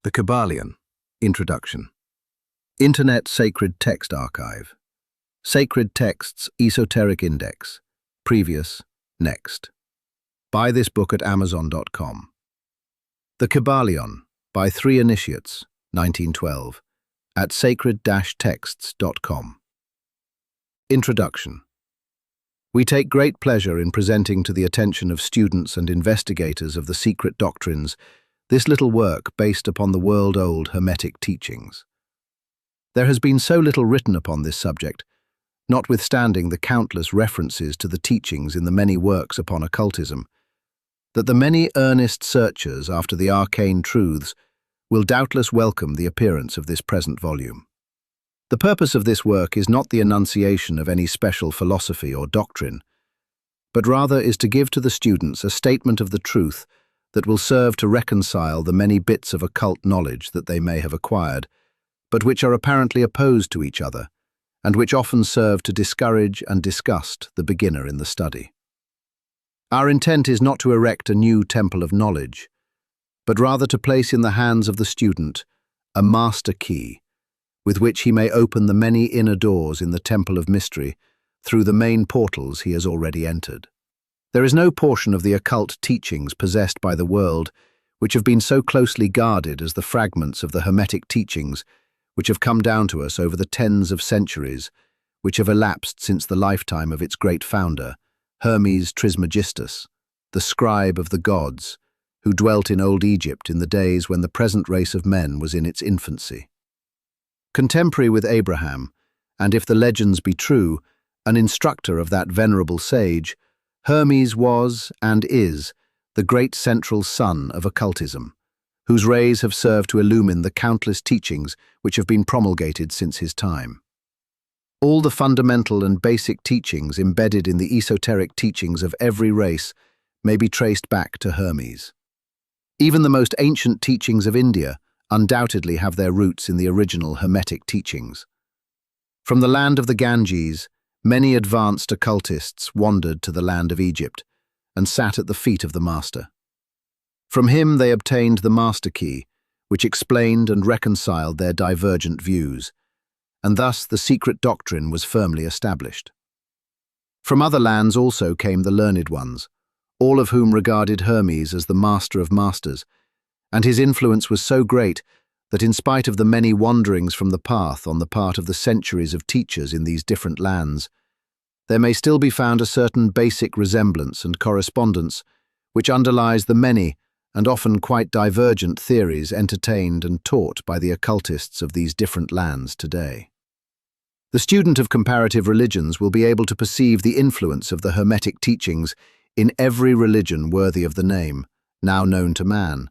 The Kybalion. Introduction. Internet Sacred Text Archive. Sacred Texts Esoteric Index. Previous. Next. Buy this book at Amazon.com. The Kybalion, by 3 Initiates, 1912, at sacred-texts.com. Introduction. We take great pleasure in presenting to the attention of students and investigators of the secret doctrines this little work based upon the world-old Hermetic teachings. There has been so little written upon this subject, notwithstanding the countless references to the teachings in the many works upon occultism, that the many earnest searchers after the arcane truths will doubtless welcome the appearance of this present volume. The purpose of this work is not the enunciation of any special philosophy or doctrine, but rather is to give to the students a statement of the truth that will serve to reconcile the many bits of occult knowledge that they may have acquired, but which are apparently opposed to each other, and which often serve to discourage and disgust the beginner in the study. Our intent is not to erect a new temple of knowledge, but rather to place in the hands of the student a master key, with which he may open the many inner doors in the temple of mystery through the main portals he has already entered. There is no portion of the occult teachings possessed by the world which have been so closely guarded as the fragments of the Hermetic teachings which have come down to us over the tens of centuries which have elapsed since the lifetime of its great founder, Hermes Trismegistus, the scribe of the gods, who dwelt in old Egypt in the days when the present race of men was in its infancy. Contemporary with Abraham, and if the legends be true, an instructor of that venerable sage, Hermes was, and is, the great central sun of occultism, whose rays have served to illumine the countless teachings which have been promulgated since his time. All the fundamental and basic teachings embedded in the esoteric teachings of every race may be traced back to Hermes. Even the most ancient teachings of India undoubtedly have their roots in the original Hermetic teachings. From the land of the Ganges, many advanced occultists wandered to the land of Egypt and sat at the feet of the master. From him they obtained the master key, which explained and reconciled their divergent views, and thus the secret doctrine was firmly established. From other lands also came the learned ones, all of whom regarded Hermes as the master of masters, and his influence was so great that in spite of the many wanderings from the path on the part of the centuries of teachers in these different lands, there may still be found a certain basic resemblance and correspondence which underlies the many and often quite divergent theories entertained and taught by the occultists of these different lands today. The student of comparative religions will be able to perceive the influence of the Hermetic teachings in every religion worthy of the name, now known to man,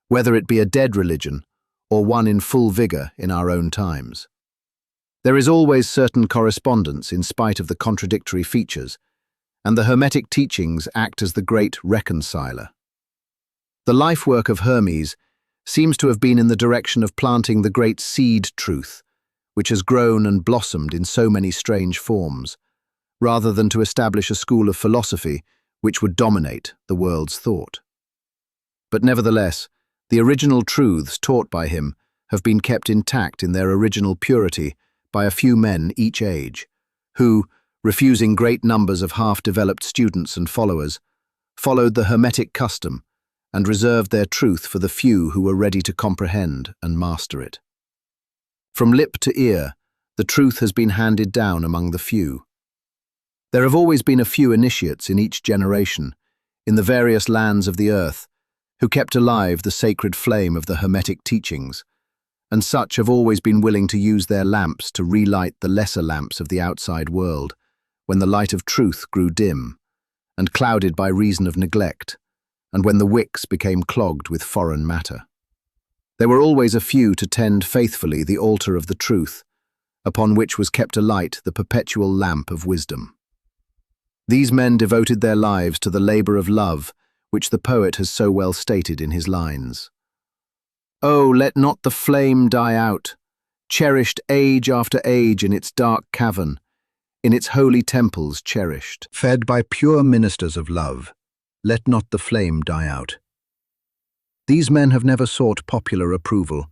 whether it be a dead religion or one in full vigor in our own times. There is always certain correspondence in spite of the contradictory features, and the Hermetic teachings act as the great reconciler. The life work of Hermes seems to have been in the direction of planting the great seed truth, which has grown and blossomed in so many strange forms, rather than to establish a school of philosophy which would dominate the world's thought. But nevertheless, the original truths taught by him have been kept intact in their original purity by a few men each age, who, refusing great numbers of half-developed students and followers, followed the Hermetic custom and reserved their truth for the few who were ready to comprehend and master it. From lip to ear, the truth has been handed down among the few. There have always been a few initiates in each generation, in the various lands of the earth, who kept alive the sacred flame of the Hermetic teachings, and such have always been willing to use their lamps to relight the lesser lamps of the outside world, when the light of truth grew dim, and clouded by reason of neglect, and when the wicks became clogged with foreign matter. There were always a few to tend faithfully the altar of the truth, upon which was kept alight the perpetual lamp of wisdom. These men devoted their lives to the labor of love, which the poet has so well stated in his lines. Oh, let not the flame die out, cherished age after age in its dark cavern, in its holy temples cherished. Fed by pure ministers of love, let not the flame die out. These men have never sought popular approval,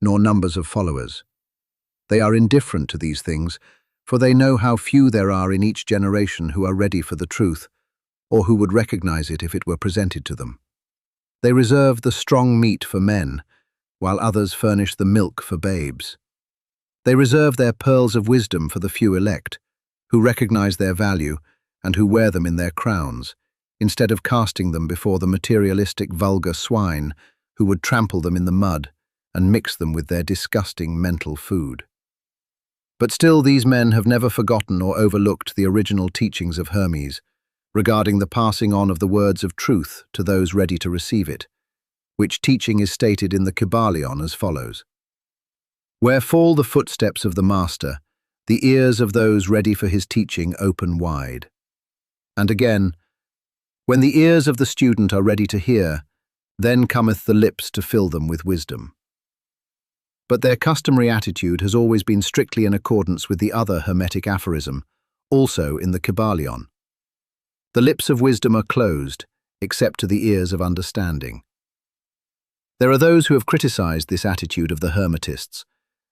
nor numbers of followers. They are indifferent to these things, for they know how few there are in each generation who are ready for the truth, or who would recognize it if it were presented to them. They reserve the strong meat for men, while others furnish the milk for babes. They reserve their pearls of wisdom for the few elect, who recognize their value and who wear them in their crowns, instead of casting them before the materialistic vulgar swine who would trample them in the mud and mix them with their disgusting mental food. But still these men have never forgotten or overlooked the original teachings of Hermes, regarding the passing on of the words of truth to those ready to receive it, which teaching is stated in the Kybalion as follows. Where fall the footsteps of the master, the ears of those ready for his teaching open wide. And again, when the ears of the student are ready to hear, then cometh the lips to fill them with wisdom. But their customary attitude has always been strictly in accordance with the other Hermetic aphorism, also in the Kybalion. The lips of wisdom are closed, except to the ears of understanding. There are those who have criticized this attitude of the Hermetists,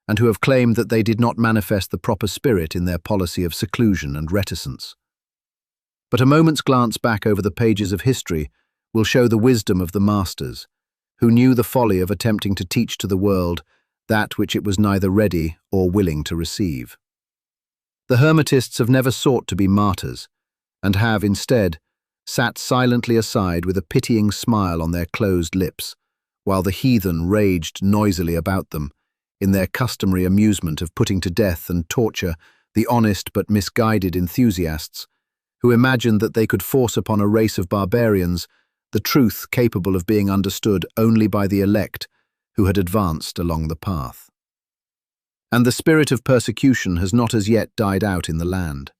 and who have claimed that they did not manifest the proper spirit in their policy of seclusion and reticence. But a moment's glance back over the pages of history will show the wisdom of the masters, who knew the folly of attempting to teach to the world that which it was neither ready or willing to receive. The Hermetists have never sought to be martyrs, and have, instead, sat silently aside with a pitying smile on their closed lips, while the heathen raged noisily about them, in their customary amusement of putting to death and torture the honest but misguided enthusiasts, who imagined that they could force upon a race of barbarians the truth capable of being understood only by the elect who had advanced along the path. And the spirit of persecution has not as yet died out in the land.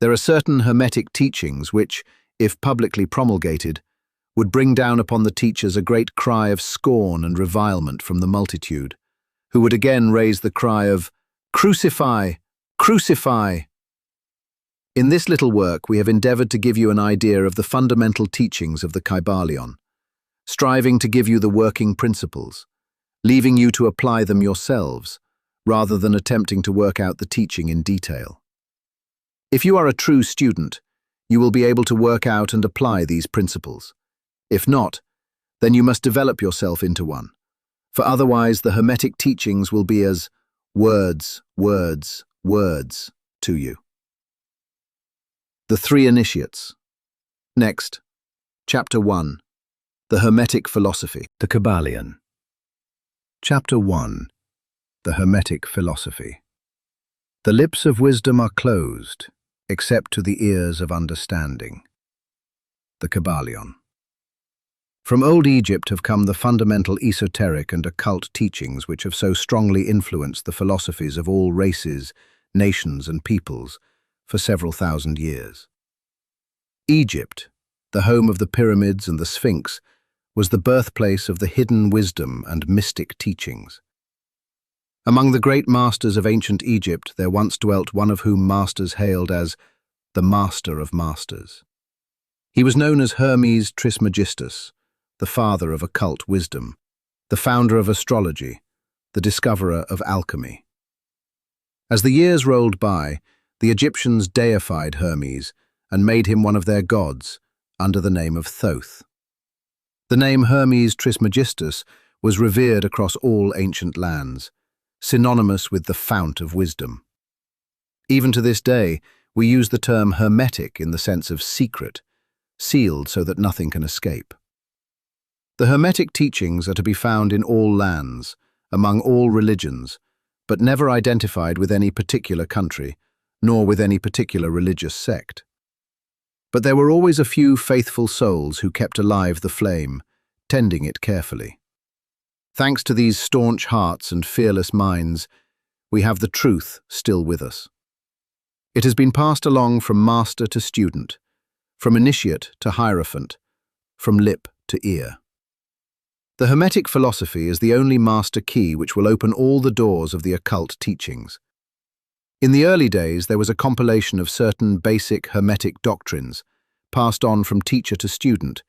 There are certain Hermetic teachings which, if publicly promulgated, would bring down upon the teachers a great cry of scorn and revilement from the multitude, who would again raise the cry of, "Crucify! Crucify!" In this little work we have endeavored to give you an idea of the fundamental teachings of the Kybalion, striving to give you the working principles, leaving you to apply them yourselves, rather than attempting to work out the teaching in detail. If you are a true student, you will be able to work out and apply these principles. If not, then you must develop yourself into one, for otherwise the Hermetic teachings will be as words, words, words to you. The Three Initiates. Next, Chapter 1. The Hermetic Philosophy. The Kybalion. Chapter 1. The Hermetic Philosophy. The lips of wisdom are closed, except to the ears of understanding. The Kybalion. From old Egypt have come the fundamental esoteric and occult teachings which have so strongly influenced the philosophies of all races, nations, and peoples for several thousand years. Egypt, the home of the pyramids and the Sphinx, was the birthplace of the hidden wisdom and mystic teachings. Among the great masters of ancient Egypt there once dwelt one of whom masters hailed as the Master of Masters. He was known as Hermes Trismegistus, the father of occult wisdom, the founder of astrology, the discoverer of alchemy. As the years rolled by, the Egyptians deified Hermes and made him one of their gods, under the name of Thoth. The name Hermes Trismegistus was revered across all ancient lands, synonymous with the fount of wisdom. Even to this day, we use the term hermetic in the sense of secret, sealed so that nothing can escape. The Hermetic teachings are to be found in all lands, among all religions, but never identified with any particular country, nor with any particular religious sect. But there were always a few faithful souls who kept alive the flame, tending it carefully. Thanks to these staunch hearts and fearless minds, we have the truth still with us. It has been passed along from master to student, from initiate to hierophant, from lip to ear. The Hermetic philosophy is the only master key which will open all the doors of the occult teachings. In the early days, there was a compilation of certain basic Hermetic doctrines, passed on from teacher to student,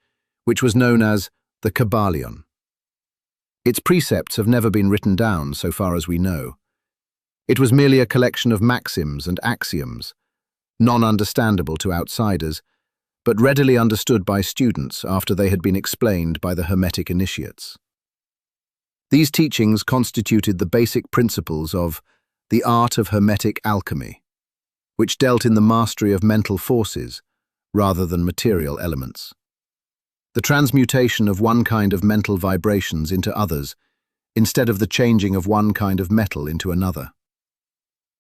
which was known as The Kybalion. Its precepts have never been written down so far as we know. It was merely a collection of maxims and axioms, non-understandable to outsiders, but readily understood by students after they had been explained by the Hermetic initiates. These teachings constituted the basic principles of the art of Hermetic alchemy, which dealt in the mastery of mental forces rather than material elements. The transmutation of one kind of mental vibrations into others, instead of the changing of one kind of metal into another.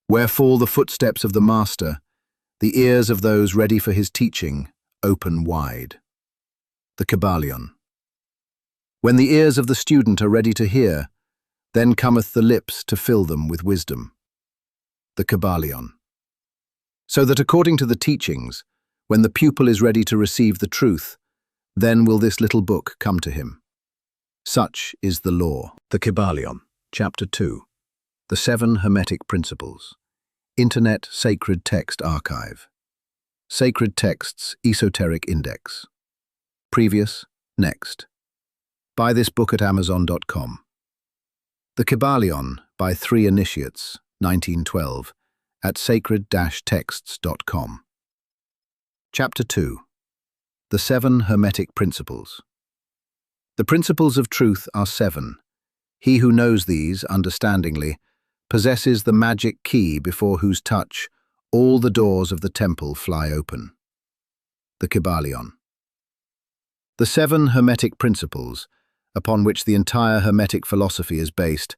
Where fall the footsteps of the master, the ears of those ready for his teaching open wide. The Kybalion. When the ears of the student are ready to hear, then cometh the lips to fill them with wisdom. The Kybalion. So that according to the teachings, when the pupil is ready to receive the truth, then will this little book come to him. Such is the law. The Kybalion, Chapter 2. The 7 Hermetic Principles. Internet Sacred Text Archive. Sacred Texts Esoteric Index. Previous, next. Buy this book at Amazon.com. The Kybalion by 3 Initiates, 1912, at sacred-texts.com. Chapter 2. The 7 Hermetic Principles. The principles of truth are 7. He who knows these, understandingly, possesses the magic key before whose touch all the doors of the temple fly open. The Kybalion. The 7 Hermetic Principles, upon which the entire Hermetic philosophy is based,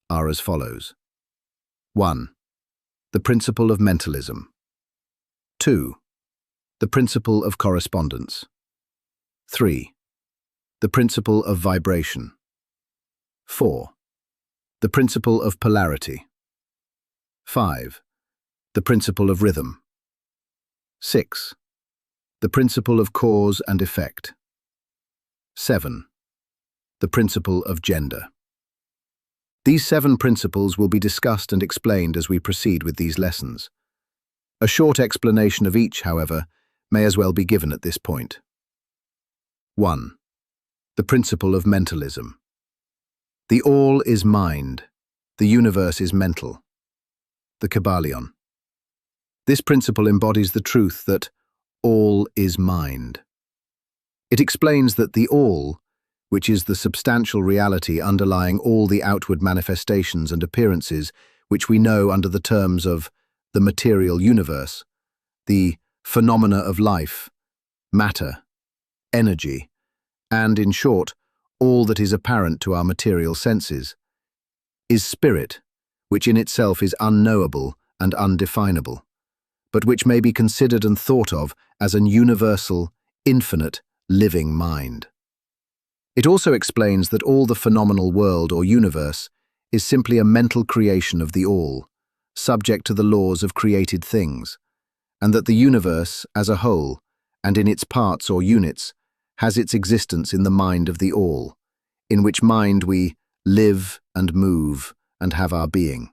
are as follows. 1. The principle of mentalism. 2. The principle of correspondence. 3. The principle of vibration. 4. The principle of polarity. 5. The principle of rhythm. 6. The principle of cause and effect. 7. The principle of gender. These 7 principles will be discussed and explained as we proceed with these lessons. A short explanation of each, however, may as well be given at this point. 1. The principle of mentalism. The all is mind, the universe is mental. The Kybalion. This principle embodies the truth that all is mind. It explains that the all, which is the substantial reality underlying all the outward manifestations and appearances which we know under the terms of the material universe, the phenomena of life, matter, energy, and, in short, all that is apparent to our material senses, is spirit, which in itself is unknowable and undefinable, but which may be considered and thought of as an universal, infinite, living mind. It also explains that all the phenomenal world or universe is simply a mental creation of the all, subject to the laws of created things, and that the universe, as a whole, and in its parts or units, has its existence in the mind of the all, in which mind we live and move and have our being.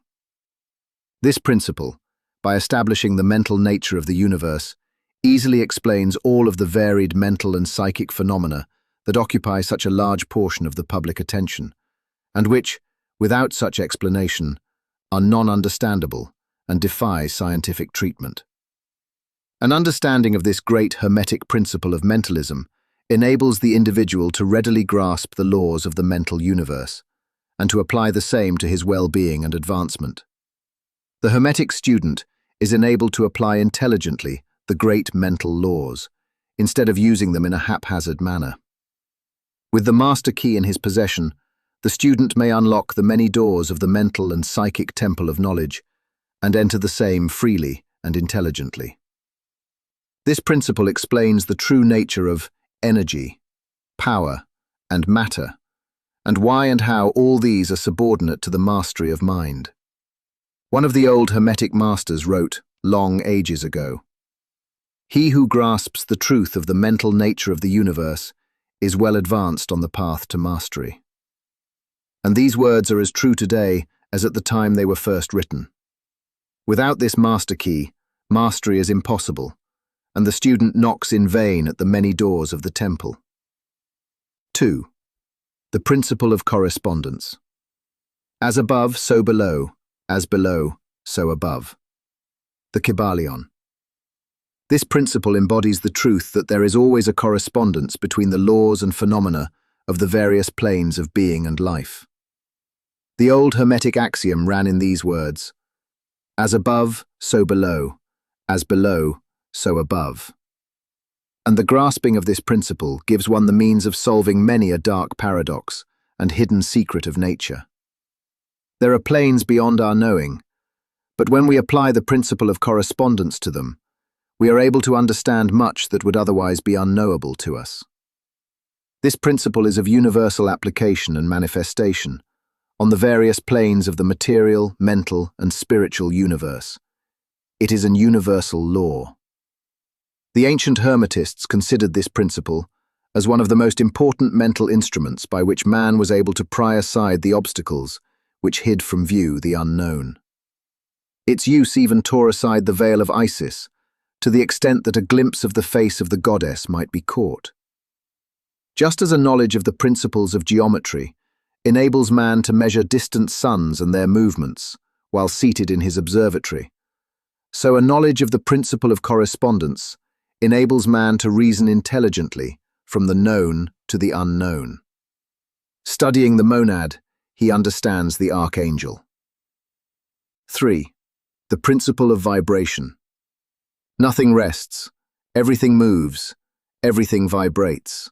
This principle, by establishing the mental nature of the universe, easily explains all of the varied mental and psychic phenomena that occupy such a large portion of the public attention, and which, without such explanation, are non-understandable and defy scientific treatment. An understanding of this great Hermetic principle of mentalism enables the individual to readily grasp the laws of the mental universe, and to apply the same to his well-being and advancement. The Hermetic student is enabled to apply intelligently the great mental laws, instead of using them in a haphazard manner. With the master key in his possession, the student may unlock the many doors of the mental and psychic temple of knowledge, and enter the same freely and intelligently. This principle explains the true nature of energy, power, and matter, and why and how all these are subordinate to the mastery of mind. One of the old Hermetic masters wrote, long ages ago, "He who grasps the truth of the mental nature of the universe is well advanced on the path to mastery." And these words are as true today as at the time they were first written. Without this master key, mastery is impossible, and the student knocks in vain at the many doors of the temple. 2. The principle of correspondence. As above, so below. As below, so above. The Kybalion. This principle embodies the truth that there is always a correspondence between the laws and phenomena of the various planes of being and life. The old Hermetic axiom ran in these words: as above, so below. As below, so above. And the grasping of this principle gives one the means of solving many a dark paradox and hidden secret of nature. There are planes beyond our knowing, but when we apply the principle of correspondence to them, we are able to understand much that would otherwise be unknowable to us. This principle is of universal application and manifestation on the various planes of the material, mental, and spiritual universe. It is an universal law. The ancient Hermetists considered this principle as one of the most important mental instruments by which man was able to pry aside the obstacles which hid from view the unknown. Its use even tore aside the veil of Isis, to the extent that a glimpse of the face of the goddess might be caught. Just as a knowledge of the principles of geometry enables man to measure distant suns and their movements while seated in his observatory, so a knowledge of the principle of correspondence enables man to reason intelligently from the known to the unknown. Studying the monad, he understands the archangel. 3. The principle of vibration. Nothing rests, everything moves, everything vibrates.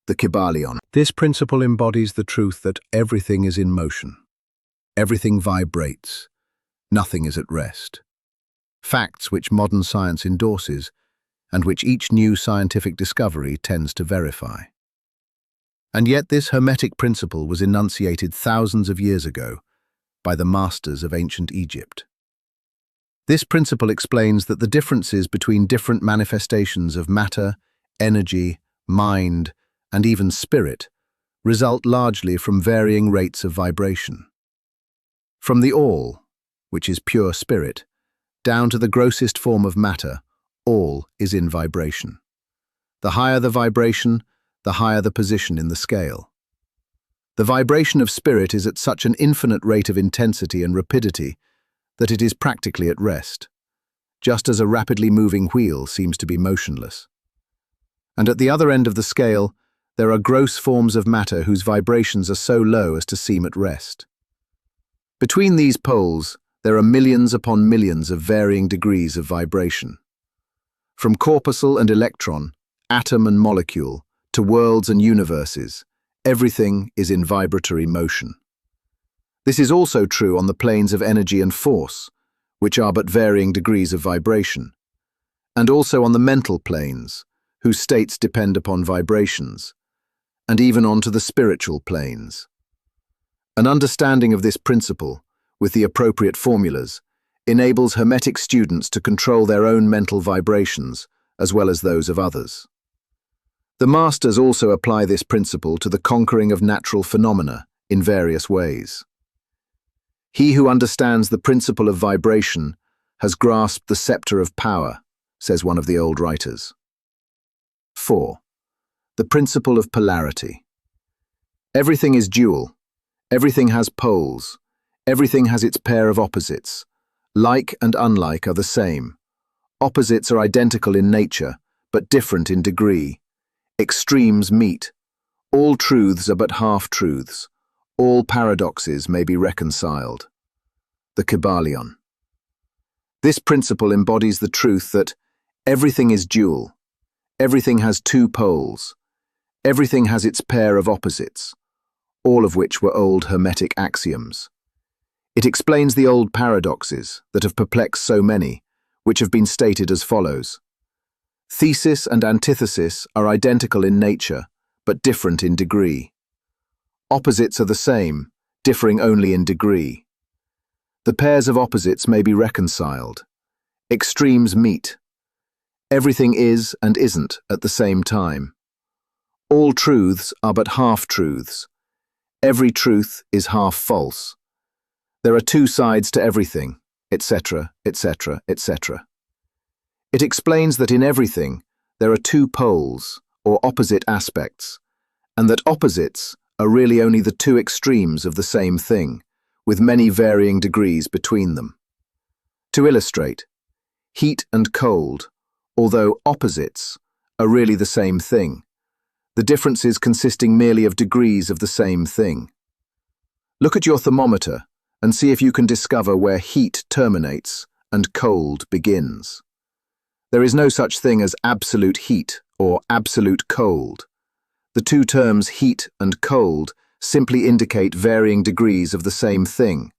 The Kybalion. This principle embodies the truth that everything is in motion. Everything vibrates. Nothing is at rest. Facts which modern science endorses and which each new scientific discovery tends to verify. And yet this Hermetic principle was enunciated thousands of years ago by the masters of ancient Egypt. This principle explains that the differences between different manifestations of matter, energy, mind, and even spirit result largely from varying rates of vibration. From the all, which is pure spirit, down to the grossest form of matter, all is in vibration. The higher the vibration, the higher the position in the scale. The vibration of spirit is at such an infinite rate of intensity and rapidity that it is practically at rest, just as a rapidly moving wheel seems to be motionless. And at the other end of the scale, there are gross forms of matter whose vibrations are so low as to seem at rest. Between these poles, there are millions upon millions of varying degrees of vibration. From corpuscle and electron, atom and molecule, to worlds and universes, everything is in vibratory motion. This is also true on the planes of energy and force, which are but varying degrees of vibration, and also on the mental planes, whose states depend upon vibrations, and even onto the spiritual planes. An understanding of this principle, with the appropriate formulas, enables Hermetic students to control their own mental vibrations as well as those of others. The masters also apply this principle to the conquering of natural phenomena in various ways. He who understands the principle of vibration has grasped the scepter of power, says one of the old writers. 4. The principle of polarity. Everything is dual. Everything has poles. Everything has its pair of opposites. Like and unlike are the same. Opposites are identical in nature, but different in degree. Extremes meet. All truths are but half-truths. All paradoxes may be reconciled. The Kybalion. This principle embodies the truth that everything is dual. Everything has two poles. Everything has its pair of opposites, all of which were old Hermetic axioms. It explains the old paradoxes that have perplexed so many, which have been stated as follows. Thesis and antithesis are identical in nature, but different in degree. Opposites are the same, differing only in degree. The pairs of opposites may be reconciled. Extremes meet. Everything is and isn't at the same time. All truths are but half-truths. Every truth is half false. There are two sides to everything, etc., etc., etc. It explains that in everything there are two poles, or opposite aspects, and that opposites are really only the two extremes of the same thing, with many varying degrees between them. To illustrate, heat and cold, although opposites, are really the same thing, the differences consisting merely of degrees of the same thing. Look at your thermometer and see if you can discover where heat terminates and cold begins. There is no such thing as absolute heat or absolute cold. The two terms heat and cold simply indicate varying degrees of the same thing,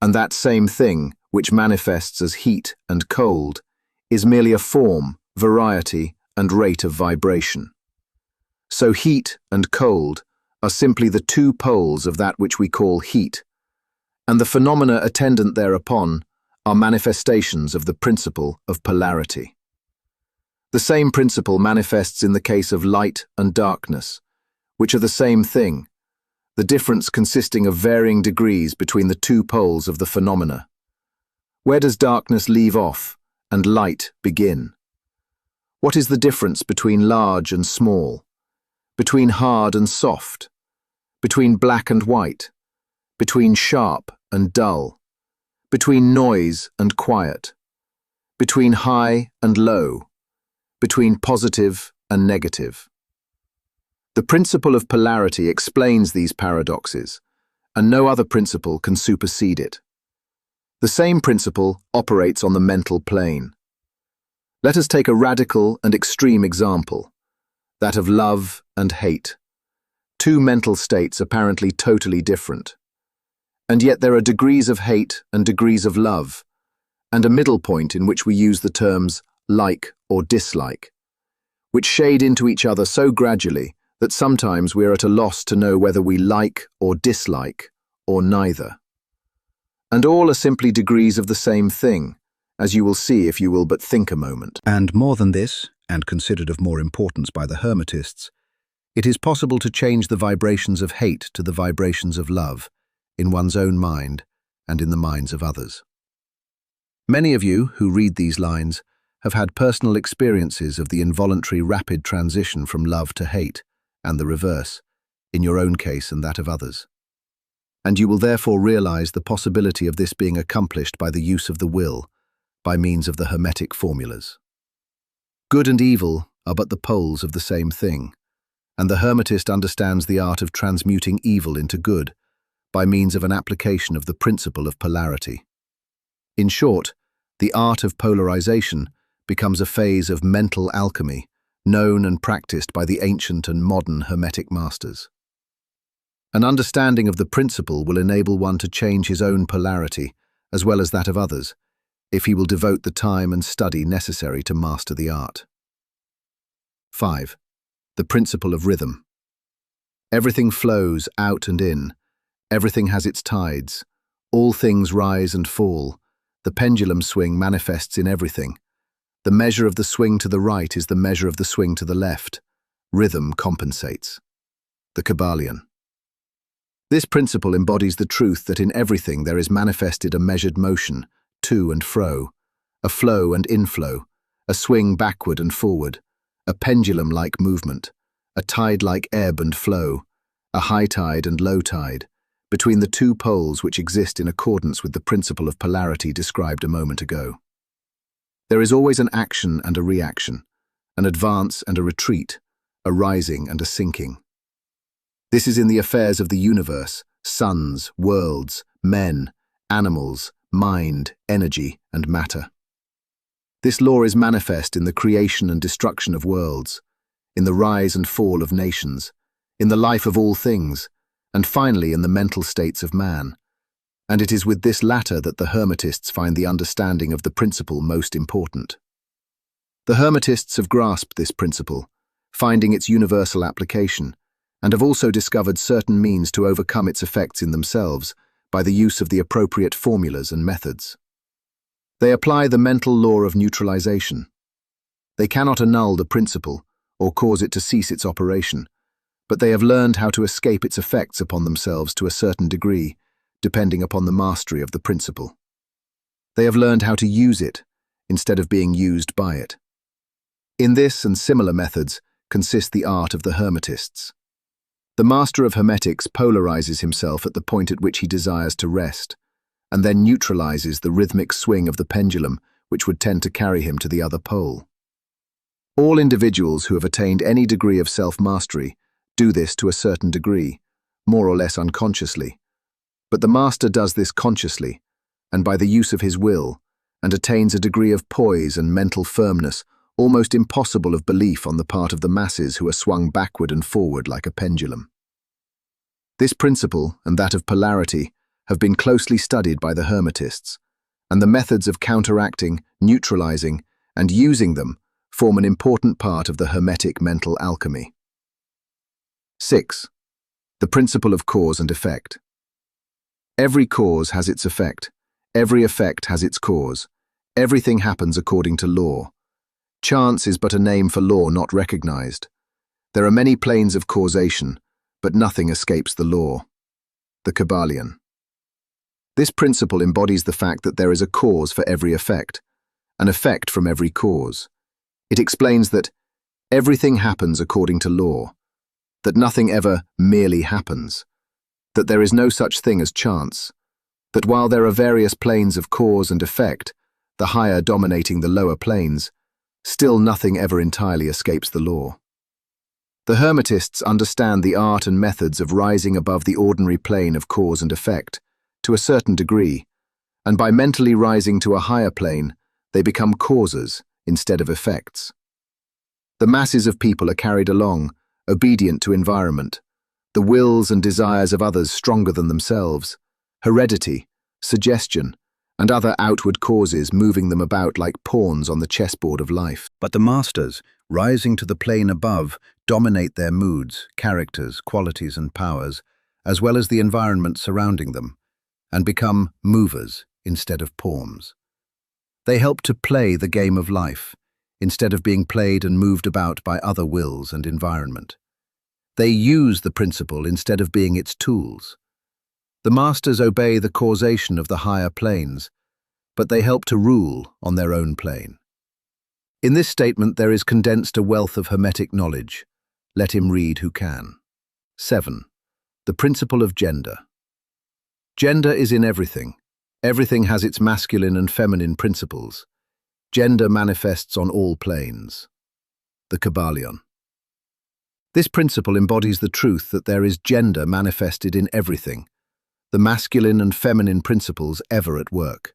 and that same thing, which manifests as heat and cold, is merely a form, variety, and rate of vibration. So heat and cold are simply the two poles of that which we call heat, and the phenomena attendant thereupon are manifestations of the principle of polarity. The same principle manifests in the case of light and darkness, which are the same thing, the difference consisting of varying degrees between the two poles of the phenomena. Where does darkness leave off and light begin? What is the difference between large and small, between hard and soft, between black and white, between sharp and dull, between noise and quiet, between high and low, between positive and negative? The principle of polarity explains these paradoxes, and no other principle can supersede it. The same principle operates on the mental plane. Let us take a radical and extreme example, that of love and hate, two mental states apparently totally different. And yet there are degrees of hate and degrees of love, and a middle point in which we use the terms like or dislike, which shade into each other so gradually that sometimes we are at a loss to know whether we like or dislike, or neither. And all are simply degrees of the same thing, as you will see if you will but think a moment. And more than this, and considered of more importance by the Hermetists, it is possible to change the vibrations of hate to the vibrations of love, in one's own mind and in the minds of others. Many of you who read these lines have had personal experiences of the involuntary rapid transition from love to hate, and the reverse, in your own case and that of others. And you will therefore realize the possibility of this being accomplished by the use of the will, by means of the Hermetic formulas. Good and evil are but the poles of the same thing, and the Hermetist understands the art of transmuting evil into good by means of an application of the principle of polarity. In short, the art of polarization becomes a phase of mental alchemy, known and practiced by the ancient and modern Hermetic masters. An understanding of the principle will enable one to change his own polarity, as well as that of others, if he will devote the time and study necessary to master the art. 5. The principle of rhythm. Everything flows out and in. Everything has its tides. All things rise and fall. The pendulum swing manifests in everything. The measure of the swing to the right is the measure of the swing to the left. Rhythm compensates. The Kybalion. This principle embodies the truth that in everything there is manifested a measured motion, to and fro, a flow and inflow, a swing backward and forward, a pendulum-like movement, a tide-like ebb and flow, a high tide and low tide, between the two poles which exist in accordance with the principle of polarity described a moment ago. There is always an action and a reaction, an advance and a retreat, a rising and a sinking. This is in the affairs of the universe, suns, worlds, men, animals, mind, energy, and matter. This law is manifest in the creation and destruction of worlds, in the rise and fall of nations, in the life of all things, and finally in the mental states of man. And it is with this latter that the Hermetists find the understanding of the principle most important. The Hermetists have grasped this principle, finding its universal application, and have also discovered certain means to overcome its effects in themselves by the use of the appropriate formulas and methods. They apply the mental law of neutralization. They cannot annul the principle or cause it to cease its operation, but they have learned how to escape its effects upon themselves to a certain degree, depending upon the mastery of the principle. They have learned how to use it instead of being used by it. In this and similar methods consist the art of the Hermetists. The master of Hermetics polarizes himself at the point at which he desires to rest, and then neutralizes the rhythmic swing of the pendulum which would tend to carry him to the other pole. All individuals who have attained any degree of self-mastery do this to a certain degree, more or less unconsciously. But the master does this consciously, and by the use of his will, and attains a degree of poise and mental firmness almost impossible of belief on the part of the masses who are swung backward and forward like a pendulum. This principle, and that of polarity, have been closely studied by the Hermetists, and the methods of counteracting, neutralizing, and using them form an important part of the Hermetic mental alchemy. 6. The principle of cause and effect. Every cause has its effect. Every effect has its cause. Everything happens according to law. Chance is but a name for law not recognized. There are many planes of causation, but nothing escapes the law. The Kybalion. This principle embodies the fact that there is a cause for every effect, an effect from every cause. It explains that everything happens according to law, that nothing ever merely happens, that there is no such thing as chance, that while there are various planes of cause and effect, the higher dominating the lower planes, still nothing ever entirely escapes the law. The Hermetists understand the art and methods of rising above the ordinary plane of cause and effect, to a certain degree, and by mentally rising to a higher plane, they become causes instead of effects. The masses of people are carried along, obedient to environment, the wills and desires of others stronger than themselves, heredity, suggestion, and other outward causes moving them about like pawns on the chessboard of life. But the masters, rising to the plane above, dominate their moods, characters, qualities and powers, as well as the environment surrounding them, and become movers instead of pawns. They help to play the game of life, instead of being played and moved about by other wills and environment. They use the principle instead of being its tools. The masters obey the causation of the higher planes, but they help to rule on their own plane. In this statement there is condensed a wealth of Hermetic knowledge. Let him read who can. 7. The principle of gender. Gender is in everything. Everything has its masculine and feminine principles. Gender manifests on all planes. The Kybalion. This principle embodies the truth that there is gender manifested in everything, the masculine and feminine principles ever at work.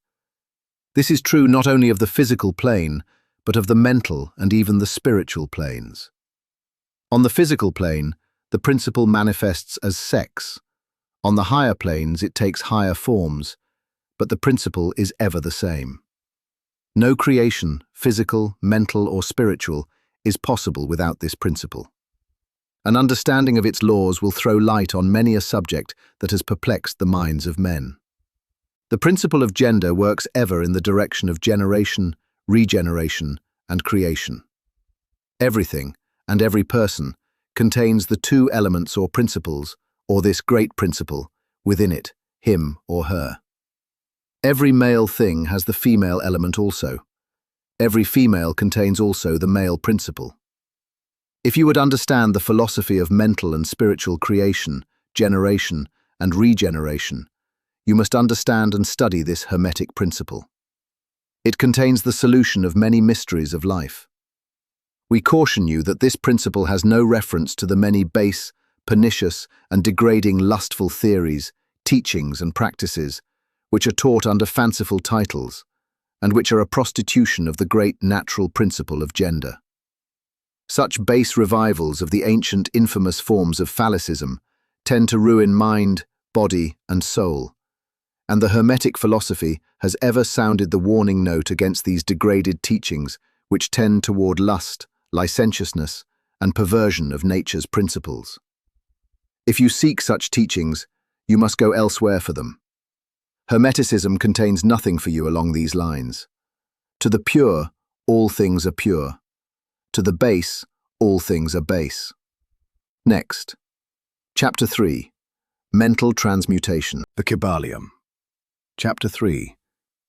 This is true not only of the physical plane, but of the mental and even the spiritual planes. On the physical plane, the principle manifests as sex. On the higher planes, it takes higher forms, but the principle is ever the same. No creation, physical, mental, or spiritual, is possible without this principle. An understanding of its laws will throw light on many a subject that has perplexed the minds of men. The principle of gender works ever in the direction of generation, regeneration, and creation. Everything, and every person, contains the two elements or principles, or this great principle, within it, him or her. Every male thing has the female element also. Every female contains also the male principle. If you would understand the philosophy of mental and spiritual creation, generation, and regeneration, you must understand and study this Hermetic principle. It contains the solution of many mysteries of life. We caution you that this principle has no reference to the many base, pernicious, and degrading lustful theories, teachings, and practices, which are taught under fanciful titles, and which are a prostitution of the great natural principle of gender. Such base revivals of the ancient infamous forms of phallicism tend to ruin mind, body, and soul, and the Hermetic philosophy has ever sounded the warning note against these degraded teachings which tend toward lust, licentiousness, and perversion of nature's principles. If you seek such teachings, you must go elsewhere for them. Hermeticism contains nothing for you along these lines. To the pure, all things are pure. To the base, all things are base. Next. Ch.III. Mental Transmutation. The Kybalion. Ch.III.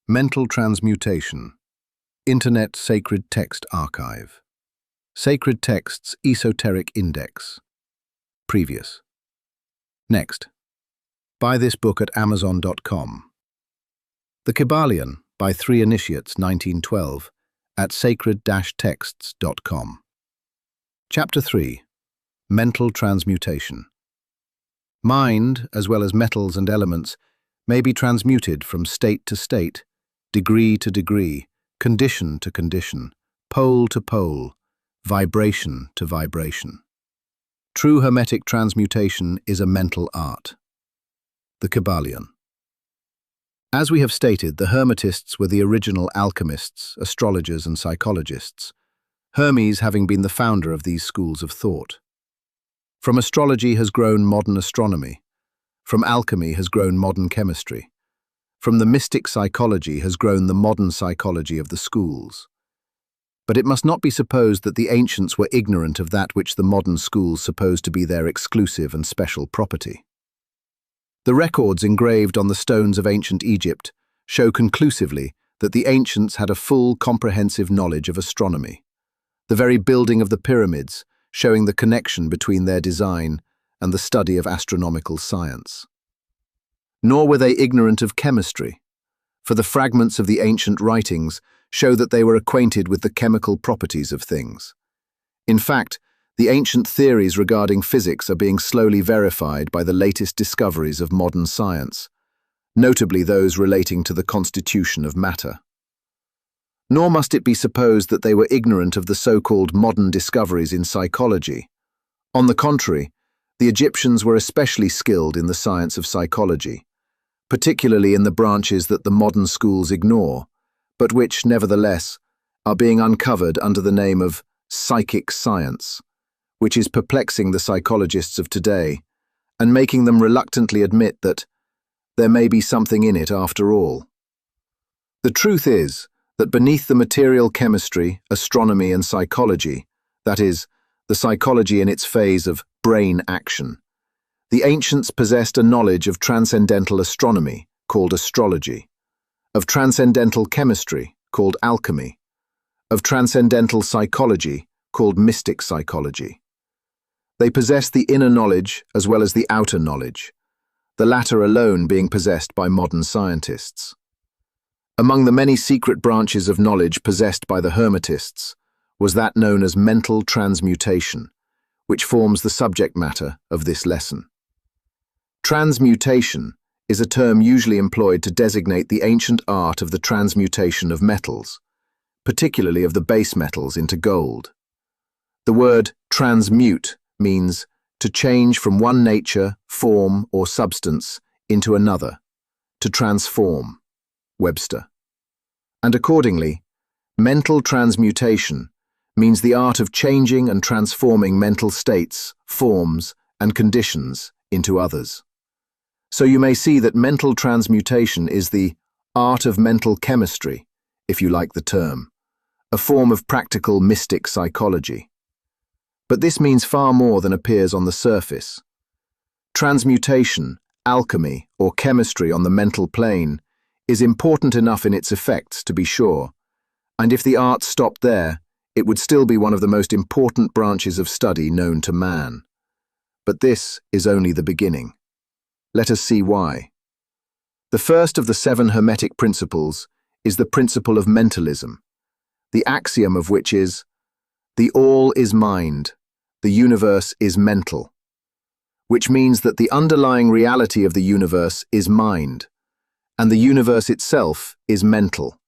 Mental Transmutation. Internet Sacred Text Archive. Sacred Texts Esoteric Index. Previous. Next, buy this book at Amazon.com. The Kybalion by 3 Initiates, 1912, at sacred-texts.com. Chapter 3. Mental Transmutation. Mind, as well as metals and elements, may be transmuted from state to state, degree to degree, condition to condition, pole to pole, vibration to vibration. True Hermetic transmutation is a mental art. The Kybalion. As we have stated, the Hermetists were the original alchemists, astrologers, and psychologists, Hermes having been the founder of these schools of thought. From astrology has grown modern astronomy. From alchemy has grown modern chemistry. From the mystic psychology has grown the modern psychology of the schools. But it must not be supposed that the ancients were ignorant of that which the modern schools suppose to be their exclusive and special property. The records engraved on the stones of ancient Egypt show conclusively that the ancients had a full, comprehensive knowledge of astronomy. The very building of the pyramids, showing the connection between their design and the study of astronomical science. Nor were they ignorant of chemistry, for the fragments of the ancient writings show that they were acquainted with the chemical properties of things. In fact, the ancient theories regarding physics are being slowly verified by the latest discoveries of modern science, notably those relating to the constitution of matter. Nor must it be supposed that they were ignorant of the so-called modern discoveries in psychology. On the contrary, the Egyptians were especially skilled in the science of psychology, particularly in the branches that the modern schools ignore, but which, nevertheless, are being uncovered under the name of psychic science, which is perplexing the psychologists of today and making them reluctantly admit that there may be something in it after all. The truth is that beneath the material chemistry, astronomy, and psychology, that is, the psychology in its phase of brain action, the ancients possessed a knowledge of transcendental astronomy, called astrology, of transcendental chemistry, called alchemy, of transcendental psychology, called mystic psychology. They possessed the inner knowledge as well as the outer knowledge, the latter alone being possessed by modern scientists. Among the many secret branches of knowledge possessed by the Hermetists was that known as mental transmutation, which forms the subject matter of this lesson. Transmutation is a term usually employed to designate the ancient art of the transmutation of metals, particularly of the base metals into gold. The word transmute means to change from one nature, form, or substance into another, to transform, Webster. And accordingly, mental transmutation means the art of changing and transforming mental states, forms, and conditions into others. So you may see that mental transmutation is the art of mental chemistry, if you like the term, a form of practical mystic psychology. But this means far more than appears on the surface. Transmutation, alchemy, or chemistry on the mental plane is important enough in its effects, to be sure, and if the art stopped there, it would still be one of the most important branches of study known to man. But this is only the beginning. Let us see why. The first of the 7 Hermetic principles is the principle of mentalism, the axiom of which is, "The all is mind, the universe is mental," which means that the underlying reality of the universe is mind, and the universe itself is mental,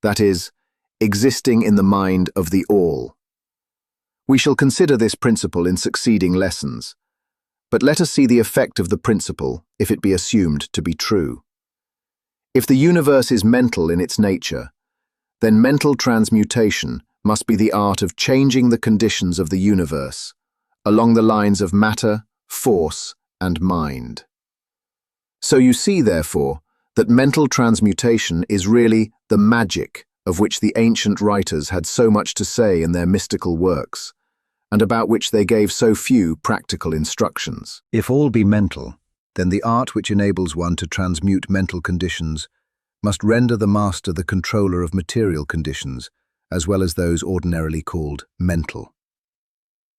that is, existing in the mind of the all. We shall consider this principle in succeeding lessons, but let us see the effect of the principle if it be assumed to be true. If the universe is mental in its nature, then mental transmutation must be the art of changing the conditions of the universe along the lines of matter, force, and mind. So you see, therefore, that mental transmutation is really the magic of which the ancient writers had so much to say in their mystical works, and about which they gave so few practical instructions. If all be mental, then the art which enables one to transmute mental conditions must render the master the controller of material conditions, as well as those ordinarily called mental.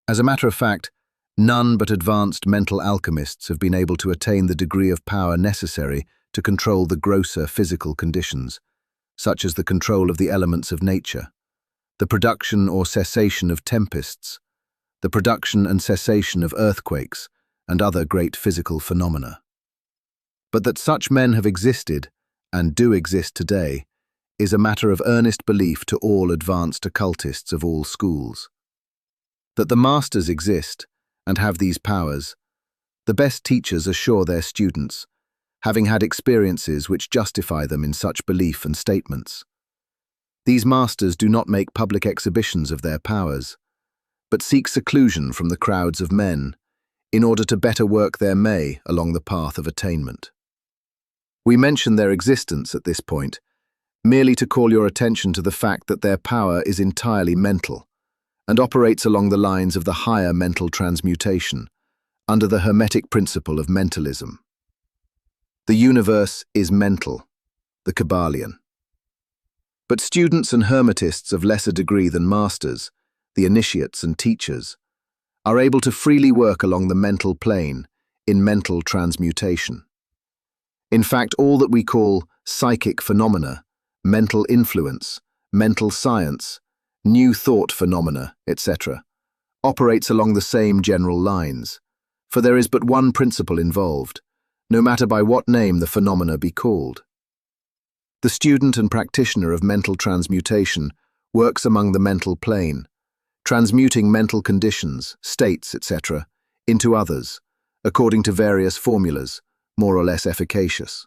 As a matter of fact, None but advanced mental alchemists have been able to attain the degree of power necessary to control the grosser physical conditions, such as the control of the elements of nature, the production or cessation of tempests, the production and cessation of earthquakes, and other great physical phenomena. But that such men have existed, and do exist today, is a matter of earnest belief to all advanced occultists of all schools. That the masters exist, and have these powers, the best teachers assure their students, having had experiences which justify them in such belief and statements. These masters do not make public exhibitions of their powers, but seek seclusion from the crowds of men, in order to better work their may along the path of attainment. We mention their existence at this point, merely to call your attention to the fact that their power is entirely mental, and operates along the lines of the higher mental transmutation, under the Hermetic principle of mentalism. The universe is mental, the Kybalion. But students and Hermetists of lesser degree than masters, the initiates and teachers, are able to freely work along the mental plane in mental transmutation. In fact, all that we call psychic phenomena, mental influence, mental science, new thought phenomena, etc., operates along the same general lines, for there is but one principle involved, no matter by what name the phenomena be called. The student and practitioner of mental transmutation works among the mental plane, transmuting mental conditions, states, etc., into others, according to various formulas, more or less efficacious.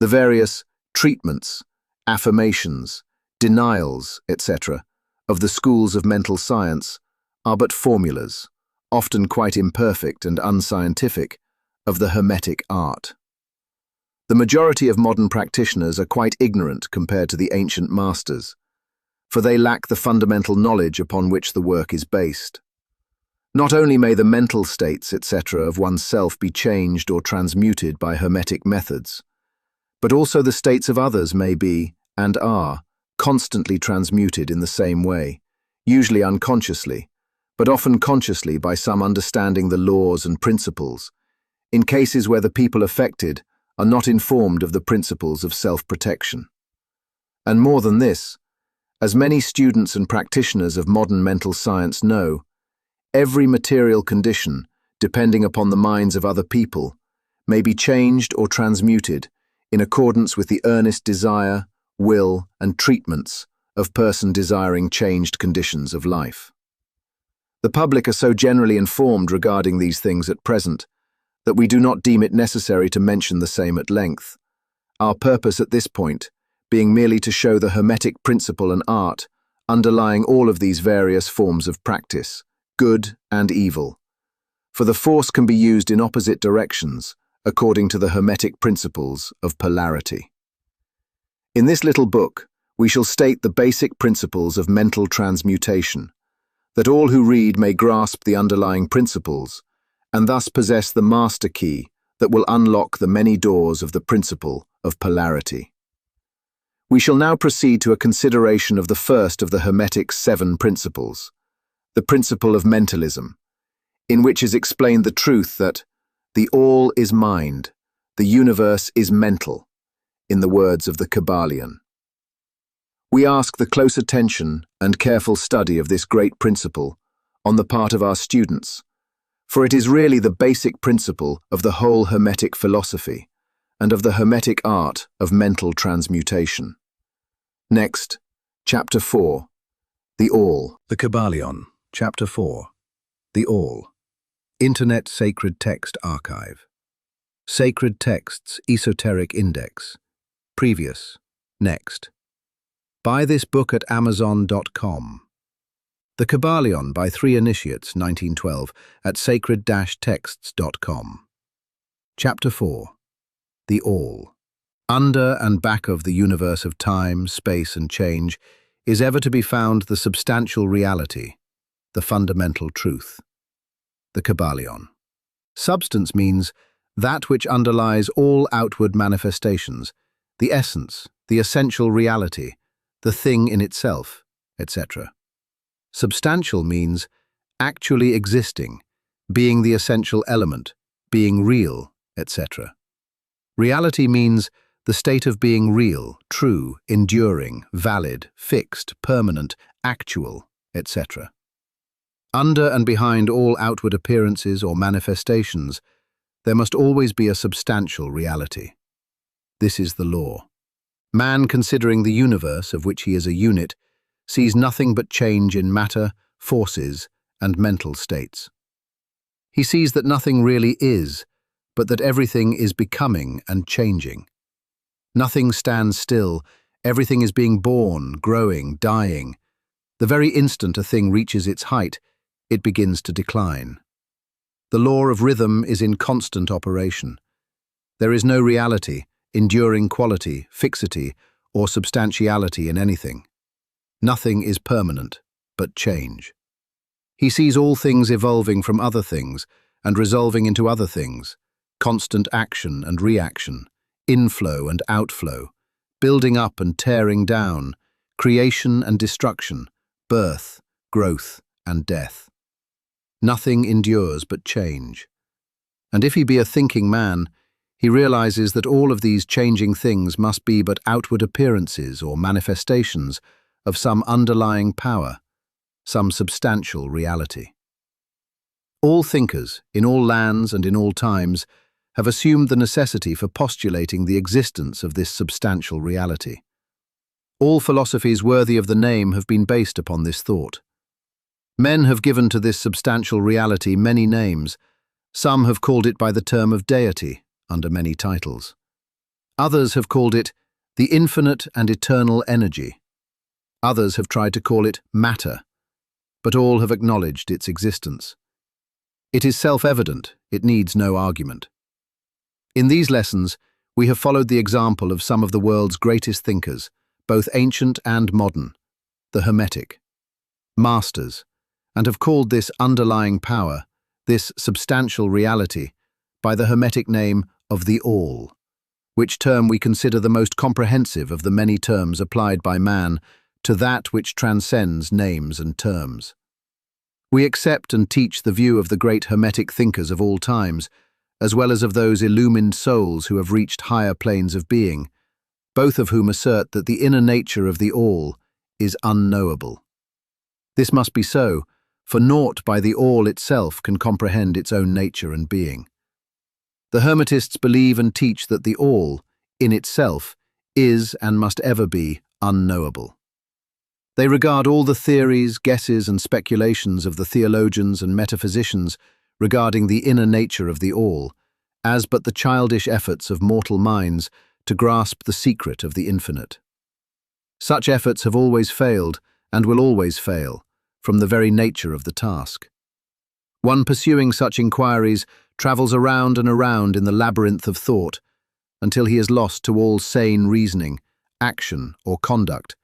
The various treatments, affirmations, denials, etc., of the schools of mental science are but formulas, often quite imperfect and unscientific, of the Hermetic art. The majority of modern practitioners are quite ignorant compared to the ancient masters, for they lack the fundamental knowledge upon which the work is based. Not only may the mental states, etc., of oneself be changed or transmuted by Hermetic methods, but also the states of others may be, and are, constantly transmuted in the same way, usually unconsciously, but often consciously by some understanding the laws and principles, in cases where the people affected are not informed of the principles of self-protection. And more than this, as many students and practitioners of modern mental science know, every material condition, depending upon the minds of other people, may be changed or transmuted in accordance with the earnest desire, will, and treatments of person desiring changed conditions of life. The public are so generally informed regarding these things at present that we do not deem it necessary to mention the same at length, our purpose at this point being merely to show the Hermetic principle and art underlying all of these various forms of practice, good and evil, for the force can be used in opposite directions according to the Hermetic principles of polarity. In this little book, we shall state the basic principles of mental transmutation, that all who read may grasp the underlying principles, and thus possess the master key that will unlock the many doors of the principle of polarity. We shall now proceed to a consideration of the first of the Hermetic 7 principles, the principle of mentalism, in which is explained the truth that the all is mind, the universe is mental, in the words of the Kybalion. We ask the close attention and careful study of this great principle on the part of our students, for it is really the basic principle of the whole Hermetic philosophy and of the Hermetic art of mental transmutation. Next, Chapter 4, The All. The Kybalion, Chapter 4, The All. Internet Sacred Text Archive. Sacred Texts Esoteric Index. Previous. Next. Buy this book at Amazon.com. The Kybalion by 3 Initiates, 1912, at sacred-texts.com. Chapter 4. The All. Under and back of the universe of time, space, and change is ever to be found the substantial reality, the fundamental truth. The Kybalion. Substance means that which underlies all outward manifestations, the essence, the essential reality, the thing in itself, etc. Substantial means actually existing, being the essential element, being real, etc. Reality means the state of being real, true, enduring, valid, fixed, permanent, actual, etc. Under and behind all outward appearances or manifestations, there must always be a substantial reality. This is the law. Man, considering the universe of which he is a unit, sees nothing but change in matter, forces, and mental states. He sees that nothing really is, but that everything is becoming and changing. Nothing stands still, everything is being born, growing, dying. The very instant a thing reaches its height, it begins to decline. The law of rhythm is in constant operation. There is no reality, enduring quality, fixity, or substantiality in anything. Nothing is permanent, but change. He sees all things evolving from other things and resolving into other things, constant action and reaction, inflow and outflow, building up and tearing down, creation and destruction, birth, growth, and death. Nothing endures but change. And if he be a thinking man, he realizes that all of these changing things must be but outward appearances or manifestations of some underlying power, some substantial reality. All thinkers, in all lands and in all times, have assumed the necessity for postulating the existence of this substantial reality. All philosophies worthy of the name have been based upon this thought. Men have given to this substantial reality many names. Some have called it by the term of deity, under many titles. Others have called it the infinite and eternal energy. Others have tried to call it matter, but all have acknowledged its existence. It is self-evident, it needs no argument. In these lessons, we have followed the example of some of the world's greatest thinkers, both ancient and modern, the Hermetic, masters, and have called this underlying power, this substantial reality, by the Hermetic name of the All, which term we consider the most comprehensive of the many terms applied by man to that which transcends names and terms. We accept and teach the view of the great Hermetic thinkers of all times, as well as of those illumined souls who have reached higher planes of being, both of whom assert that the inner nature of the All is unknowable. This must be so, for naught by the All itself can comprehend its own nature and being. The Hermetists believe and teach that the All, in itself, is and must ever be unknowable. They regard all the theories, guesses, and speculations of the theologians and metaphysicians regarding the inner nature of the All as but the childish efforts of mortal minds to grasp the secret of the infinite. Such efforts have always failed and will always fail, from the very nature of the task. One pursuing such inquiries travels around and around in the labyrinth of thought until he is lost to all sane reasoning, action, or conduct,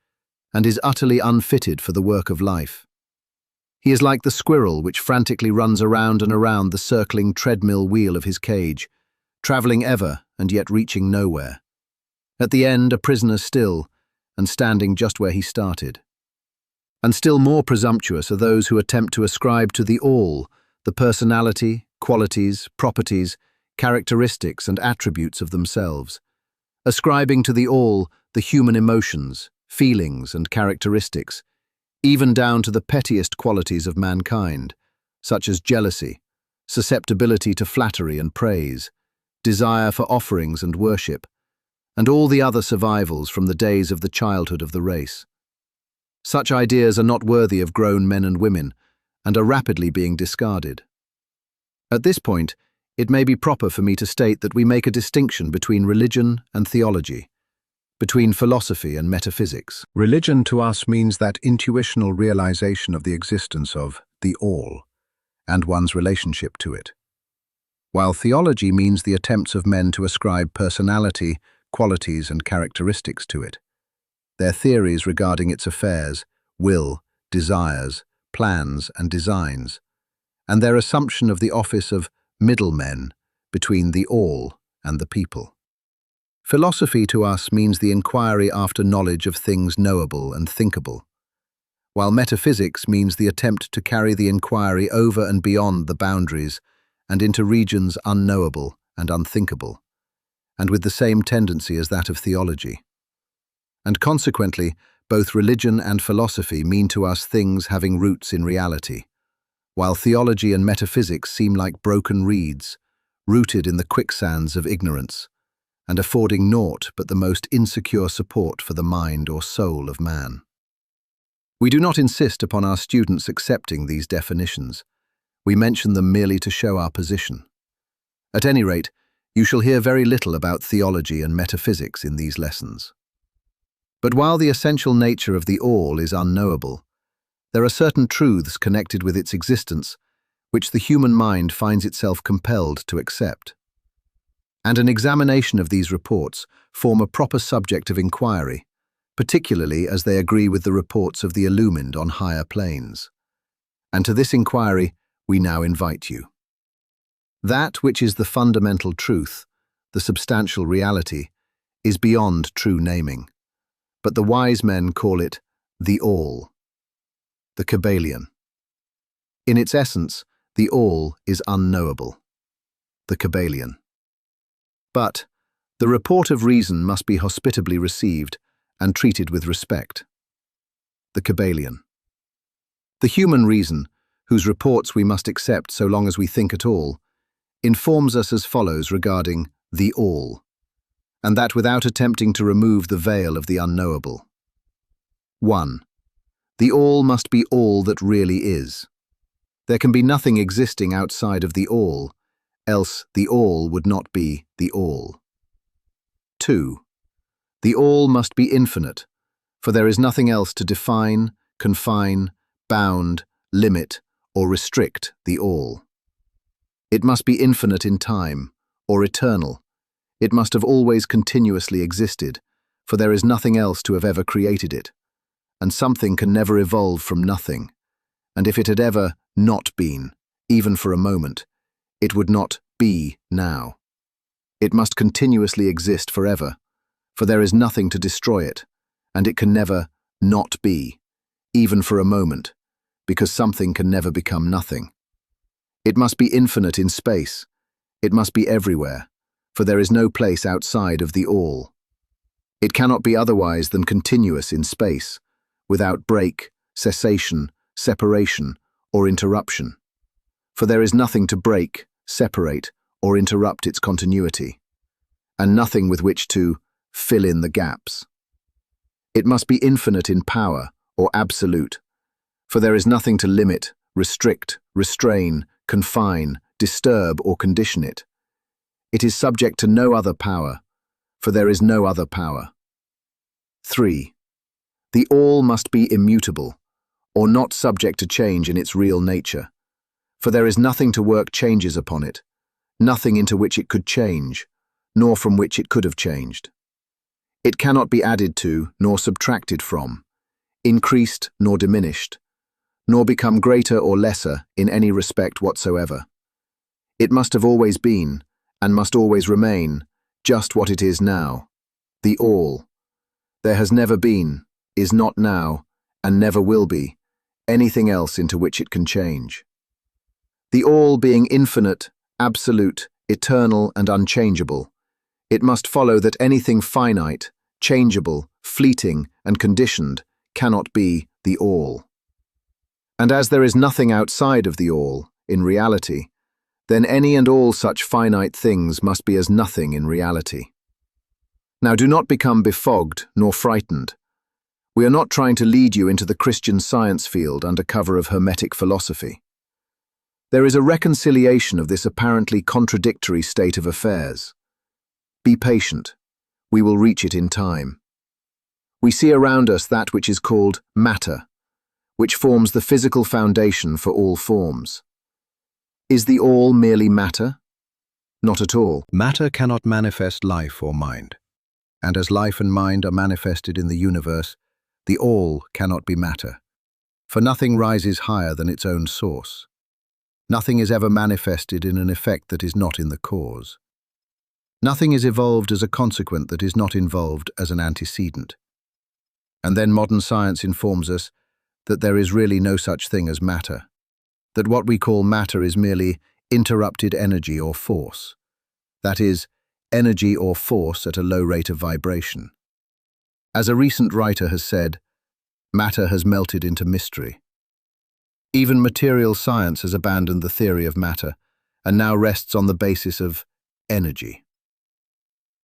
and is utterly unfitted for the work of life. He is like the squirrel which frantically runs around and around the circling treadmill wheel of his cage, travelling ever and yet reaching nowhere. At the end, a prisoner still, and standing just where he started. And still more presumptuous are those who attempt to ascribe to the All the personality, qualities, properties, characteristics, and attributes of themselves, ascribing to the All the human emotions, feelings, and characteristics, even down to the pettiest qualities of mankind, such as jealousy, susceptibility to flattery and praise, desire for offerings and worship, and all the other survivals from the days of the childhood of the race. Such ideas are not worthy of grown men and women, and are rapidly being discarded. At this point, it may be proper for me to state that we make a distinction between religion and theology, between philosophy and metaphysics. Religion to us means that intuitional realization of the existence of the All and one's relationship to it, while theology means the attempts of men to ascribe personality, qualities, and characteristics to it, their theories regarding its affairs, will, desires, plans, and designs, and their assumption of the office of middlemen between the All and the people. Philosophy to us means the inquiry after knowledge of things knowable and thinkable, while metaphysics means the attempt to carry the inquiry over and beyond the boundaries and into regions unknowable and unthinkable, and with the same tendency as that of theology. And consequently, both religion and philosophy mean to us things having roots in reality, while theology and metaphysics seem like broken reeds, rooted in the quicksands of ignorance, and affording naught but the most insecure support for the mind or soul of man. We do not insist upon our students accepting these definitions. We mention them merely to show our position. At any rate, you shall hear very little about theology and metaphysics in these lessons. But while the essential nature of the all is unknowable, there are certain truths connected with its existence which the human mind finds itself compelled to accept. And an examination of these reports form a proper subject of inquiry, particularly as they agree with the reports of the illumined on higher planes. And to this inquiry we now invite you. That which is the fundamental truth, the substantial reality, is beyond true naming, but the wise men call it the all, the Kybalion. In its essence, the all is unknowable, the Kybalion. But the report of reason must be hospitably received and treated with respect, the Kybalion. The human reason, whose reports we must accept so long as we think at all, informs us as follows regarding the all, and that without attempting to remove the veil of the unknowable. 1. The all must be all that really is. There can be nothing existing outside of the all, else the all would not be the all. 2. The all must be infinite, for there is nothing else to define, confine, bound, limit, or restrict the all. It must be infinite in time, or eternal. It must have always continuously existed, for there is nothing else to have ever created it, and something can never evolve from nothing, and if it had ever not been, even for a moment, it would not be now. It must continuously exist forever, for there is nothing to destroy it, and it can never not be, even for a moment, because something can never become nothing. It must be infinite in space. It must be everywhere, for there is no place outside of the all. It cannot be otherwise than continuous in space, without break, cessation, separation, or interruption, for there is nothing to break, separate, or interrupt its continuity, and nothing with which to fill in the gaps. It must be infinite in power, or absolute, for there is nothing to limit, restrict, restrain, confine, disturb, or condition it. It is subject to no other power, for there is no other power. 3. The all must be immutable, or not subject to change in its real nature, for there is nothing to work changes upon it, nothing into which it could change, nor from which it could have changed. It cannot be added to, nor subtracted from, increased nor diminished, nor become greater or lesser in any respect whatsoever. It must have always been, and must always remain, just what it is now, the all. There has never been, is not now, and never will be, anything else into which it can change. The all being infinite, absolute, eternal, and unchangeable, it must follow that anything finite, changeable, fleeting, and conditioned cannot be the all. And as there is nothing outside of the all, in reality, then any and all such finite things must be as nothing in reality. Now do not become befogged nor frightened. We are not trying to lead you into the Christian Science field under cover of Hermetic philosophy. There is a reconciliation of this apparently contradictory state of affairs. Be patient. We will reach it in time. We see around us that which is called matter, which forms the physical foundation for all forms. Is the all merely matter? Not at all. Matter cannot manifest life or mind. And as life and mind are manifested in the universe, the all cannot be matter. For nothing rises higher than its own source. Nothing is ever manifested in an effect that is not in the cause. Nothing is evolved as a consequent that is not involved as an antecedent. And then modern science informs us that there is really no such thing as matter, that what we call matter is merely interrupted energy or force, that is, energy or force at a low rate of vibration. As a recent writer has said, matter has melted into mystery. Even material science has abandoned the theory of matter and now rests on the basis of energy.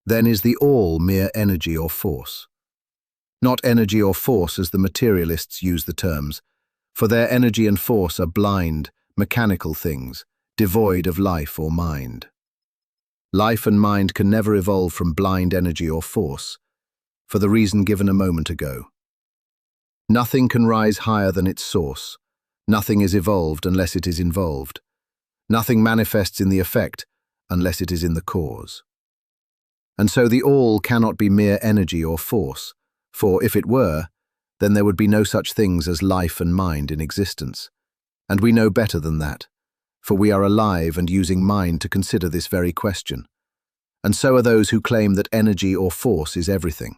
Then is the all mere energy or force? Not energy or force as the materialists use the terms, for their energy and force are blind, mechanical things, devoid of life or mind. Life and mind can never evolve from blind energy or force, for the reason given a moment ago. Nothing can rise higher than its source. Nothing is evolved unless it is involved. Nothing manifests in the effect unless it is in the cause. And so the all cannot be mere energy or force, for if it were, then there would be no such things as life and mind in existence. And we know better than that, for we are alive and using mind to consider this very question. And so are those who claim that energy or force is everything.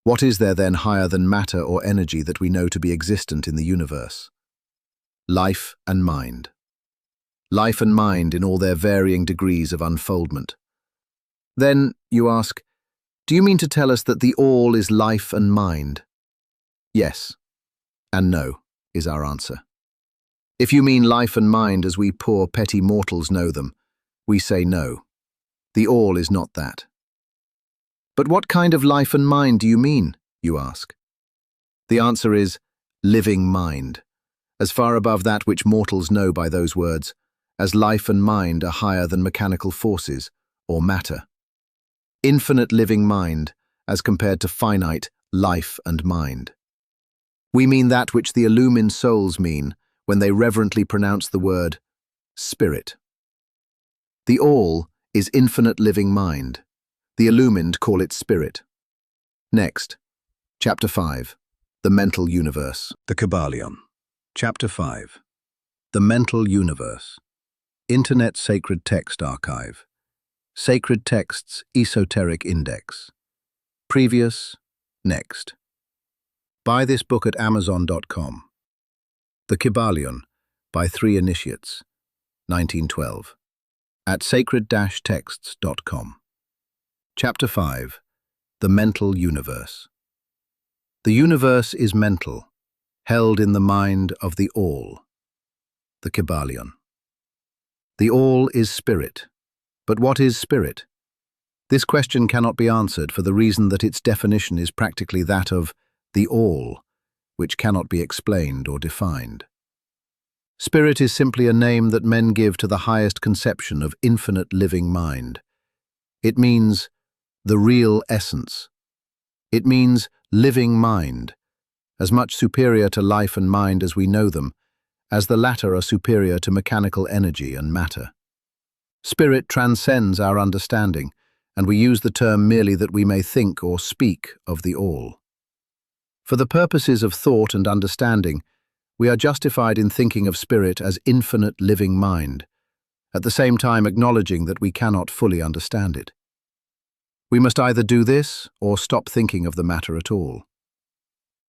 What is there then higher than matter or energy that we know to be existent in the universe? Life and mind. Life and mind in all their varying degrees of unfoldment. Then, you ask, do you mean to tell us that the all is life and mind? Yes, and no, is our answer. If you mean life and mind as we poor petty mortals know them, we say no. The all is not that. But what kind of life and mind do you mean, you ask? The answer is living mind, as far above that which mortals know by those words, as life and mind are higher than mechanical forces, or matter. Infinite living mind, as compared to finite life and mind. We mean that which the illumined souls mean when they reverently pronounce the word spirit. The all is infinite living mind. The illumined call it spirit. Next, Chapter 5, The Mental Universe. The Kybalion. Chapter 5, The Mental Universe. Internet Sacred Text Archive. Sacred Texts Esoteric Index. Previous, next. Buy this book at Amazon.com. The Kybalion, by 3 Initiates, 1912. At sacred-texts.com. Chapter 5, The Mental Universe. The universe is mental, held in the mind of the All. The Kybalion. The All is spirit. But what is spirit? This question cannot be answered for the reason that its definition is practically that of the All, which cannot be explained or defined. Spirit is simply a name that men give to the highest conception of infinite living mind. It means the real essence. It means living mind, as much superior to life and mind as we know them, as the latter are superior to mechanical energy and matter. Spirit transcends our understanding, and we use the term merely that we may think or speak of the all. For the purposes of thought and understanding, we are justified in thinking of spirit as infinite living mind, at the same time acknowledging that we cannot fully understand it. We must either do this or stop thinking of the matter at all.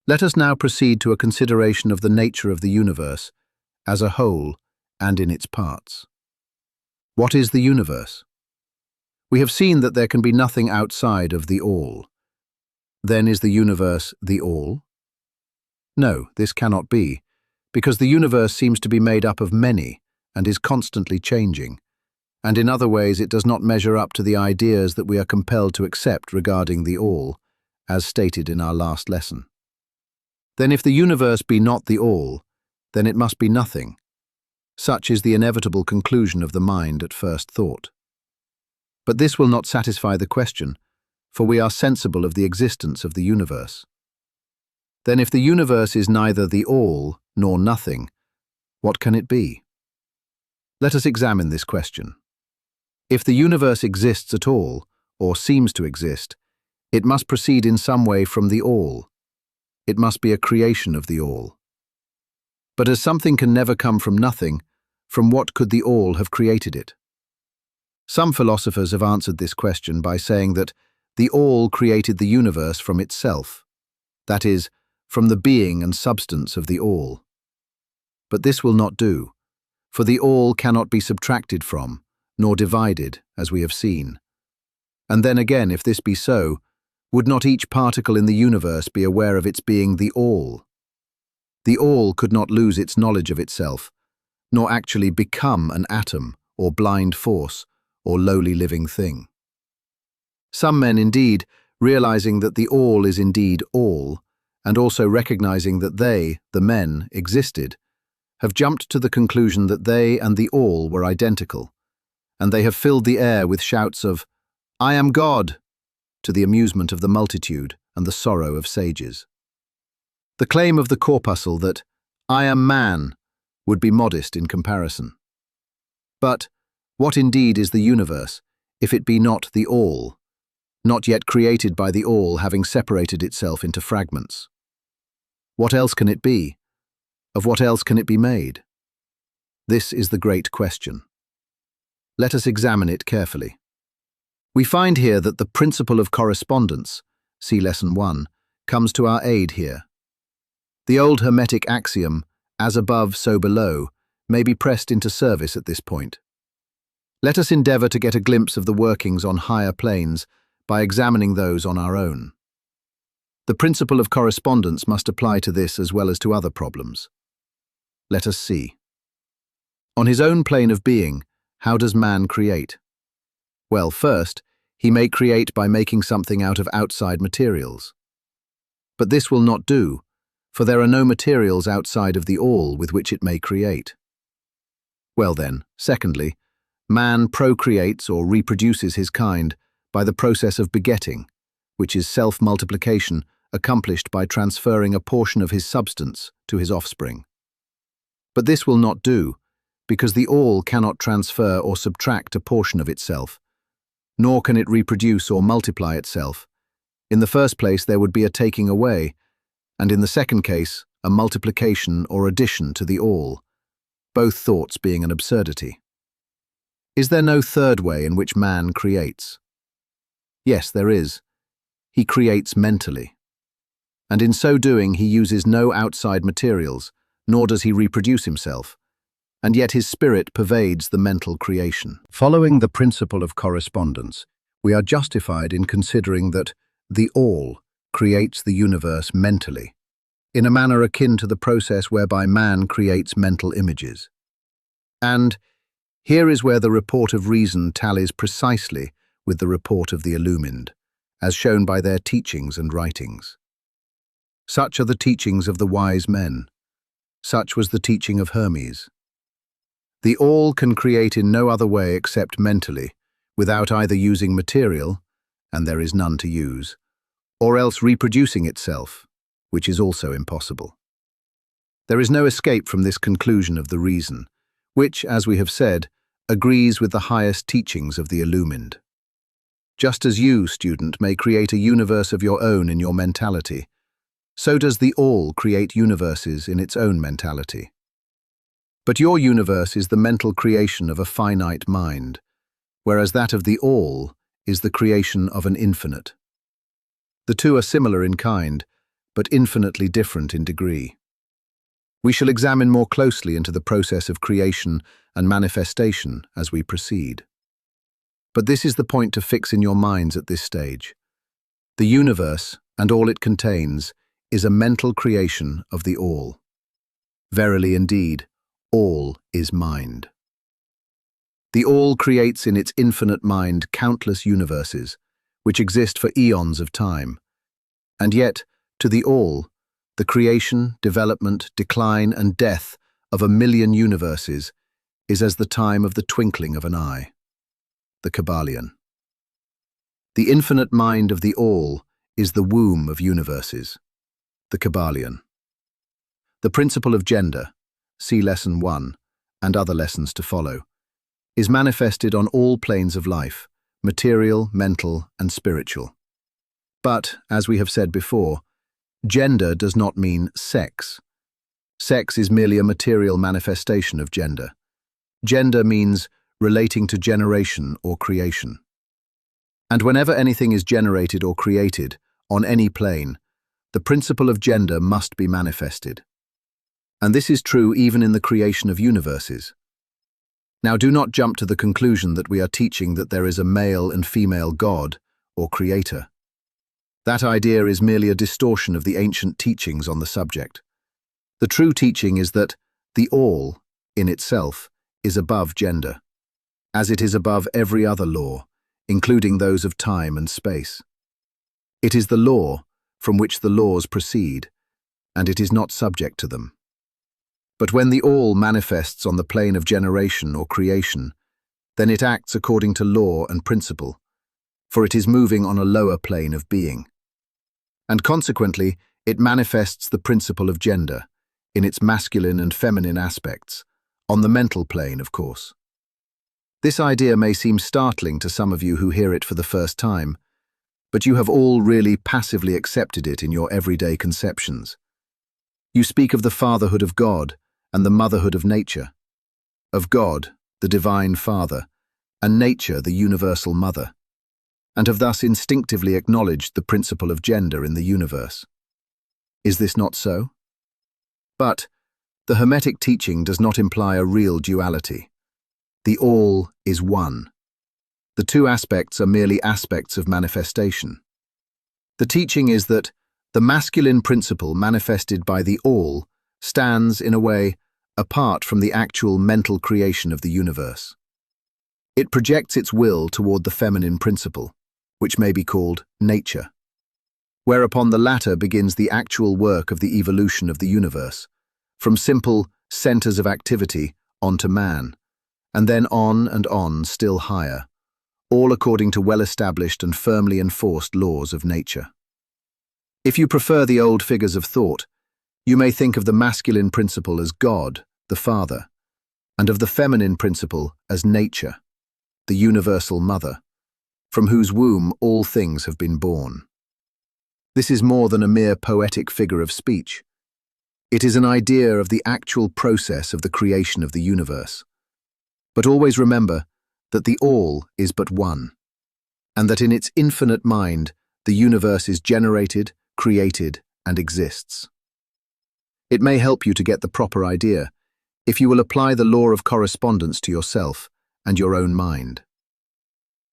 Let us now proceed to a consideration of the nature of the universe as a whole and in its parts. What is the universe? We have seen that there can be nothing outside of the all. Then is the universe the all? No, this cannot be, because the universe seems to be made up of many and is constantly changing, and in other ways it does not measure up to the ideas that we are compelled to accept regarding the all, as stated in our last lesson. Then if the universe be not the all, then it must be nothing. Such is the inevitable conclusion of the mind at first thought. But this will not satisfy the question, for we are sensible of the existence of the universe. Then if the universe is neither the all nor nothing, what can it be? Let us examine this question. If the universe exists at all, or seems to exist, it must proceed in some way from the all. It must be a creation of the all. But as something can never come from nothing, from what could the all have created it? Some philosophers have answered this question by saying that the all created the universe from itself, that is, from the being and substance of the All. But this will not do, for the All cannot be subtracted from, nor divided, as we have seen. And then again, if this be so, would not each particle in the universe be aware of its being the All? The All could not lose its knowledge of itself, nor actually become an atom, or blind force, or lowly living thing. Some men, indeed, realizing that the All is indeed all, and also recognizing that they, the men, existed, have jumped to the conclusion that they and the All were identical, and they have filled the air with shouts of, "I am God," to the amusement of the multitude and the sorrow of sages. The claim of the corpuscle that, "I am man," would be modest in comparison. But what indeed is the universe, if it be not the All, not yet created by the All having separated itself into fragments? What else can it be? Of what else can it be made? This is the great question. Let us examine it carefully. We find here that the principle of correspondence, see Lesson 1, comes to our aid here. The old Hermetic axiom, "as above, so below," may be pressed into service at this point. Let us endeavor to get a glimpse of the workings on higher planes by examining those on our own. The principle of correspondence must apply to this as well as to other problems. Let us see. On his own plane of being, how does man create? Well, first, he may create by making something out of outside materials. But this will not do, for there are no materials outside of the All with which it may create. Well then, secondly, man procreates or reproduces his kind by the process of begetting, which is self-multiplication accomplished by transferring a portion of his substance to his offspring. But this will not do, because the All cannot transfer or subtract a portion of itself, nor can it reproduce or multiply itself. In the first place, there would be a taking away, and in the second case, a multiplication or addition to the All, both thoughts being an absurdity. Is there no third way in which man creates? Yes, there is. He creates mentally. And in so doing, he uses no outside materials, nor does he reproduce himself, and yet his spirit pervades the mental creation. Following the principle of correspondence, we are justified in considering that the All creates the universe mentally, in a manner akin to the process whereby man creates mental images. And here is where the report of reason tallies precisely with the report of the illumined, as shown by their teachings and writings. Such are the teachings of the wise men. Such was the teaching of Hermes. The All can create in no other way except mentally, without either using material, and there is none to use, or else reproducing itself, which is also impossible. There is no escape from this conclusion of the reason, which, as we have said, agrees with the highest teachings of the illumined. Just as you, student, may create a universe of your own in your mentality, so does the All create universes in its own mentality. But your universe is the mental creation of a finite mind, whereas that of the All is the creation of an infinite. The two are similar in kind, but infinitely different in degree. We shall examine more closely into the process of creation and manifestation as we proceed. But this is the point to fix in your minds at this stage. The universe, and all it contains, is a mental creation of the All. Verily indeed, all is mind. The All creates in its infinite mind countless universes, which exist for eons of time. And yet, to the All, the creation, development, decline, and death of 1,000,000 universes is as the time of the twinkling of an eye. The Kybalion. The infinite mind of the All is the womb of universes. The Kybalion. The principle of gender, see Lesson 1, and other lessons to follow, is manifested on all planes of life, material, mental, and spiritual. But, as we have said before, gender does not mean sex. Sex is merely a material manifestation of gender. Gender means relating to generation or creation. And whenever anything is generated or created, on any plane, the principle of gender must be manifested. And this is true even in the creation of universes. Now, do not jump to the conclusion that we are teaching that there is a male and female God or creator. That idea is merely a distortion of the ancient teachings on the subject. The true teaching is that the all, in itself, is above gender, as it is above every other law, including those of time and space. It is the law from which the laws proceed, and it is not subject to them. But when the all manifests on the plane of generation or creation, then it acts according to law and principle, for it is moving on a lower plane of being. And consequently, it manifests the principle of gender, in its masculine and feminine aspects, on the mental plane, of course. This idea may seem startling to some of you who hear it for the first time, but you have all really passively accepted it in your everyday conceptions. You speak of the fatherhood of God and the motherhood of nature, of God, the divine Father, and nature, the universal mother, and have thus instinctively acknowledged the principle of gender in the universe. Is this not so? But the Hermetic teaching does not imply a real duality. The all is one. The two aspects are merely aspects of manifestation. The teaching is that the masculine principle manifested by the all stands, in a way, apart from the actual mental creation of the universe. It projects its will toward the feminine principle, which may be called nature, whereupon the latter begins the actual work of the evolution of the universe, from simple centers of activity onto man, and then on still higher, all according to well-established and firmly enforced laws of nature. If you prefer the old figures of thought, you may think of the masculine principle as God, the Father, and of the feminine principle as nature, the universal mother, from whose womb all things have been born. This is more than a mere poetic figure of speech. It is an idea of the actual process of the creation of the universe. But always remember that the all is but one, and that in its infinite mind the universe is generated, created, and exists. It may help you to get the proper idea if you will apply the law of correspondence to yourself and your own mind.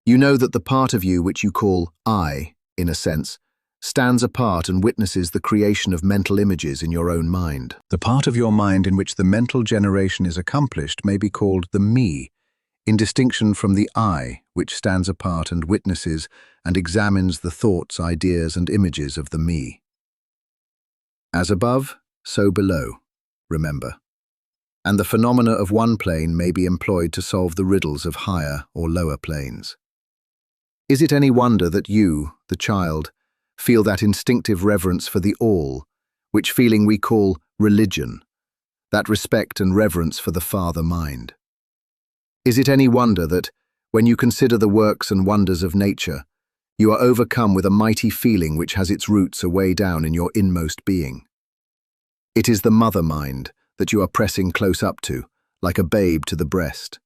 You know that the part of you which you call I, in a sense, stands apart and witnesses the creation of mental images in your own mind. The part of your mind in which the mental generation is accomplished may be called the me, in distinction from the I, which stands apart and witnesses and examines the thoughts, ideas, and images of the me. As above, so below, remember. And the phenomena of one plane may be employed to solve the riddles of higher or lower planes. Is it any wonder that you, the child, feel that instinctive reverence for the all, which feeling we call religion, that respect and reverence for the Father mind? Is it any wonder that, when you consider the works and wonders of nature, you are overcome with a mighty feeling which has its roots away down in your inmost being? It is the mother mind that you are pressing close up to, like a babe to the breast.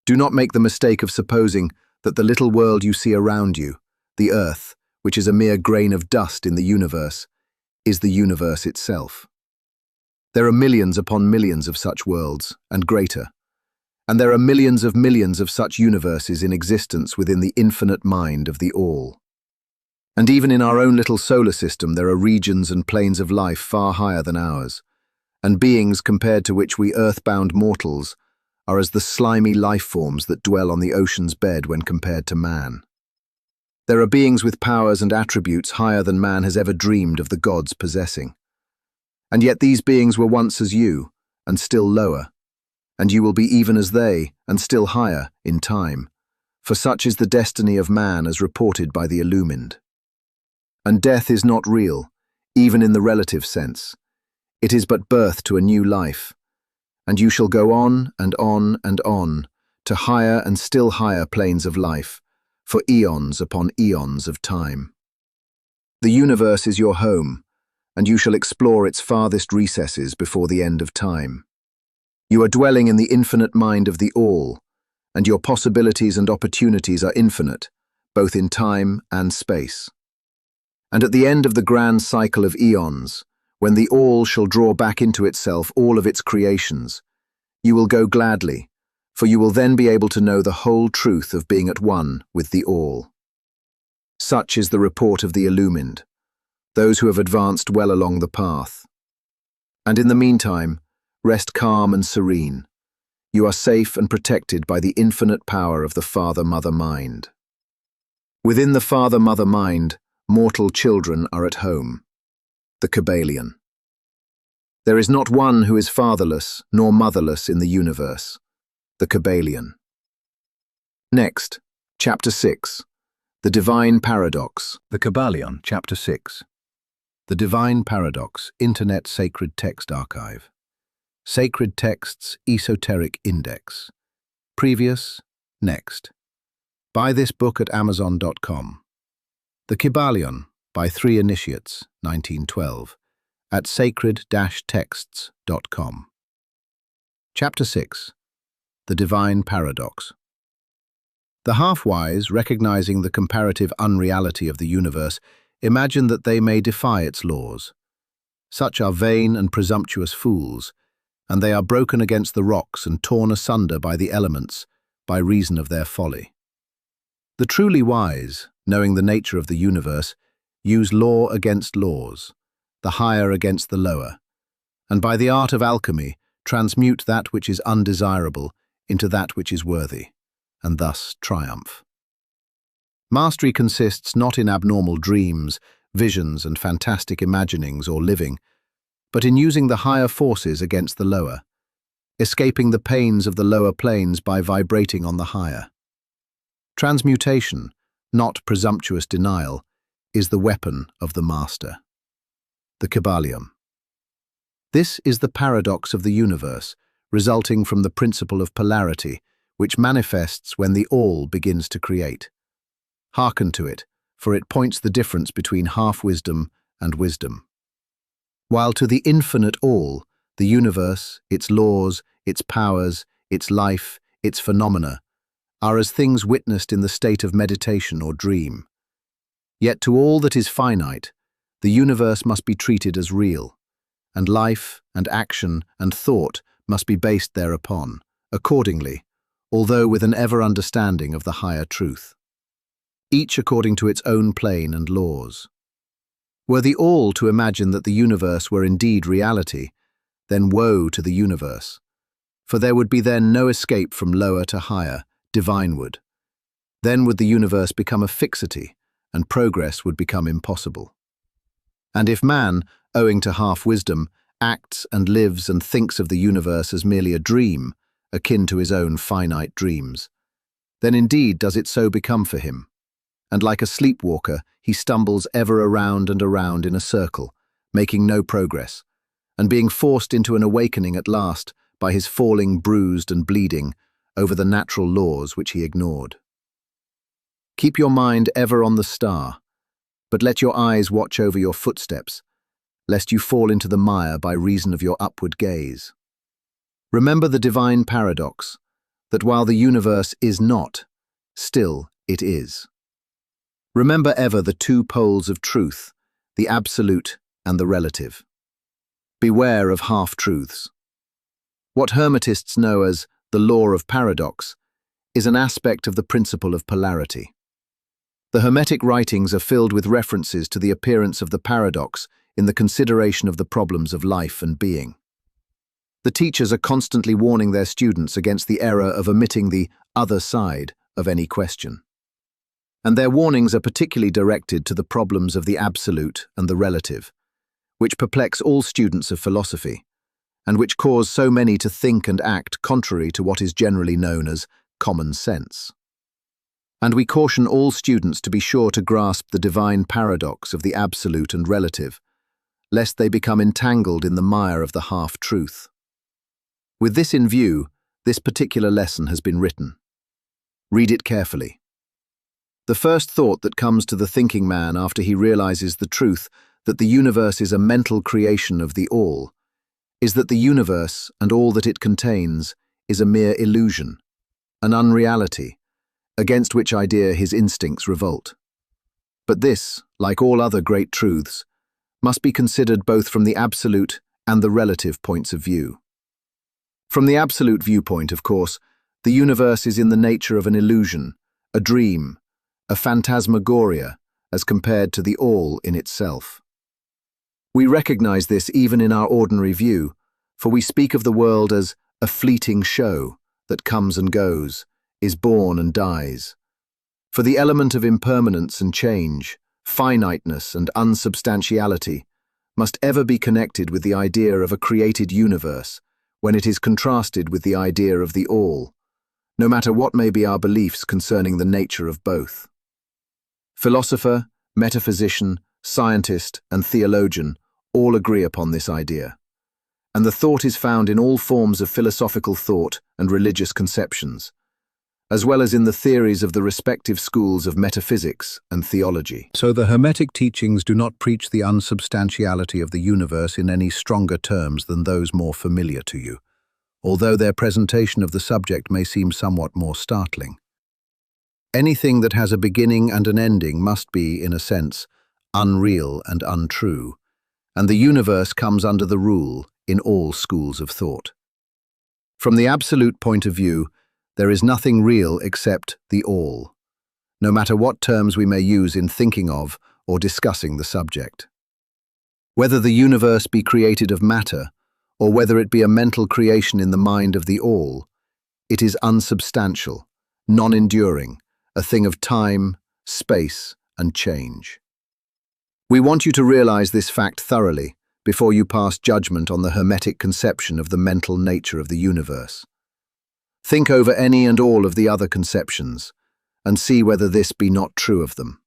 Do not make the mistake of supposing that the little world you see around you, the earth, which is a mere grain of dust in the universe, is the universe itself. There are millions upon millions of such worlds, and greater, and there are millions of such universes in existence within the infinite mind of the all. And even in our own little solar system there are regions and planes of life far higher than ours, and beings compared to which we earthbound mortals are as the slimy life forms that dwell on the ocean's bed when compared to man. There are beings with powers and attributes higher than man has ever dreamed of the gods possessing. And yet these beings were once as you, and still lower, and you will be even as they, and still higher, in time, for such is the destiny of man as reported by the illumined. And death is not real, even in the relative sense. It is but birth to a new life, and you shall go on and on and on, to higher and still higher planes of life, for eons upon eons of time. The universe is your home, and you shall explore its farthest recesses before the end of time. You are dwelling in the infinite mind of the all, and your possibilities and opportunities are infinite, both in time and space. And at the end of the grand cycle of eons, when the All shall draw back into itself all of its creations, you will go gladly, for you will then be able to know the whole truth of being at one with the All. Such is the report of the illumined, those who have advanced well along the path. And in the meantime, rest calm and serene. You are safe and protected by the infinite power of the Father-Mother Mind. Within the Father-Mother Mind, mortal children are at home. The Kybalion. There is not one who is fatherless nor motherless in the universe. The Kybalion. Next, Chapter 6. The Divine Paradox. The Kybalion, Chapter 6. The Divine Paradox, Internet Sacred Text Archive. Sacred Texts Esoteric Index. Previous, next. Buy this book at Amazon.com. The Kybalion, by 3 Initiates, 1912, at sacred-texts.com. Chapter 6. The Divine Paradox. The half-wise, recognizing the comparative unreality of the universe, imagine that they may defy its laws. Such are vain and presumptuous fools, and they are broken against the rocks and torn asunder by the elements by reason of their folly. The truly wise, knowing the nature of the universe, use law against laws, the higher against the lower, and by the art of alchemy transmute that which is undesirable into that which is worthy, and thus triumph. Mastery consists not in abnormal dreams, visions, and fantastic imaginings or living, but in using the higher forces against the lower, escaping the pains of the lower planes by vibrating on the higher. Transmutation, not presumptuous denial, is the weapon of the master. The Kybalion. This is the paradox of the universe, resulting from the principle of polarity, which manifests when the All begins to create. Hearken to it, for it points the difference between half-wisdom and wisdom. While to the infinite All, the universe, its laws, its powers, its life, its phenomena, are as things witnessed in the state of meditation or dream. Yet to all that is finite, the universe must be treated as real, and life and action and thought must be based thereupon, accordingly, although with an ever-understanding of the higher truth. Each according to its own plane and laws. Were the All to imagine that the universe were indeed reality, then woe to the universe, for there would be then no escape from lower to higher, divineward. Then would the universe become a fixity, and progress would become impossible. And if man, owing to half-wisdom, acts and lives and thinks of the universe as merely a dream, akin to his own finite dreams, then indeed does it so become for him. And like a sleepwalker, he stumbles ever around and around in a circle, making no progress, and being forced into an awakening at last by his falling bruised and bleeding over the natural laws which he ignored. Keep your mind ever on the star, but let your eyes watch over your footsteps, lest you fall into the mire by reason of your upward gaze. Remember the divine paradox, that while the universe is not, still it is. Remember ever the two poles of truth, the absolute and the relative. Beware of half-truths. What Hermetists know as the law of paradox is an aspect of the principle of polarity. The Hermetic writings are filled with references to the appearance of the paradox in the consideration of the problems of life and being. The teachers are constantly warning their students against the error of omitting the other side of any question. And their warnings are particularly directed to the problems of the absolute and the relative, which perplex all students of philosophy, and which cause so many to think and act contrary to what is generally known as common sense. And we caution all students to be sure to grasp the divine paradox of the absolute and relative, lest they become entangled in the mire of the half-truth. With this in view, this particular lesson has been written. Read it carefully. The first thought that comes to the thinking man after he realizes the truth that the universe is a mental creation of the All is that the universe and all that it contains is a mere illusion, an unreality, against which idea his instincts revolt. But this, like all other great truths, must be considered both from the absolute and the relative points of view. From the absolute viewpoint, of course, the universe is in the nature of an illusion, a dream, a phantasmagoria, as compared to the all in itself. We recognize this even in our ordinary view, for we speak of the world as a fleeting show that comes and goes, is born and dies. For the element of impermanence and change, finiteness and unsubstantiality, must ever be connected with the idea of a created universe when it is contrasted with the idea of the all, no matter what may be our beliefs concerning the nature of both. Philosopher, metaphysician, scientist, and theologian all agree upon this idea, and the thought is found in all forms of philosophical thought and religious conceptions, as well as in the theories of the respective schools of metaphysics and theology. So the Hermetic teachings do not preach the unsubstantiality of the universe in any stronger terms than those more familiar to you, although their presentation of the subject may seem somewhat more startling. Anything that has a beginning and an ending must be, in a sense, unreal and untrue, and the universe comes under the rule in all schools of thought. From the absolute point of view, there is nothing real except the all, no matter what terms we may use in thinking of or discussing the subject. Whether the universe be created of matter, or whether it be a mental creation in the mind of the all, it is unsubstantial, non-enduring, a thing of time, space, and change. We want you to realize this fact thoroughly before you pass judgment on the Hermetic conception of the mental nature of the universe. Think over any and all of the other conceptions, and see whether this be not true of them.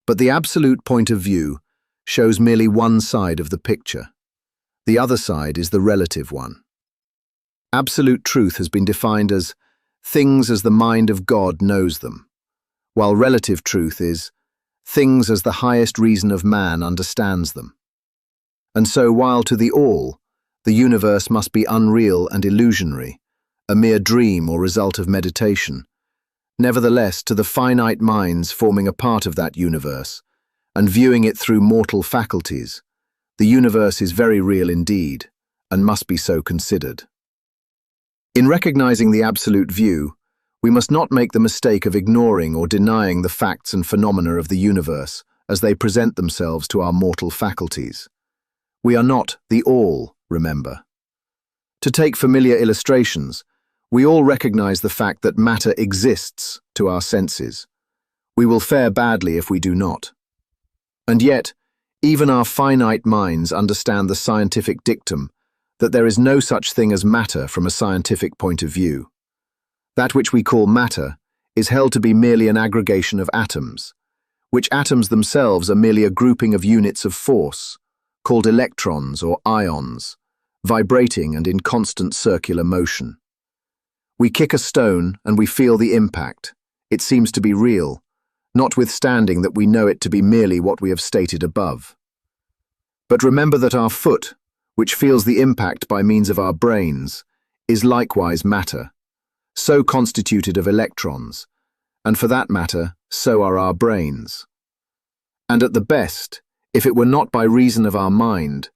But the absolute point of view shows merely one side of the picture. The other side is the relative one. Absolute truth has been defined as things as the mind of God knows them, while relative truth is things as the highest reason of man understands them. And so while to the all, the universe must be unreal and illusionary, a mere dream or result of meditation, nevertheless to the finite minds forming a part of that universe, and viewing it through mortal faculties, the universe is very real indeed, and must be so considered. In recognizing the absolute view, we must not make the mistake of ignoring or denying the facts and phenomena of the universe as they present themselves to our mortal faculties. We are not the all, remember. To take familiar illustrations, we all recognize the fact that matter exists to our senses. We will fare badly if we do not. And yet, even our finite minds understand the scientific dictum that there is no such thing as matter from a scientific point of view. That which we call matter is held to be merely an aggregation of atoms, which atoms themselves are merely a grouping of units of force, called electrons or ions, vibrating and in constant circular motion. We kick a stone and we feel the impact. It seems to be real, notwithstanding that we know it to be merely what we have stated above. But remember that our foot, which feels the impact by means of our brains, is likewise matter, so constituted of electrons, and for that matter, so are our brains. And at the best, if it were not by reason of our mind,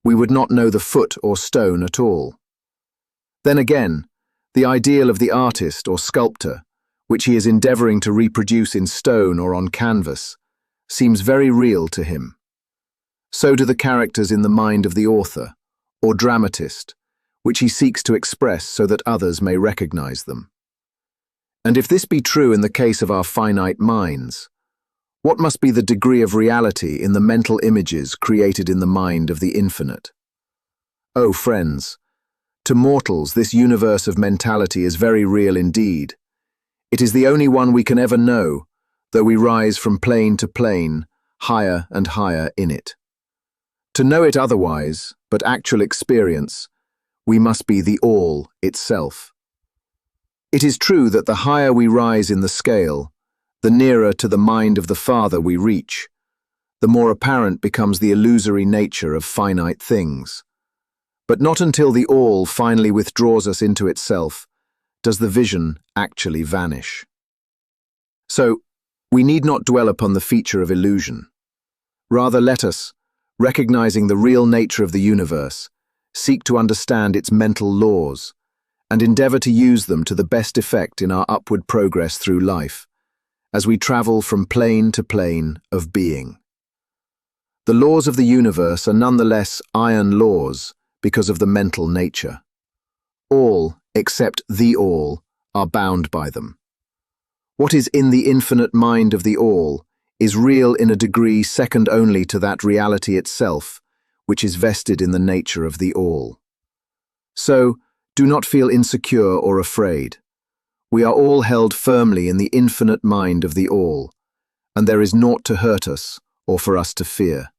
we would not know the foot or stone at all. Then again, the ideal of the artist or sculptor, which he is endeavoring to reproduce in stone or on canvas, seems very real to him. So do the characters in the mind of the author, or dramatist, which he seeks to express so that others may recognize them. And if this be true in the case of our finite minds, what must be the degree of reality in the mental images created in the mind of the infinite? Oh, friends, to mortals this universe of mentality is very real indeed. It is the only one we can ever know, though we rise from plane to plane, higher and higher in it. To know it otherwise, but actual experience, we must be the all itself. It is true that the higher we rise in the scale, the nearer to the mind of the Father we reach, the more apparent becomes the illusory nature of finite things. But not until the all finally withdraws us into itself does the vision actually vanish. So, We need not dwell upon the feature of illusion. Rather, let us, recognizing the real nature of the universe, seek to understand its mental laws, and endeavor to use them to the best effect in our upward progress through life, as we travel from plane to plane of being. The laws of the universe are nonetheless iron laws because of the mental nature. All, except the all, are bound by them. What is in the infinite mind of the all is real in a degree second only to that reality itself, which is vested in the nature of the all. So, do not feel insecure or afraid. We are all held firmly in the infinite mind of the all, and there is naught to hurt us or for us to fear.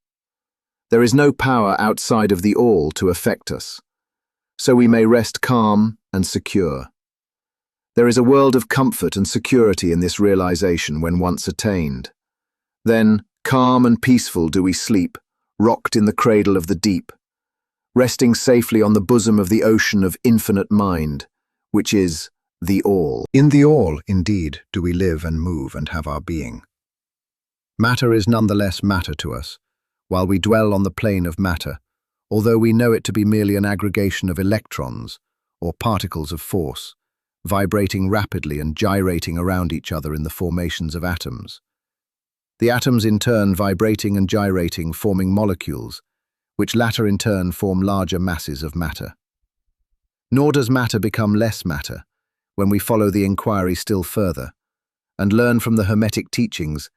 There is no power outside of the all to affect us, so we may rest calm and secure. There is a world of comfort and security in this realization when once attained. Then, calm and peaceful do we sleep, rocked in the cradle of the deep, resting safely on the bosom of the ocean of infinite mind, which is the all. In the all, indeed, do we live and move and have our being. Matter is nonetheless matter to us, while we dwell on the plane of matter, although we know it to be merely an aggregation of electrons, or particles of force, vibrating rapidly and gyrating around each other in the formations of atoms. The atoms in turn vibrating and gyrating, forming molecules, which latter in turn form larger masses of matter. Nor does matter become less matter when we follow the inquiry still further, and learn from the Hermetic teachings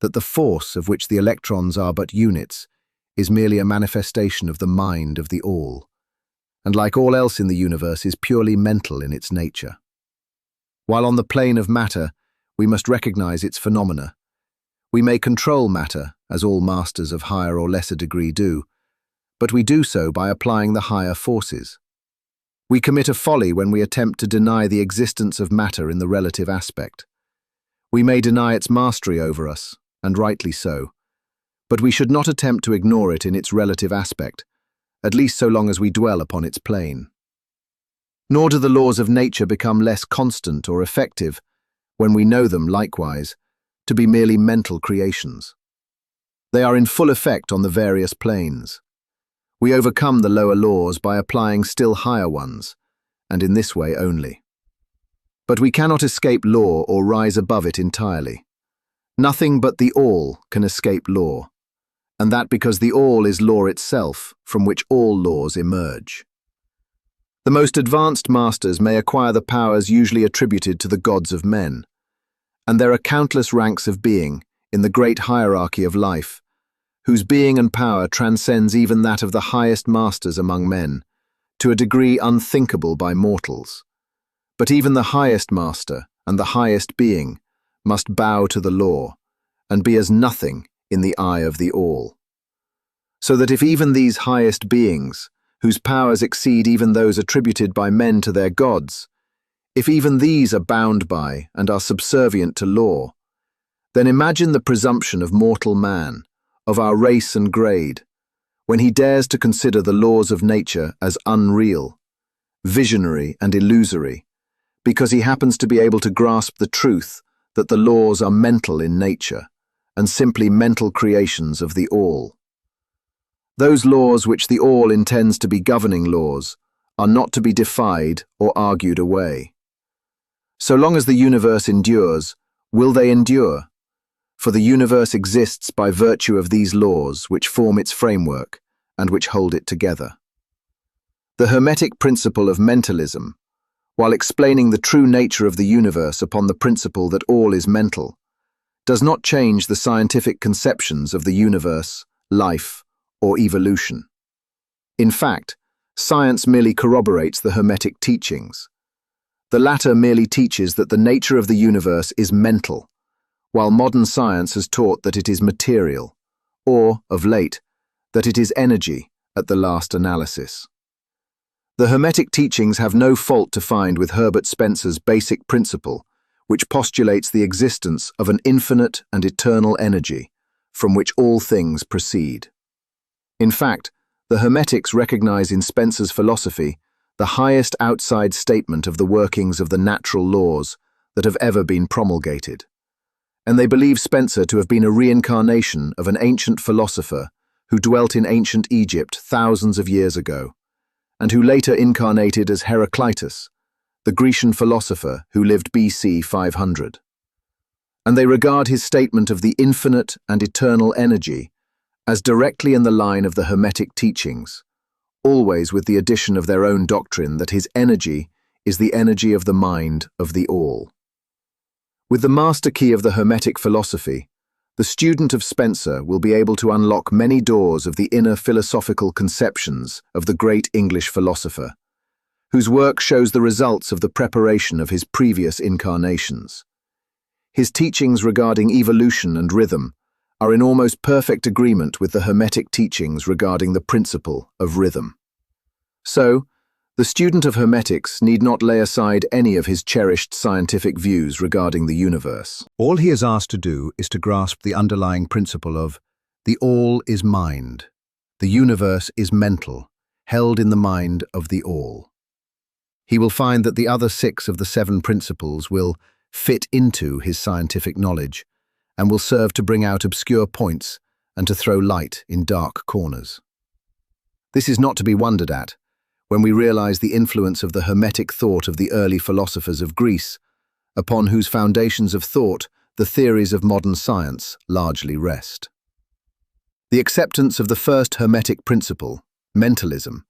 that the force of which the electrons are but units is merely a manifestation of the mind of the all, and like all else in the universe is purely mental in its nature. While on the plane of matter, we must recognize its phenomena. We may control matter, as all masters of higher or lesser degree do, but we do so by applying the higher forces. We commit a folly when we attempt to deny the existence of matter in the relative aspect. We may deny its mastery over us, and rightly so, but we should not attempt to ignore it in its relative aspect, at least so long as we dwell upon its plane. Nor do the laws of nature become less constant or effective when we know them, likewise, to be merely mental creations. They are in full effect on the various planes. We overcome the lower laws by applying still higher ones, and in this way only. But we cannot escape law or rise above it entirely. Nothing but the all can escape law, and that because the all is law itself, from which all laws emerge. The most advanced masters may acquire the powers usually attributed to the gods of men, and there are countless ranks of being in the great hierarchy of life, whose being and power transcends even that of the highest masters among men, to a degree unthinkable by mortals. But even the highest master and the highest being must bow to the law, and be as nothing in the eye of the all. So that if even these highest beings, whose powers exceed even those attributed by men to their gods, if even these are bound by and are subservient to law, then imagine the presumption of mortal man, of our race and grade, when he dares to consider the laws of nature as unreal, visionary and illusory, because he happens to be able to grasp the truth that the laws are mental in nature, and simply mental creations of the all. Those laws which the all intends to be governing laws are not to be defied or argued away. So long as the universe endures, will they endure? For the universe exists by virtue of these laws which form its framework and which hold it together. The Hermetic principle of mentalism, while explaining the true nature of the universe upon the principle that all is mental, does not change the scientific conceptions of the universe, life, or evolution. In fact, science merely corroborates the Hermetic teachings. The latter merely teaches that the nature of the universe is mental, while modern science has taught that it is material, or, of late, that it is energy at the last analysis. The Hermetic teachings have no fault to find with Herbert Spencer's basic principle, which postulates the existence of an infinite and eternal energy, from which all things proceed. In fact, the Hermetics recognize in Spencer's philosophy the highest outside statement of the workings of the natural laws that have ever been promulgated, and they believe Spencer to have been a reincarnation of an ancient philosopher who dwelt in ancient Egypt thousands of years ago, and who later incarnated as Heraclitus, the Grecian philosopher who lived BC 500. And they regard his statement of the infinite and eternal energy as directly in the line of the Hermetic teachings, always with the addition of their own doctrine that his energy is the energy of the mind of the all. With the master key of the Hermetic philosophy, the student of Spencer will be able to unlock many doors of the inner philosophical conceptions of the great English philosopher, whose work shows the results of the preparation of his previous incarnations. His teachings regarding evolution and rhythm are in almost perfect agreement with the Hermetic teachings regarding the principle of rhythm. So, the student of Hermetics need not lay aside any of his cherished scientific views regarding the universe. All he is asked to do is to grasp the underlying principle of the all is mind, the universe is mental, held in the mind of the all. He will find that the other 6 of the 7 principles will fit into his scientific knowledge and will serve to bring out obscure points and to throw light in dark corners. This is not to be wondered at when we realize the influence of the Hermetic thought of the early philosophers of Greece, upon whose foundations of thought the theories of modern science largely rest. The acceptance of the first Hermetic principle, mentalism,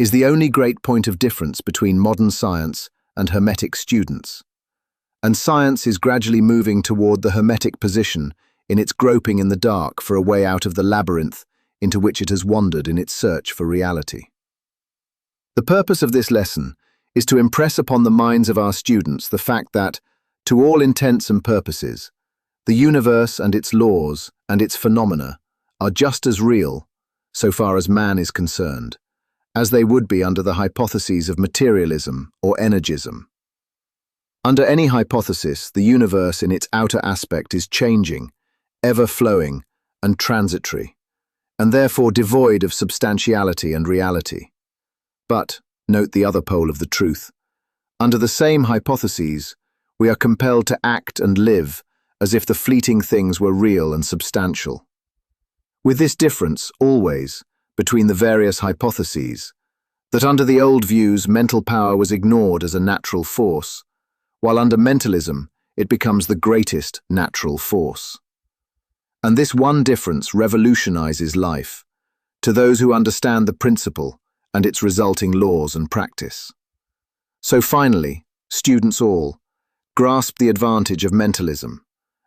is the only great point of difference between modern science and Hermetic students, and science is gradually moving toward the Hermetic position in its groping in the dark for a way out of the labyrinth into which it has wandered in its search for reality. The purpose of this lesson is to impress upon the minds of our students the fact that, to all intents and purposes, the universe and its laws and its phenomena are just as real, so far as man is concerned, as they would be under the hypotheses of materialism or energism. Under any hypothesis, the universe in its outer aspect is changing, ever-flowing, and transitory, and therefore devoid of substantiality and reality. But, note the other pole of the truth, under the same hypotheses, we are compelled to act and live as if the fleeting things were real and substantial. With this difference, always, between the various hypotheses, that under the old views mental power was ignored as a natural force, while under mentalism it becomes the greatest natural force. And this one difference revolutionizes life, to those who understand the principle and its resulting laws and practice. So finally, students all, grasp the advantage of mentalism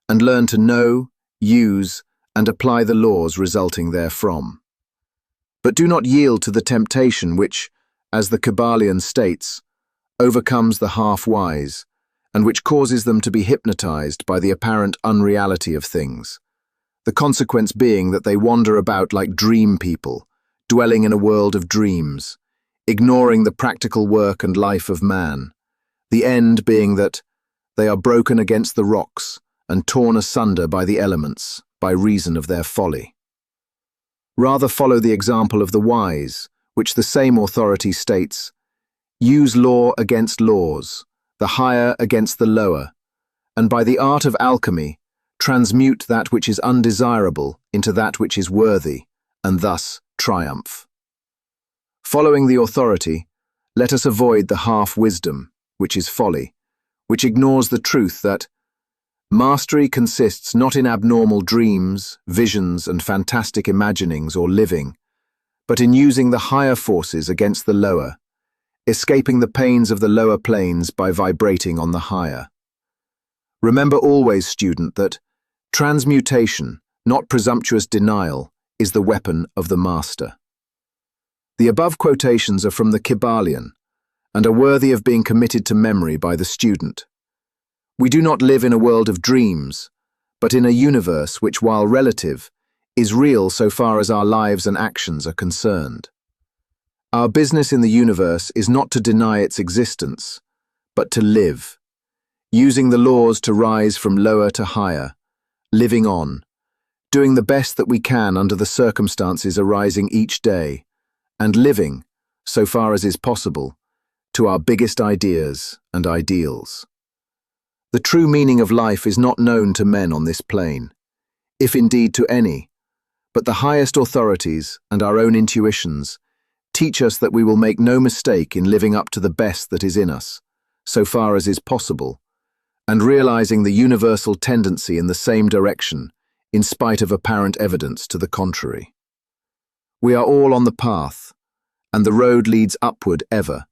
and learn to know, use, and apply the laws resulting therefrom. But do not yield to the temptation which, as the Kybalion states, overcomes the half-wise, and which causes them to be hypnotized by the apparent unreality of things, the consequence being that they wander about like dream people, dwelling in a world of dreams, ignoring the practical work and life of man, the end being that they are broken against the rocks and torn asunder by the elements by reason of their folly. Rather follow the example of the wise, which the same authority states, use law against laws, the higher against the lower, and by the art of alchemy, transmute that which is undesirable into that which is worthy, and thus triumph. Following the authority, let us avoid the half-wisdom, which is folly, which ignores the truth that mastery consists not in abnormal dreams, visions, and fantastic imaginings or living, but in using the higher forces against the lower, escaping the pains of the lower planes by vibrating on the higher. Remember always, student, that transmutation, not presumptuous denial, is the weapon of the master. The above quotations are from the Kybalion and are worthy of being committed to memory by the student. We do not live in a world of dreams, but in a universe which, while relative, is real so far as our lives and actions are concerned. Our business in the universe is not to deny its existence, but to live, using the laws to rise from lower to higher, living on, doing the best that we can under the circumstances arising each day, and living, so far as is possible, to our biggest ideas and ideals. The true meaning of life is not known to men on this plane, if indeed to any, but the highest authorities and our own intuitions teach us that we will make no mistake in living up to the best that is in us, so far as is possible, and realizing the universal tendency in the same direction, in spite of apparent evidence to the contrary. We are all on the path, and the road leads upward ever,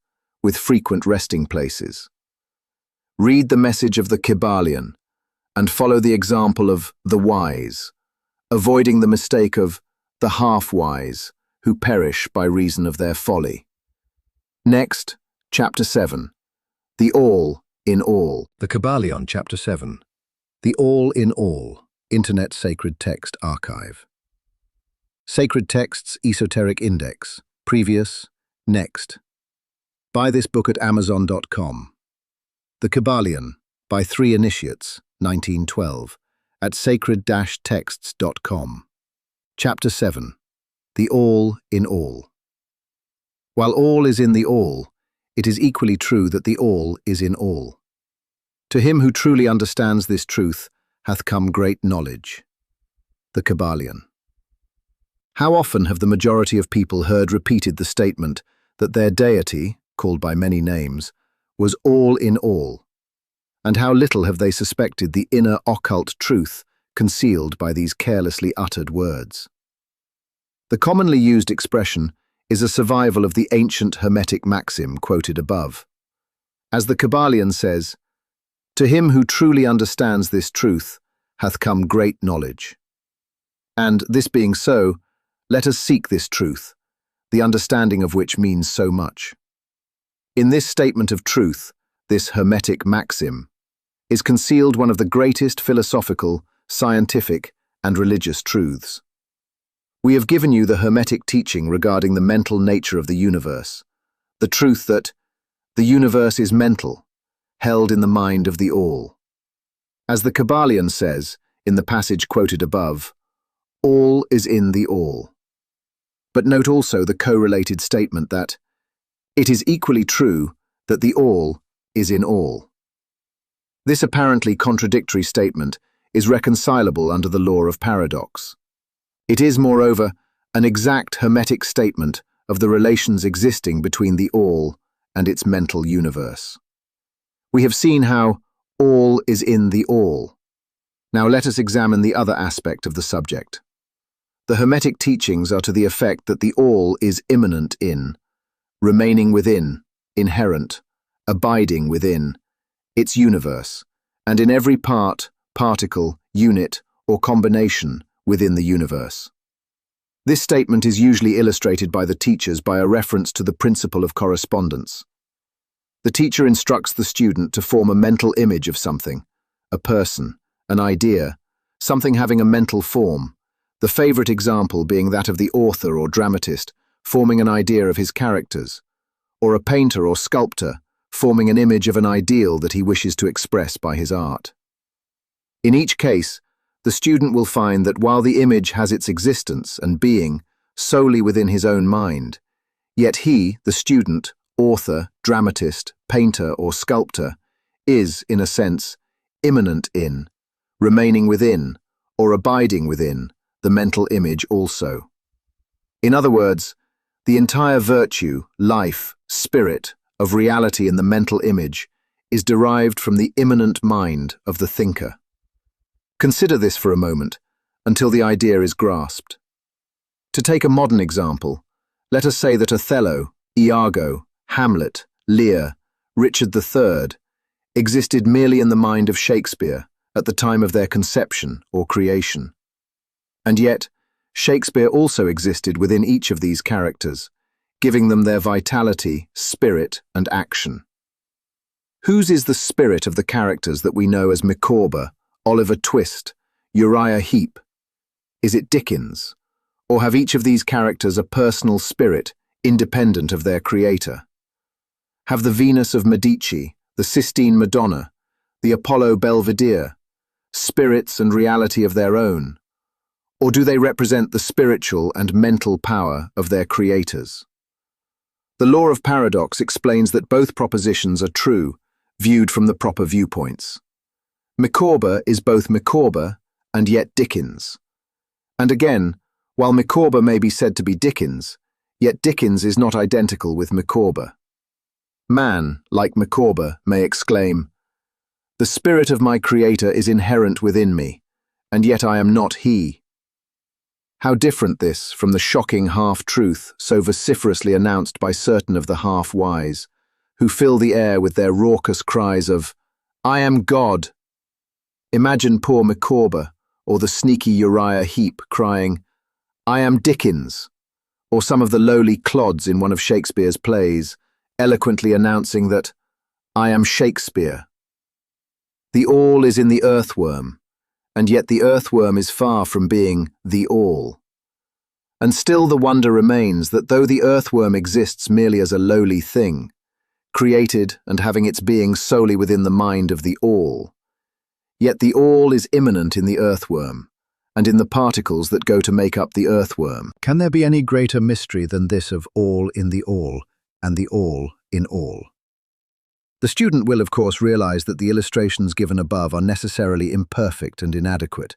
with frequent resting places. Read the message of the Kybalion, and follow the example of the wise, avoiding the mistake of the half-wise, who perish by reason of their folly. Next, Chapter 7, The All in All. The Kybalion, Chapter 7, The All in All, Internet Sacred Text Archive. Sacred Texts Esoteric Index, Previous, Next. Buy this book at Amazon.com. The Kybalion, by 3 Initiates, 1912, at sacred-texts.com. Chapter 7, The All in All. While all is in the all, it is equally true that the all is in all. To him who truly understands this truth hath come great knowledge. The Kybalion. How often have the majority of people heard repeated the statement that their deity, called by many names, was all in all, and how little have they suspected the inner occult truth concealed by these carelessly uttered words. The commonly used expression is a survival of the ancient Hermetic maxim quoted above. As the Kybalion says, "To him who truly understands this truth hath come great knowledge." And, this being so, let us seek this truth, the understanding of which means so much. In this statement of truth, this Hermetic maxim, is concealed one of the greatest philosophical, scientific, and religious truths. We have given you the Hermetic teaching regarding the mental nature of the universe, the truth that the universe is mental, held in the mind of the all. As the Kybalion says, in the passage quoted above, all is in the all. But note also the correlated statement that it is equally true that the all is in all. This apparently contradictory statement is reconcilable under the law of paradox. It is, moreover, an exact Hermetic statement of the relations existing between the all and its mental universe. We have seen how all is in the all. Now let us examine the other aspect of the subject. The Hermetic teachings are to the effect that the all is immanent in, remaining within, inherent, abiding within, its universe, and in every part, particle, unit, or combination within the universe. This statement is usually illustrated by the teachers by a reference to the principle of correspondence. The teacher instructs the student to form a mental image of something, a person, an idea, something having a mental form, the favorite example being that of the author or dramatist forming an idea of his characters, or a painter or sculptor forming an image of an ideal that he wishes to express by his art. In each case, the student will find that while the image has its existence and being solely within his own mind, yet he, the student, author, dramatist, painter, or sculptor, is, in a sense, immanent in, remaining within, or abiding within, the mental image also. In other words, the entire virtue, life, spirit of reality in the mental image is derived from the immanent mind of the thinker. Consider this for a moment, until the idea is grasped. To take a modern example, let us say that Othello, Iago, Hamlet, Lear, Richard III existed merely in the mind of Shakespeare at the time of their conception or creation. And yet, Shakespeare also existed within each of these characters, giving them their vitality, spirit, and action. Whose is the spirit of the characters that we know as Micawber, Oliver Twist, Uriah Heep? Is it Dickens? Or have each of these characters a personal spirit independent of their creator? Have the Venus of Medici, the Sistine Madonna, the Apollo Belvedere, spirits and reality of their own? Or do they represent the spiritual and mental power of their creators? The law of paradox explains that both propositions are true, viewed from the proper viewpoints. Micawber is both Micawber and yet Dickens. And again, while Micawber may be said to be Dickens, yet Dickens is not identical with Micawber. Man, like Micawber, may exclaim, "The spirit of my Creator is inherent within me, and yet I am not He." How different this from the shocking half-truth so vociferously announced by certain of the half-wise, who fill the air with their raucous cries of, "I am God." Imagine poor Micawber, or the sneaky Uriah Heep crying, "I am Dickens," or some of the lowly clods in one of Shakespeare's plays, eloquently announcing that, "I am Shakespeare." The all is in the earthworm, and yet the earthworm is far from being the all. And still the wonder remains that though the earthworm exists merely as a lowly thing, created and having its being solely within the mind of the all, yet the all is immanent in the earthworm, and in the particles that go to make up the earthworm. Can there be any greater mystery than this of all in the all, and the all in all? The student will, of course, realize that the illustrations given above are necessarily imperfect and inadequate,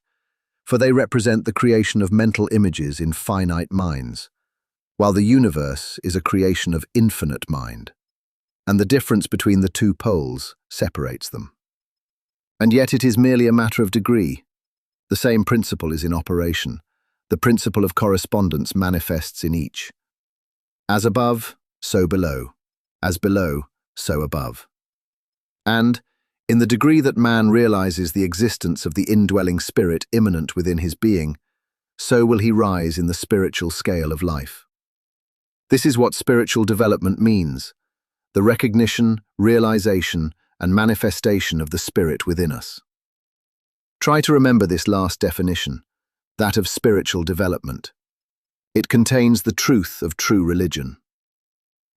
for they represent the creation of mental images in finite minds, while the universe is a creation of infinite mind, and the difference between the two poles separates them. And yet it is merely a matter of degree. The same principle is in operation. The principle of correspondence manifests in each. As above, so below. As below, so above. And, in the degree that man realizes the existence of the indwelling spirit immanent within his being, so will he rise in the spiritual scale of life. This is what spiritual development means, the recognition, realization, and manifestation of the spirit within us. Try to remember this last definition, that of spiritual development. It contains the truth of true religion.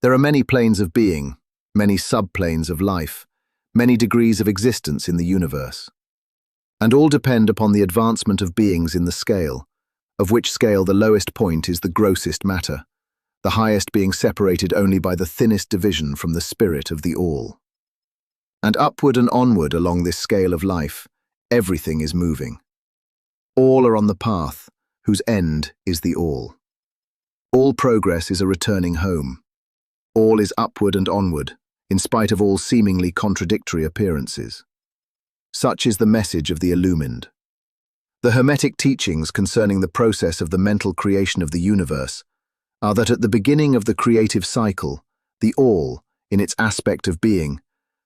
There are many planes of being, many subplanes of life, many degrees of existence in the universe, and all depend upon the advancement of beings in the scale, of which scale the lowest point is the grossest matter, the highest being separated only by the thinnest division from the spirit of the all. And upward and onward along this scale of life, everything is moving. All are on the path, whose end is the all. All progress is a returning home. All is upward and onward, in spite of all seemingly contradictory appearances. Such is the message of the illumined. The Hermetic teachings concerning the process of the mental creation of the universe are that at the beginning of the creative cycle, the all, in its aspect of being,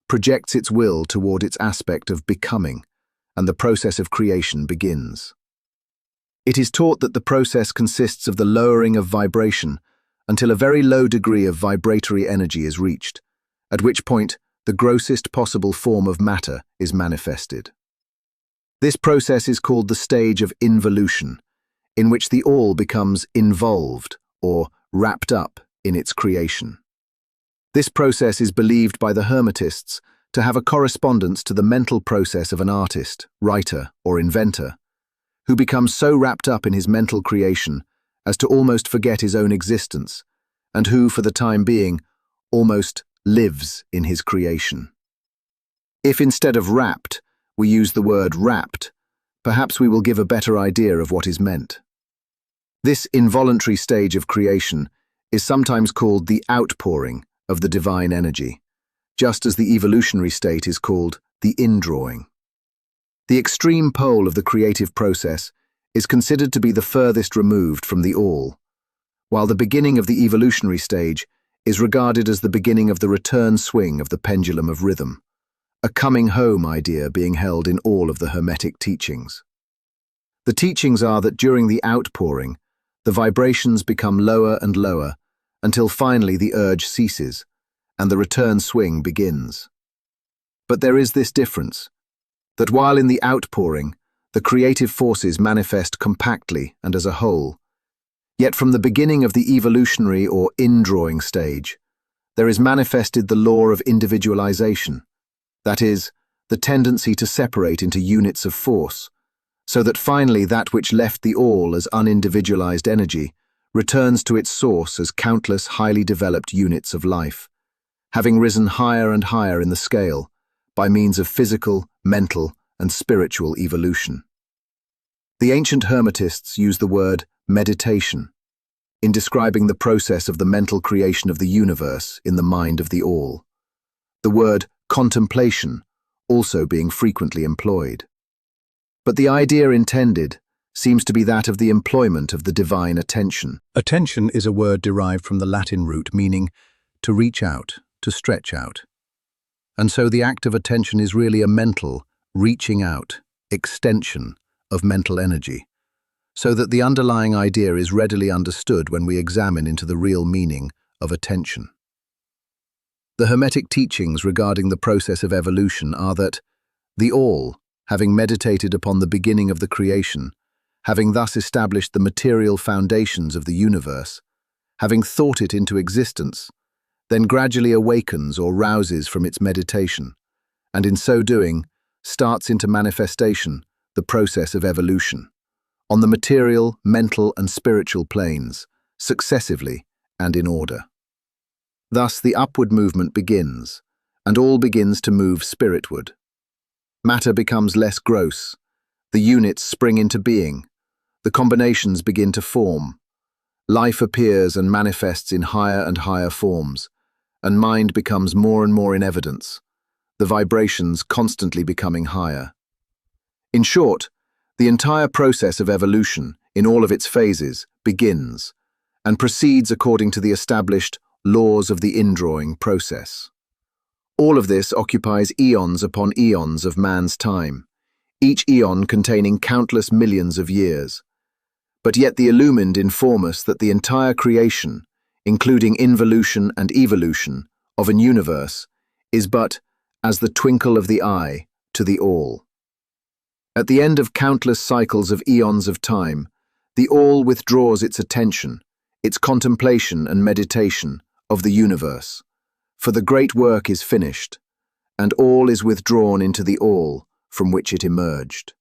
projects its will toward its aspect of becoming, and the process of creation begins. It is taught that the process consists of the lowering of vibration until a very low degree of vibratory energy is reached, at which point the grossest possible form of matter is manifested. This process is called the stage of involution, in which the all becomes involved or wrapped up in its creation. This process is believed by the Hermetists to have a correspondence to the mental process of an artist, writer, or inventor, who becomes so wrapped up in his mental creation as to almost forget his own existence, and who, for the time being, almost lives in his creation. If instead of wrapped, we use the word wrapped, perhaps we will give a better idea of what is meant. This involuntary stage of creation is sometimes called the outpouring of the divine energy, just as the evolutionary state is called the indrawing. The extreme pole of the creative process is considered to be the furthest removed from the all, while the beginning of the evolutionary stage is regarded as the beginning of the return swing of the pendulum of rhythm, a coming home idea being held in all of the Hermetic teachings. The teachings are that during the outpouring, the vibrations become lower and lower until finally the urge ceases and the return swing begins. But there is this difference, that while in the outpouring, the creative forces manifest compactly and as a whole, yet from the beginning of the evolutionary or indrawing stage, there is manifested the law of individualization, that is, the tendency to separate into units of force, so that finally that which left the all as unindividualized energy returns to its source as countless highly developed units of life, having risen higher and higher in the scale by means of physical, mental, and spiritual evolution. The ancient Hermetists use the word meditation in describing the process of the mental creation of the universe in the mind of the all, the word contemplation also being frequently employed. But the idea intended seems to be that of the employment of the divine attention. Attention is a word derived from the Latin root meaning to reach out, to stretch out. And so the act of attention is really a mental, reaching out, extension of mental energy, so that the underlying idea is readily understood when we examine into the real meaning of attention. The Hermetic teachings regarding the process of evolution are that the all, having meditated upon the beginning of the creation, having thus established the material foundations of the universe, having thought it into existence, then gradually awakens or rouses from its meditation, and in so doing, starts into manifestation the process of evolution, on the material, mental, and spiritual planes, successively and in order. Thus the upward movement begins, and all begins to move spiritward. Matter becomes less gross, the units spring into being, the combinations begin to form, life appears and manifests in higher and higher forms, and mind becomes more and more in evidence, the vibrations constantly becoming higher. In short, the entire process of evolution, in all of its phases, begins, and proceeds according to the established laws of the indrawing process. All of this occupies eons upon eons of man's time, each eon containing countless millions of years. But yet the illumined inform us that the entire creation, including involution and evolution, of an universe, is but as the twinkle of the eye to the all. At the end of countless cycles of eons of time, the all withdraws its attention, its contemplation and meditation of the universe, for the great work is finished, and all is withdrawn into the all from which it emerged.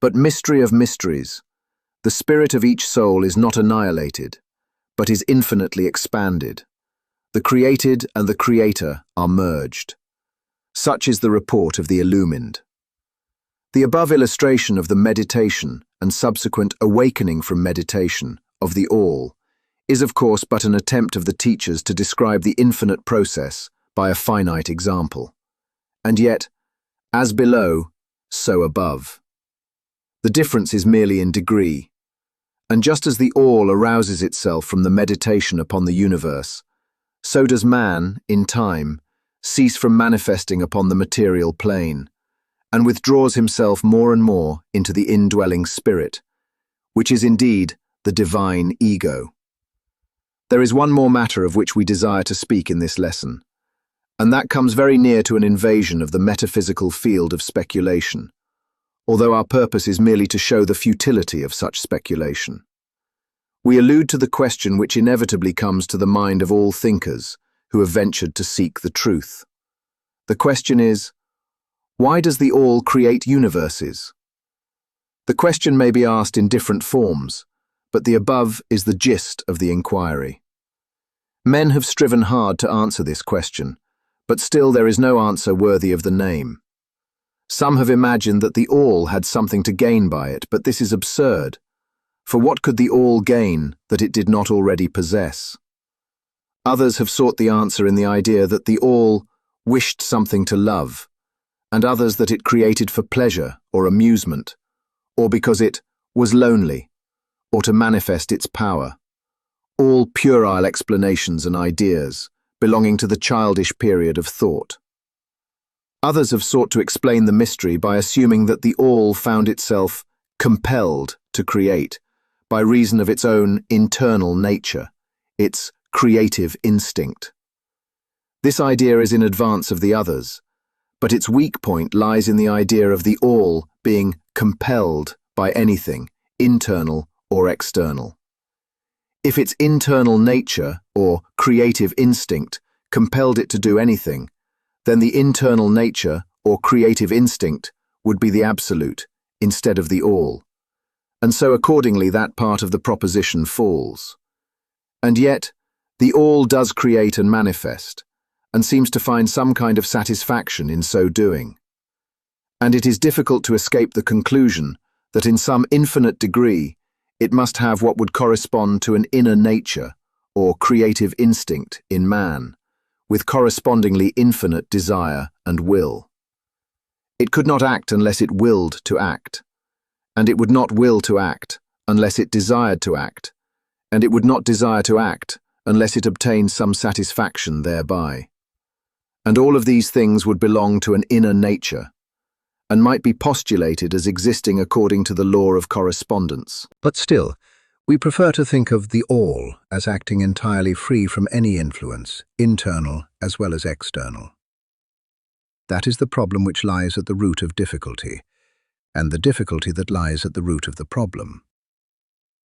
But mystery of mysteries, the spirit of each soul is not annihilated, but is infinitely expanded. The created and the creator are merged. Such is the report of the illumined. The above illustration of the meditation and subsequent awakening from meditation of the all is of course but an attempt of the teachers to describe the infinite process by a finite example. And yet, as below, so above. The difference is merely in degree. And just as the all arouses itself from the meditation upon the universe, so does man, in time, cease from manifesting upon the material plane, and withdraws himself more and more into the indwelling spirit, which is indeed the divine ego. There is one more matter of which we desire to speak in this lesson, and that comes very near to an invasion of the metaphysical field of speculation, although our purpose is merely to show the futility of such speculation. We allude to the question which inevitably comes to the mind of all thinkers who have ventured to seek the truth. The question is, why does the all create universes? The question may be asked in different forms, but the above is the gist of the inquiry. Men have striven hard to answer this question, but still there is no answer worthy of the name. Some have imagined that the all had something to gain by it, but this is absurd, for what could the all gain that it did not already possess? Others have sought the answer in the idea that the all wished something to love, and others that it created for pleasure or amusement, or because it was lonely, or to manifest its power. All puerile explanations and ideas belonging to the childish period of thought. Others have sought to explain the mystery by assuming that the all found itself compelled to create by reason of its own internal nature, its creative instinct. This idea is in advance of the others, but its weak point lies in the idea of the all being compelled by anything, internal or external. If its internal nature, or creative instinct, compelled it to do anything, then the internal nature, or creative instinct, would be the absolute, instead of the all. And so accordingly that part of the proposition falls. And yet, the all does create and manifest, and seems to find some kind of satisfaction in so doing. and it is difficult to escape the conclusion that in some infinite degree it must have what would correspond to an inner nature or creative instinct in man, with correspondingly infinite desire and will. It could not act unless it willed to act, and it would not will to act unless it desired to act, and it would not desire to act unless it obtained some satisfaction thereby. And all of these things would belong to an inner nature, and might be postulated as existing according to the law of correspondence. But still, we prefer to think of the all as acting entirely free from any influence, internal as well as external. That is the problem which lies at the root of difficulty, and the difficulty that lies at the root of the problem.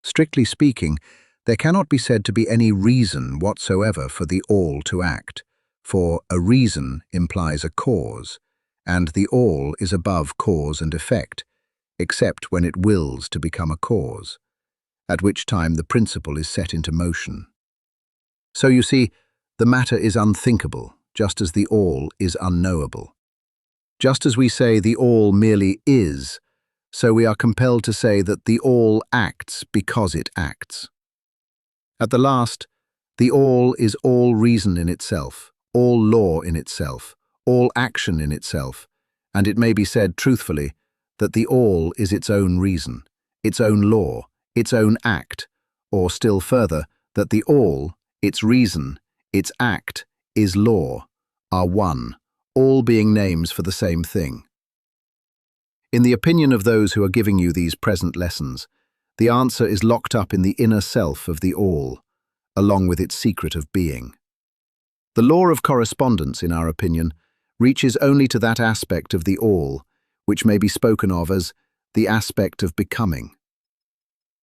Strictly speaking, there cannot be said to be any reason whatsoever for the all to act, for a reason implies a cause, and the all is above cause and effect, except when it wills to become a cause, at which time the principle is set into motion. So you see, the matter is unthinkable, just as the all is unknowable. Just as we say the all merely is, so we are compelled to say that the all acts because it acts. At the last, the all is all reason in itself, all law in itself, all action in itself, and it may be said truthfully that the all is its own reason, its own law, its own act, or still further, that the all, its reason, its act, is law, are one, all being names for the same thing. In the opinion of those who are giving you these present lessons, the answer is locked up in the inner self of the all, along with its secret of being. The law of correspondence, in our opinion, reaches only to that aspect of the all, which may be spoken of as the aspect of becoming.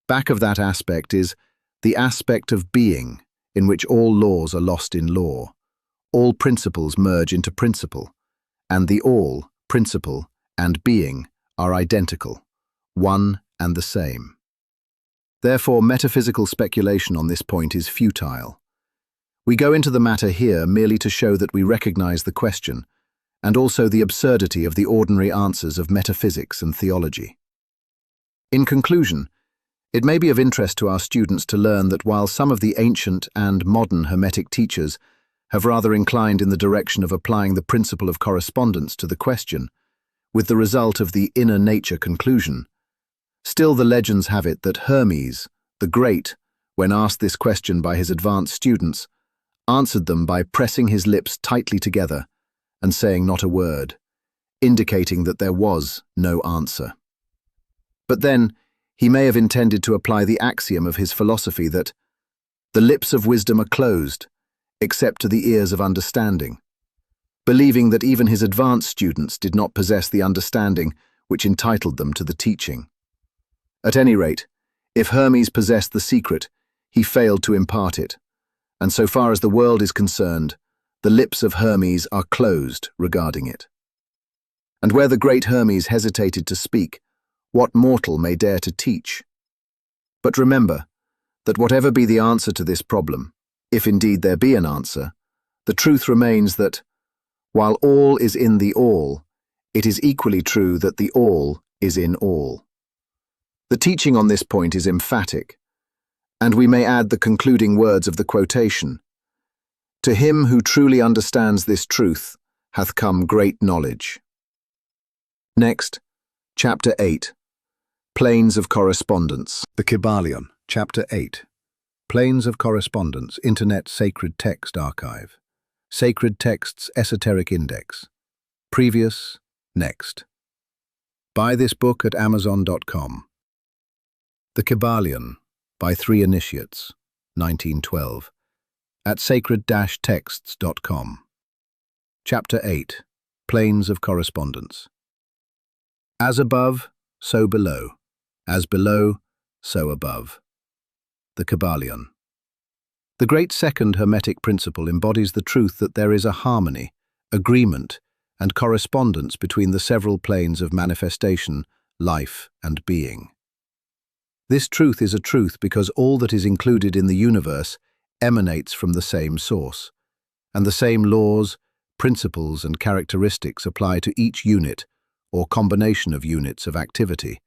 Back of that aspect is the aspect of being, in which all laws are lost in law, all principles merge into principle, and the all, principle, and being are identical, one and the same. Therefore, metaphysical speculation on this point is futile. We go into the matter here merely to show that we recognize the question, and also the absurdity of the ordinary answers of metaphysics and theology. In conclusion, it may be of interest to our students to learn that while some of the ancient and modern Hermetic teachers have rather inclined in the direction of applying the principle of correspondence to the question, with the result of the inner nature conclusion, still the legends have it that Hermes, the Great, when asked this question by his advanced students, answered them by pressing his lips tightly together and saying not a word, indicating that there was no answer. But then, he may have intended to apply the axiom of his philosophy that the lips of wisdom are closed, except to the ears of understanding, believing that even his advanced students did not possess the understanding which entitled them to the teaching. At any rate, if Hermes possessed the secret, he failed to impart it, and so far as the world is concerned, the lips of Hermes are closed regarding it. And where the great Hermes hesitated to speak, what mortal may dare to teach? But remember that whatever be the answer to this problem, if indeed there be an answer, the truth remains that, while all is in the all, it is equally true that the all is in all. The teaching on this point is emphatic, and we may add the concluding words of the quotation: "To him who truly understands this truth hath come great knowledge." Next, Chapter 8, Planes of Correspondence. The Kybalion, Chapter 8, Planes of Correspondence, Internet Sacred Text Archive. Sacred Texts Esoteric Index. Previous, next. Buy this book at Amazon.com. The Kybalion, by 3 Initiates, 1912, at sacred-texts.com. Chapter 8, Planes of Correspondence. As above, so below. As below, so above. The Kybalion. The great second Hermetic principle embodies the truth that there is a harmony, agreement, and correspondence between the several planes of manifestation, life, and being. This truth is a truth because all that is included in the universe emanates from the same source, and the same laws, principles, and characteristics apply to each unit or combination of units of activity,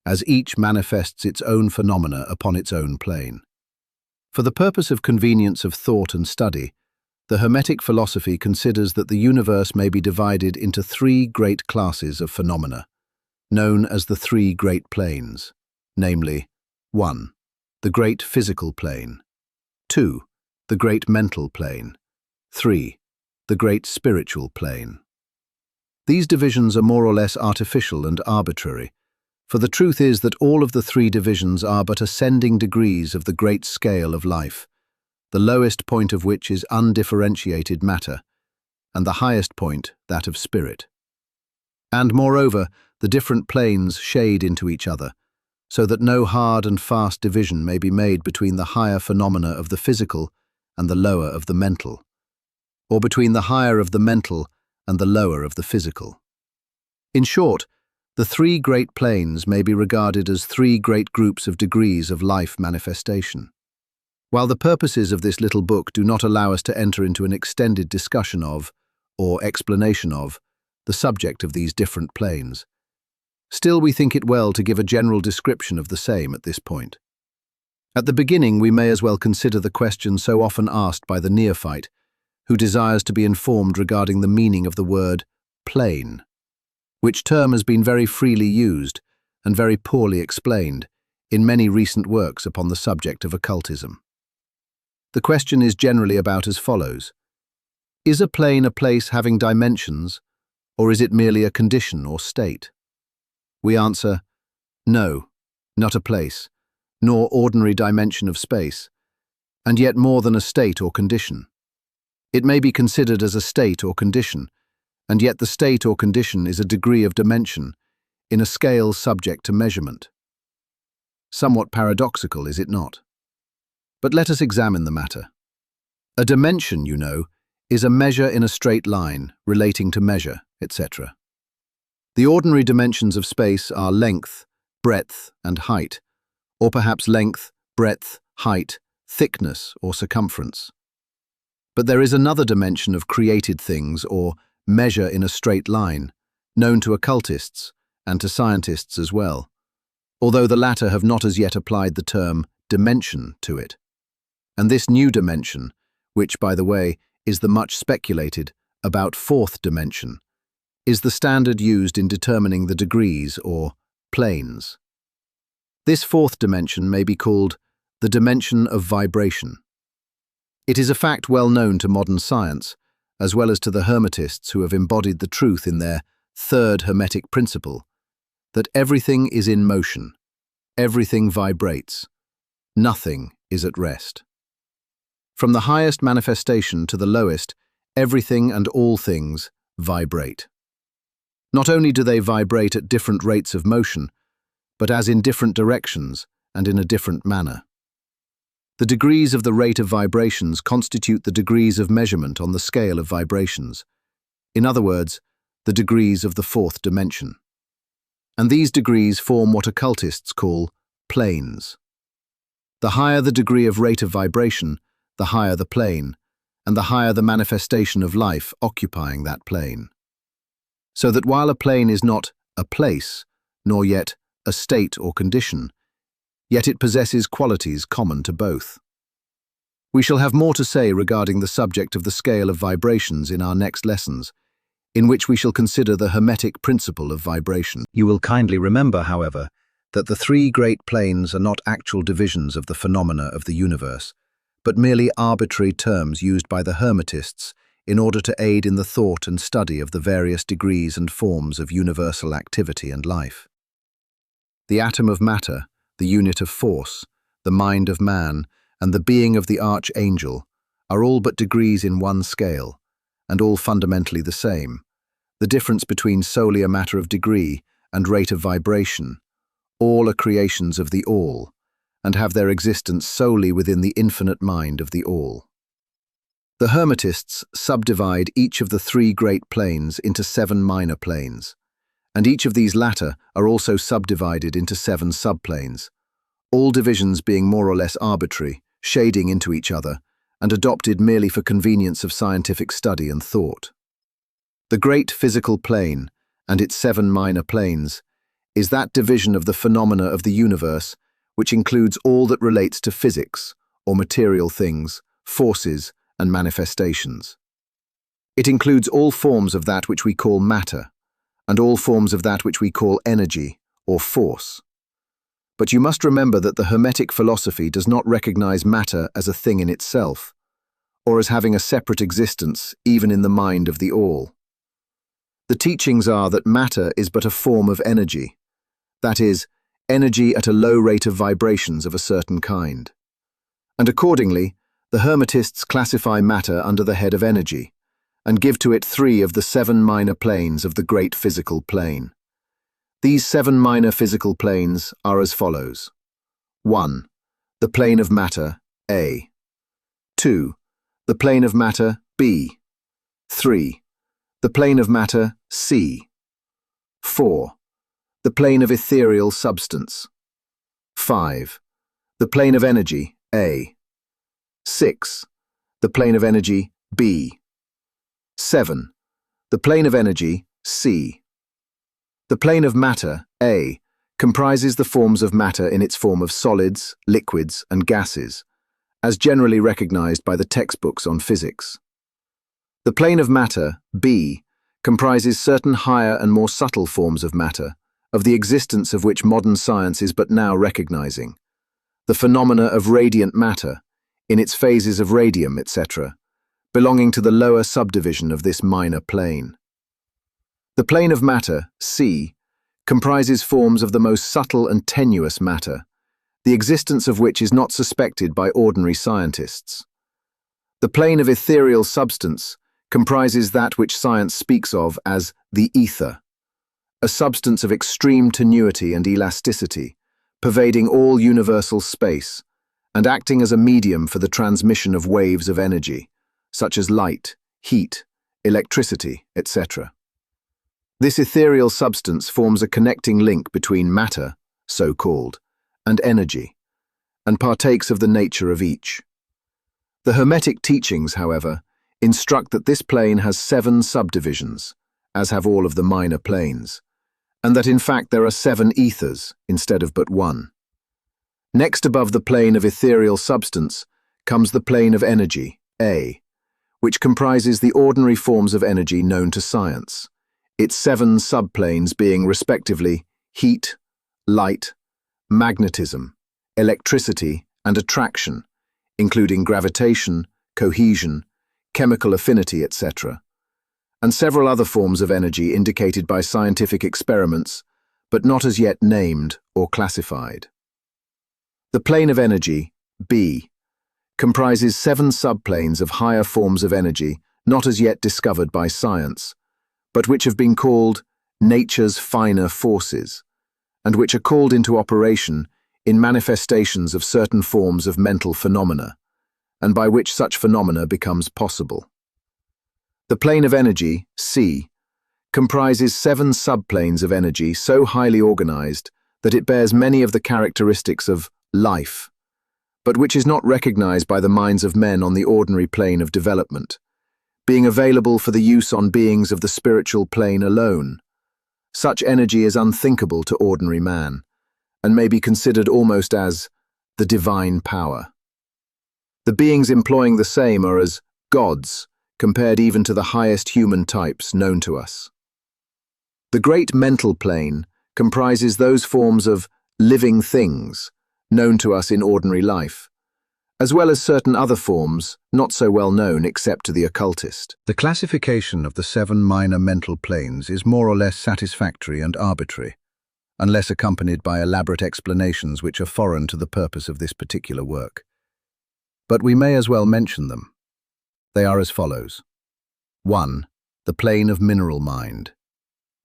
as each manifests its own phenomena upon its own plane. For the purpose of convenience of thought and study, the Hermetic philosophy considers that the universe may be divided into three great classes of phenomena, known as the three great planes, namely, 1. The great physical plane, 2. The great mental plane, 3. The great spiritual plane. These divisions are more or less artificial and arbitrary, for the truth is that all of the three divisions are but ascending degrees of the great scale of life, the lowest point of which is undifferentiated matter, and the highest point that of spirit. And moreover, the different planes shade into each other, so that no hard and fast division may be made between the higher phenomena of the physical and the lower of the mental, or between the higher of the mental and the lower of the physical. In short, the three great planes may be regarded as three great groups of degrees of life manifestation. While the purposes of this little book do not allow us to enter into an extended discussion of, or explanation of, the subject of these different planes, still we think it well to give a general description of the same at this point. At the beginning, we may as well consider the question so often asked by the neophyte, who desires to be informed regarding the meaning of the word plane, which term has been very freely used and very poorly explained in many recent works upon the subject of occultism. The question is generally about as follows: is a plane a place having dimensions, or is it merely a condition or state? We answer, no, not a place, nor ordinary dimension of space, and yet more than a state or condition. It may be considered as a state or condition, and yet the state or condition is a degree of dimension, in a scale subject to measurement. Somewhat paradoxical, is it not? But let us examine the matter. A dimension, you know, is a measure in a straight line, relating to measure, etc. The ordinary dimensions of space are length, breadth, and height, or perhaps length, breadth, height, thickness, or circumference. But there is another dimension of created things, or measure in a straight line, known to occultists and to scientists as well, although the latter have not as yet applied the term dimension to it. And this new dimension, which, by the way, is the much speculated about fourth dimension, is the standard used in determining the degrees or planes. This fourth dimension may be called the dimension of vibration. It is a fact well known to modern science, as well as to the Hermetists who have embodied the truth in their third Hermetic principle, that everything is in motion, everything vibrates, nothing is at rest. From the highest manifestation to the lowest, everything and all things vibrate. Not only do they vibrate at different rates of motion, but as in different directions and in a different manner. The degrees of the rate of vibrations constitute the degrees of measurement on the scale of vibrations. In other words, the degrees of the fourth dimension. And these degrees form what occultists call planes. The higher the degree of rate of vibration, the higher the plane, and the higher the manifestation of life occupying that plane. So that while a plane is not a place, nor yet a state or condition, yet it possesses qualities common to both. We shall have more to say regarding the subject of the scale of vibrations in our next lessons, in which we shall consider the Hermetic principle of vibration. You will kindly remember, however, that the three great planes are not actual divisions of the phenomena of the universe, but merely arbitrary terms used by the Hermetists in order to aid in the thought and study of the various degrees and forms of universal activity and life. The atom of matter, the unit of force, the mind of man, and the being of the archangel are all but degrees in one scale, and all fundamentally the same. The difference between solely a matter of degree and rate of vibration, all are creations of the All, and have their existence solely within the infinite mind of the All. The Hermetists subdivide each of the three great planes into 7 minor planes, and each of these latter are also subdivided into 7 subplanes, all divisions being more or less arbitrary, shading into each other, and adopted merely for convenience of scientific study and thought. The great physical plane, and its 7 minor planes, is that division of the phenomena of the universe which includes all that relates to physics, or material things, forces, and manifestations. It includes all forms of that which we call matter, and all forms of that which we call energy, or force. But you must remember that the Hermetic philosophy does not recognize matter as a thing in itself, or as having a separate existence even in the mind of the all. The teachings are that matter is but a form of energy, that is, energy at a low rate of vibrations of a certain kind. And accordingly, the Hermetists classify matter under the head of energy, and give to it 3 of the 7 minor planes of the great physical plane. These 7 minor physical planes are as follows. 1. The plane of matter, A. 2. The plane of matter, B. 3. The plane of matter, C. 4. The plane of ethereal substance. 5. The plane of energy, A. 6. The plane of energy, B. 7. The plane of energy, C. The plane of matter, A, comprises the forms of matter in its form of solids, liquids, and gases, as generally recognized by the textbooks on physics. The plane of matter, B, comprises certain higher and more subtle forms of matter, of the existence of which modern science is but now recognizing. The phenomena of radiant matter, in its phases of radium, etc., belonging to the lower subdivision of this minor plane. The plane of matter, C, comprises forms of the most subtle and tenuous matter, the existence of which is not suspected by ordinary scientists. The plane of ethereal substance comprises that which science speaks of as the ether, a substance of extreme tenuity and elasticity, pervading all universal space, and acting as a medium for the transmission of waves of energy, such as light, heat, electricity, etc. This ethereal substance forms a connecting link between matter, so-called, and energy, and partakes of the nature of each. The Hermetic teachings, however, instruct that this plane has 7 subdivisions, as have all of the minor planes, and that in fact there are 7 ethers instead of but 1. Next above the plane of ethereal substance comes the plane of energy, A, which comprises the ordinary forms of energy known to science, its 7 subplanes being respectively heat, light, magnetism, electricity, and attraction, including gravitation, cohesion, chemical affinity, etc., and several other forms of energy indicated by scientific experiments, but not as yet named or classified. The plane of energy, B, comprises 7 subplanes of higher forms of energy not as yet discovered by science, but which have been called nature's finer forces, and which are called into operation in manifestations of certain forms of mental phenomena, and by which such phenomena becomes possible. The plane of energy, C, comprises 7 subplanes of energy so highly organized that it bears many of the characteristics of life, but which is not recognized by the minds of men on the ordinary plane of development, being available for the use on beings of the spiritual plane alone. Such energy is unthinkable to ordinary man, and may be considered almost as the divine power. The beings employing the same are as gods, compared even to the highest human types known to us. The great mental plane comprises those forms of living things known to us in ordinary life, as well as certain other forms not so well known except to the occultist. The classification of the 7 minor mental planes is more or less satisfactory and arbitrary, unless accompanied by elaborate explanations which are foreign to the purpose of this particular work. But we may as well mention them. They are as follows. 1. The plane of mineral mind.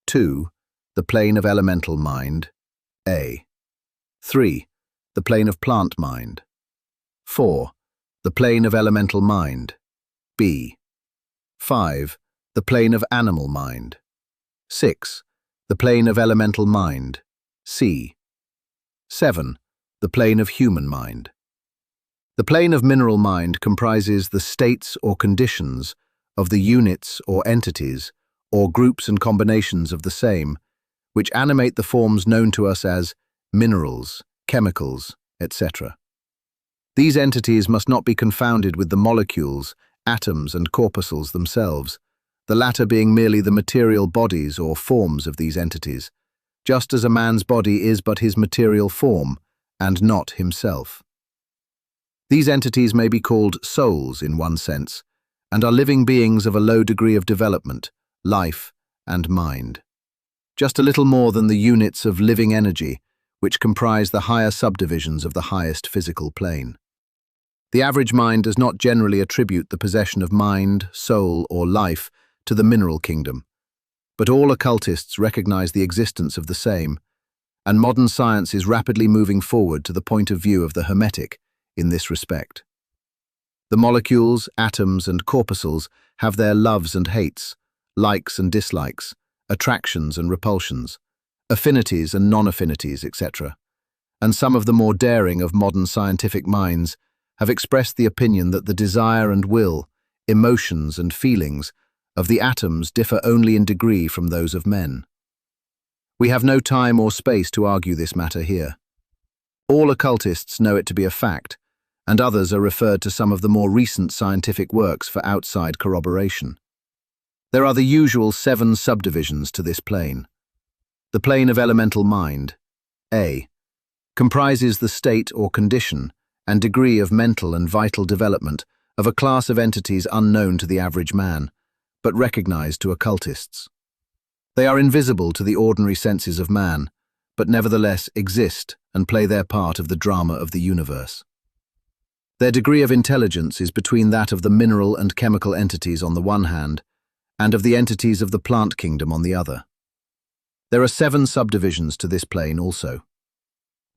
2. The plane of elemental mind, A. 3. The plane of plant mind. 4. The plane of elemental mind, B. 5. The plane of animal mind. 6. The plane of elemental mind, C. 7. The plane of human mind. The plane of mineral mind comprises the states or conditions of the units or entities or groups and combinations of the same, which animate the forms known to us as minerals, chemicals, etc. These entities must not be confounded with the molecules, atoms, and corpuscles themselves, the latter being merely the material bodies or forms of these entities, just as a man's body is but his material form, and not himself. These entities may be called souls in one sense, and are living beings of a low degree of development, life, and mind. Just a little more than the units of living energy, which comprise the higher subdivisions of the highest physical plane. The average mind does not generally attribute the possession of mind, soul, or life to the mineral kingdom, but all occultists recognize the existence of the same, and modern science is rapidly moving forward to the point of view of the Hermetic in this respect. The molecules, atoms, and corpuscles have their loves and hates, likes and dislikes, attractions and repulsions, affinities and non-affinities, etc. And some of the more daring of modern scientific minds have expressed the opinion that the desire and will, emotions and feelings of the atoms differ only in degree from those of men. We have no time or space to argue this matter here. All occultists know it to be a fact, and others are referred to some of the more recent scientific works for outside corroboration. There are the usual 7 subdivisions to this plane. The plane of elemental mind, A, comprises the state or condition and degree of mental and vital development of a class of entities unknown to the average man, but recognized to occultists. They are invisible to the ordinary senses of man, but nevertheless exist and play their part of the drama of the universe. Their degree of intelligence is between that of the mineral and chemical entities on the one hand, and of the entities of the plant kingdom on the other. There are 7 subdivisions to this plane also.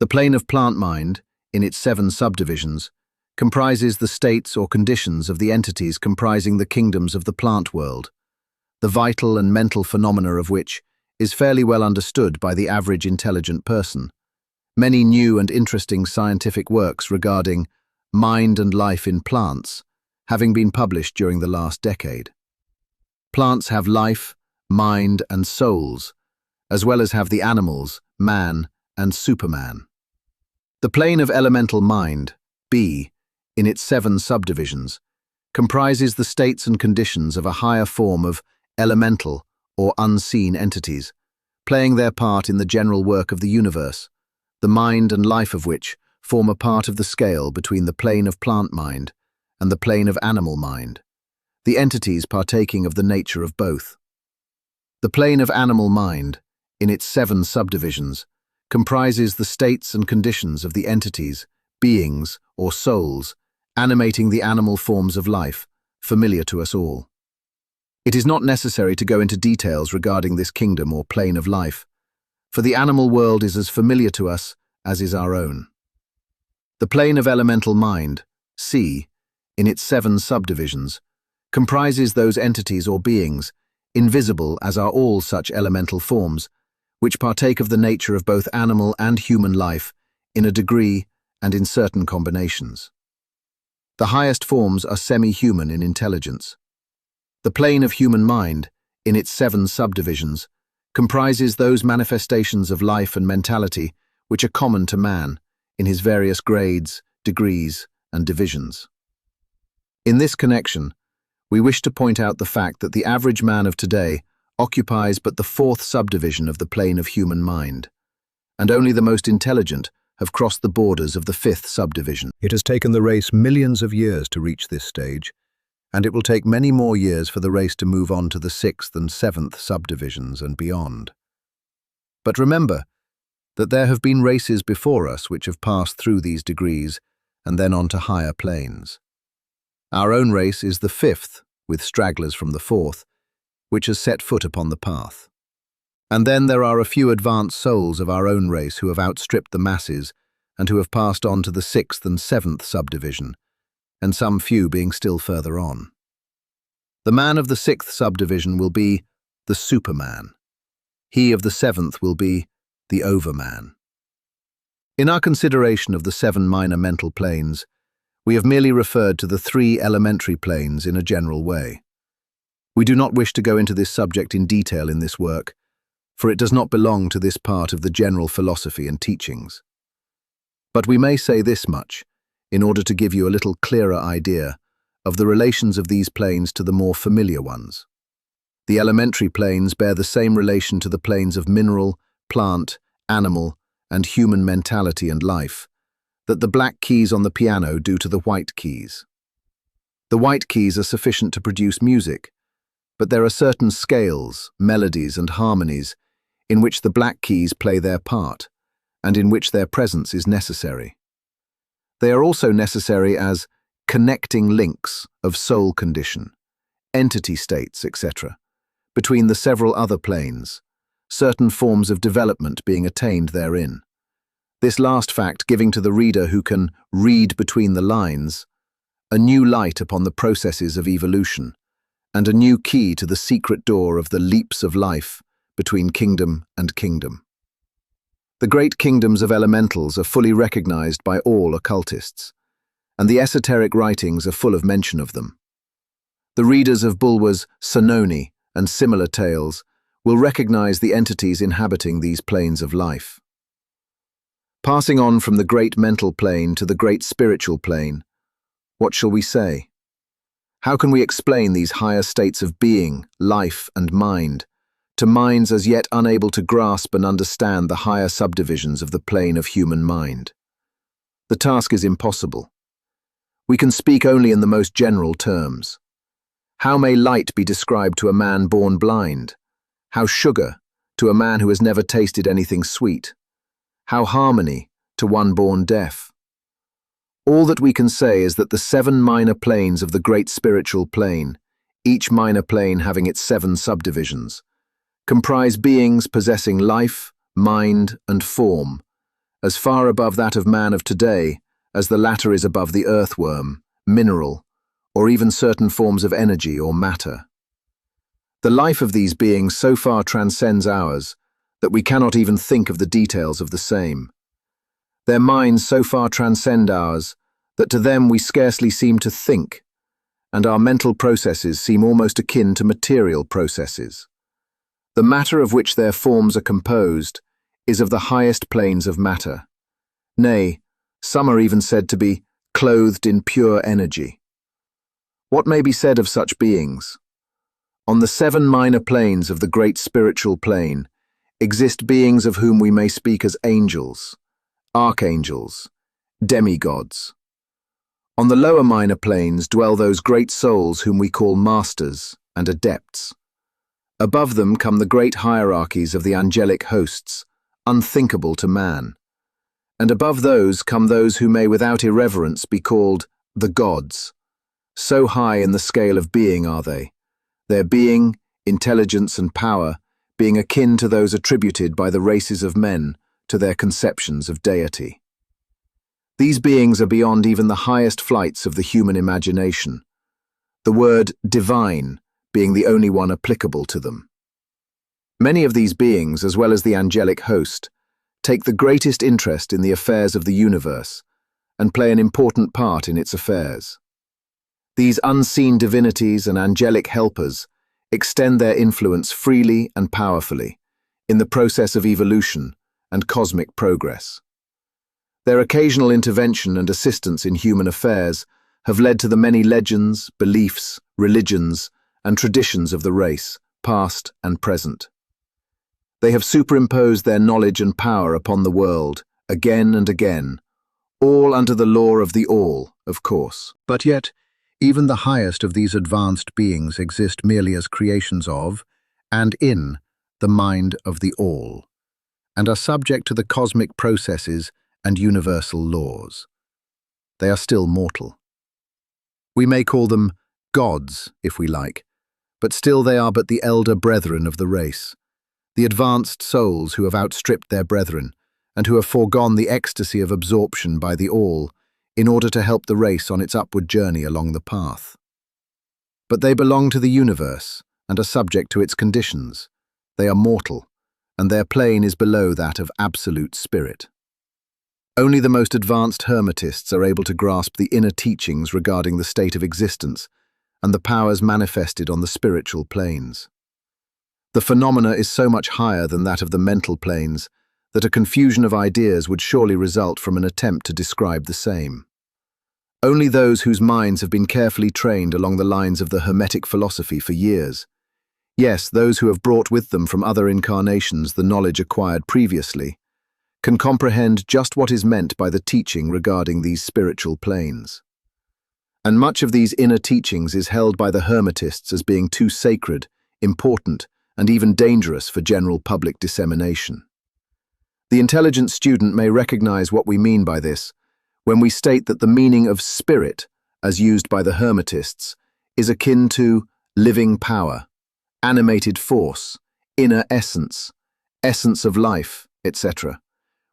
The plane of plant mind, in its 7 subdivisions, comprises the states or conditions of the entities comprising the kingdoms of the plant world, the vital and mental phenomena of which is fairly well understood by the average intelligent person. Many new and interesting scientific works regarding mind and life in plants having been published during the last decade. Plants have life, mind, and souls, as well as have the animals, man, and Superman. The plane of elemental mind, B, in its 7 subdivisions, comprises the states and conditions of a higher form of elemental or unseen entities, playing their part in the general work of the universe, the mind and life of which form a part of the scale between the plane of plant mind and the plane of animal mind, the entities partaking of the nature of both. The plane of animal mind, in its 7 subdivisions, comprises the states and conditions of the entities, beings, or souls, animating the animal forms of life, familiar to us all. It is not necessary to go into details regarding this kingdom or plane of life, for the animal world is as familiar to us as is our own. The plane of elemental mind, C, in its 7 subdivisions, comprises those entities or beings, invisible as are all such elemental forms, which partake of the nature of both animal and human life in a degree and in certain combinations. The highest forms are semi-human in intelligence. The plane of human mind, in its 7 subdivisions, comprises those manifestations of life and mentality which are common to man in his various grades, degrees, and divisions. In this connection, we wish to point out the fact that the average man of today occupies but the 4th subdivision of the plane of human mind, and only the most intelligent have crossed the borders of the 5th subdivision. It has taken the race millions of years to reach this stage, and it will take many more years for the race to move on to the 6th and 7th subdivisions and beyond. But remember that there have been races before us which have passed through these degrees and then on to higher planes. Our own race is the 5th, with stragglers from the 4th, which has set foot upon the path. And then there are a few advanced souls of our own race who have outstripped the masses and who have passed on to the 6th and 7th subdivision, and some few being still further on. The man of the 6th subdivision will be the Superman. He of the 7th will be the Overman. In our consideration of the 7 minor mental planes, we have merely referred to the 3 elementary planes in a general way. We do not wish to go into this subject in detail in this work, for it does not belong to this part of the general philosophy and teachings. But we may say this much, in order to give you a little clearer idea of the relations of these planes to the more familiar ones. The elementary planes bear the same relation to the planes of mineral, plant, animal, and human mentality and life that the black keys on the piano do to the white keys. The white keys are sufficient to produce music, but there are certain scales, melodies, and harmonies in which the black keys play their part, and in which their presence is necessary. They are also necessary as connecting links of soul condition, entity states, etc., between the several other planes, certain forms of development being attained therein. This last fact giving to the reader who can read between the lines a new light upon the processes of evolution, and a new key to the secret door of the leaps of life between kingdom and kingdom. The great kingdoms of elementals are fully recognized by all occultists, and the esoteric writings are full of mention of them. The readers of Bulwer's Sononi and similar tales will recognize the entities inhabiting these planes of life. Passing on from the great mental plane to the great spiritual plane, what shall we say? How can we explain these higher states of being, life, and mind to minds as yet unable to grasp and understand the higher subdivisions of the plane of human mind? The task is impossible. We can speak only in the most general terms. How may light be described to a man born blind? How sugar to a man who has never tasted anything sweet? How harmony to one born deaf? All that we can say is that the 7 minor planes of the great spiritual plane, each minor plane having its 7 subdivisions, comprise beings possessing life, mind, and form, as far above that of man of today as the latter is above the earthworm, mineral, or even certain forms of energy or matter. The life of these beings so far transcends ours that we cannot even think of the details of the same. Their minds so far transcend ours that to them we scarcely seem to think, and our mental processes seem almost akin to material processes. The matter of which their forms are composed is of the highest planes of matter. Nay, some are even said to be clothed in pure energy. What may be said of such beings? On the 7 minor planes of the great spiritual plane exist beings of whom we may speak as angels, archangels, demigods. On the lower minor planes dwell those great souls whom we call masters and adepts. Above them come the great hierarchies of the angelic hosts, unthinkable to man. And above those come those who may without irreverence be called the gods. So high in the scale of being are they, their being, intelligence, and power being akin to those attributed by the races of men to their conceptions of deity. These beings are beyond even the highest flights of the human imagination, the word divine being the only one applicable to them. Many of these beings, as well as the angelic host, take the greatest interest in the affairs of the universe and play an important part in its affairs. These unseen divinities and angelic helpers extend their influence freely and powerfully in the process of evolution and cosmic progress. Their occasional intervention and assistance in human affairs have led to the many legends, beliefs, religions, and traditions of the race, past and present. They have superimposed their knowledge and power upon the world, again and again, all under the law of the all, of course. But yet, even the highest of these advanced beings exist merely as creations of, and in, the mind of the all, and are subject to the cosmic processes and universal laws. They are still mortal. We may call them gods, if we like, but still they are but the elder brethren of the race, the advanced souls who have outstripped their brethren, and who have foregone the ecstasy of absorption by the all in order to help the race on its upward journey along the path. But they belong to the universe and are subject to its conditions. They are mortal, and their plane is below that of absolute spirit. Only the most advanced Hermetists are able to grasp the inner teachings regarding the state of existence and the powers manifested on the spiritual planes. The phenomena is so much higher than that of the mental planes that a confusion of ideas would surely result from an attempt to describe the same. Only those whose minds have been carefully trained along the lines of the Hermetic philosophy for years, yes, those who have brought with them from other incarnations the knowledge acquired previously, can comprehend just what is meant by the teaching regarding these spiritual planes. And much of these inner teachings is held by the Hermetists as being too sacred, important, and even dangerous for general public dissemination. The intelligent student may recognize what we mean by this when we state that the meaning of spirit, as used by the Hermetists, is akin to living power, animated force, inner essence, essence of life, etc.,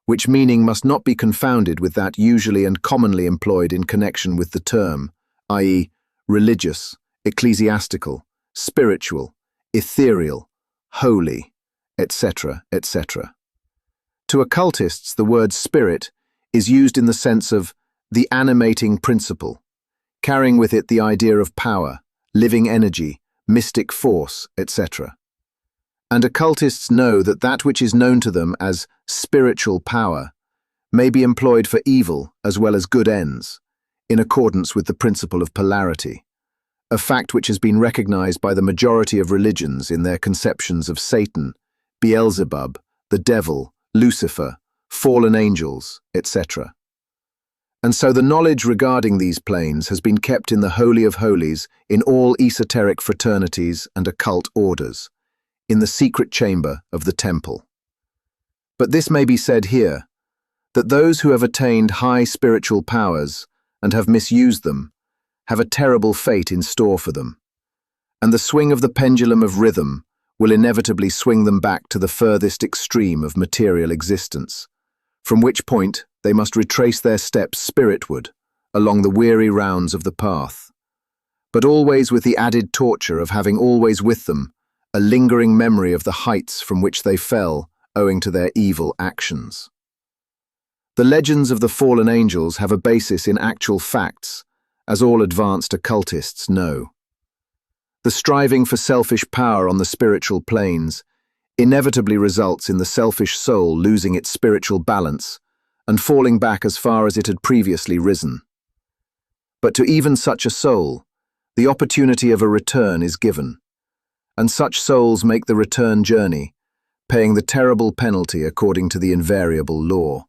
which meaning must not be confounded with that usually and commonly employed in connection with the term, i.e., religious, ecclesiastical, spiritual, ethereal, holy, etc., etc. To occultists, the word spirit is used in the sense of the animating principle, carrying with it the idea of power, living energy, mystic force, etc. And occultists know that that which is known to them as spiritual power may be employed for evil as well as good ends, in accordance with the principle of polarity, a fact which has been recognized by the majority of religions in their conceptions of Satan, Beelzebub, the devil, Lucifer, fallen angels, etc. And so the knowledge regarding these planes has been kept in the Holy of Holies in all esoteric fraternities and occult orders, in the secret chamber of the temple. But this may be said here, that those who have attained high spiritual powers and have misused them have a terrible fate in store for them, and the swing of the pendulum of rhythm will inevitably swing them back to the furthest extreme of material existence, from which point they must retrace their steps spiritward along the weary rounds of the path, but always with the added torture of having always with them a lingering memory of the heights from which they fell owing to their evil actions. The legends of the fallen angels have a basis in actual facts, as all advanced occultists know. The striving for selfish power on the spiritual planes inevitably results in the selfish soul losing its spiritual balance and falling back as far as it had previously risen. But to even such a soul, the opportunity of a return is given, and such souls make the return journey, paying the terrible penalty according to the invariable law.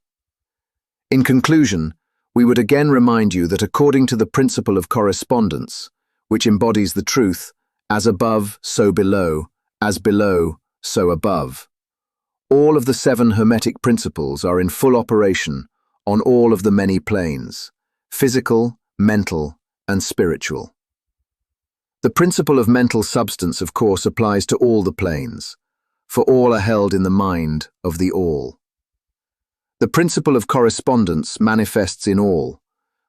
In conclusion, we would again remind you that according to the principle of correspondence, which embodies the truth, as above, so below, as below, so above, all of the 7 Hermetic principles are in full operation on all of the many planes, physical, mental, and spiritual. The principle of mental substance, of course, applies to all the planes, for all are held in the mind of the all. The principle of correspondence manifests in all,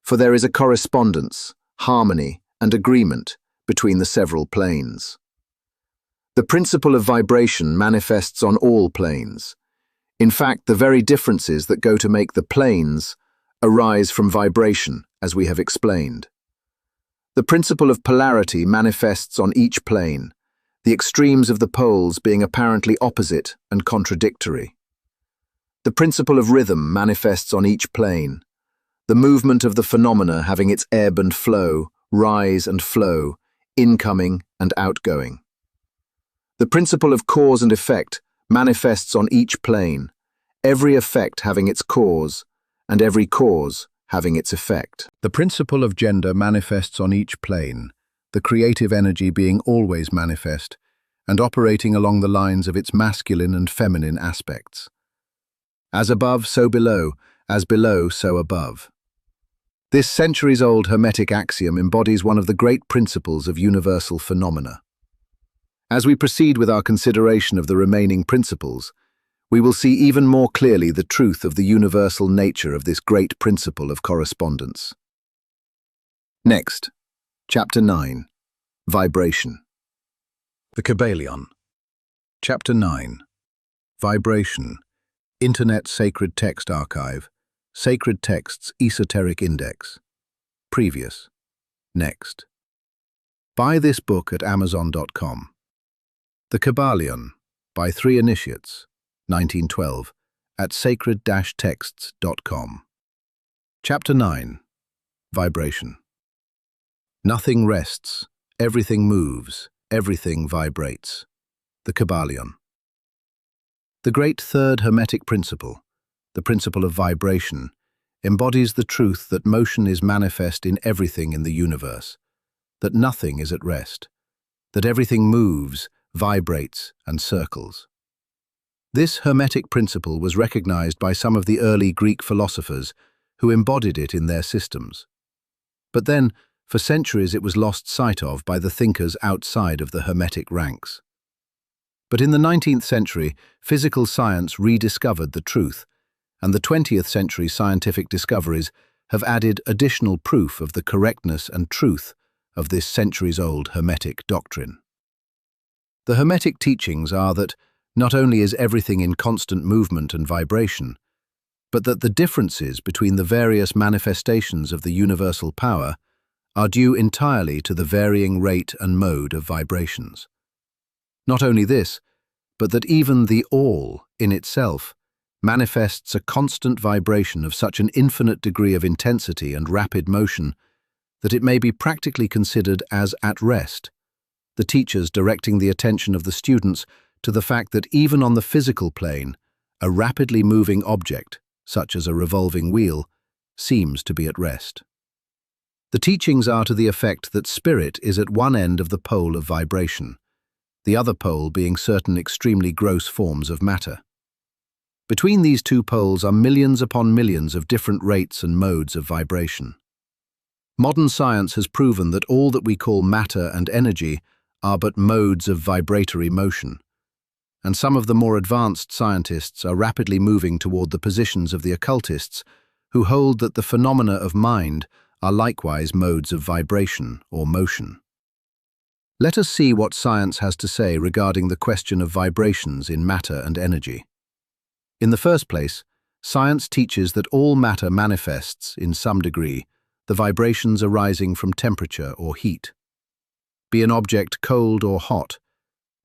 for there is a correspondence, harmony, and agreement between the several planes. The principle of vibration manifests on all planes. In fact, the very differences that go to make the planes arise from vibration, as we have explained. The principle of polarity manifests on each plane, the extremes of the poles being apparently opposite and contradictory. The principle of rhythm manifests on each plane, the movement of the phenomena having its ebb and flow, rise and flow, incoming and outgoing. The principle of cause and effect manifests on each plane, every effect having its cause, and every cause having its effect. The principle of gender manifests on each plane, the creative energy being always manifest, and operating along the lines of its masculine and feminine aspects. As above, so below, as below, so above. This centuries-old Hermetic axiom embodies one of the great principles of universal phenomena. As we proceed with our consideration of the remaining principles, we will see even more clearly the truth of the universal nature of this great principle of correspondence. Next, Chapter 9, Vibration. The Kybalion. Chapter 9, Vibration, Internet Sacred Text Archive, Sacred Texts Esoteric Index. Previous. Next. Buy this book at Amazon.com. The Kybalion, by 3 Initiates, 1912, at sacred-texts.com. Chapter 9. Vibration. Nothing rests, everything moves, everything vibrates. The Kybalion. The great third Hermetic principle, the principle of vibration, embodies the truth that motion is manifest in everything in the universe, that nothing is at rest, that everything moves, vibrates, and circles. This Hermetic principle was recognized by some of the early Greek philosophers who embodied it in their systems. But then, for centuries it was lost sight of by the thinkers outside of the Hermetic ranks. But in the 19th century, physical science rediscovered the truth, and the 20th century scientific discoveries have added additional proof of the correctness and truth of this centuries-old Hermetic doctrine. The Hermetic teachings are that not only is everything in constant movement and vibration, but that the differences between the various manifestations of the universal power are due entirely to the varying rate and mode of vibrations. Not only this, but that even the all, in itself, manifests a constant vibration of such an infinite degree of intensity and rapid motion that it may be practically considered as at rest, the teachers directing the attention of the students to the fact that even on the physical plane, a rapidly moving object, such as a revolving wheel, seems to be at rest. The teachings are to the effect that spirit is at one end of the pole of vibration, the other pole being certain extremely gross forms of matter. Between these two poles are millions upon millions of different rates and modes of vibration. Modern science has proven that all that we call matter and energy are but modes of vibratory motion, and some of the more advanced scientists are rapidly moving toward the positions of the occultists who hold that the phenomena of mind are likewise modes of vibration or motion. Let us see what science has to say regarding the question of vibrations in matter and energy. In the first place, science teaches that all matter manifests, in some degree, the vibrations arising from temperature or heat. Be an object cold or hot,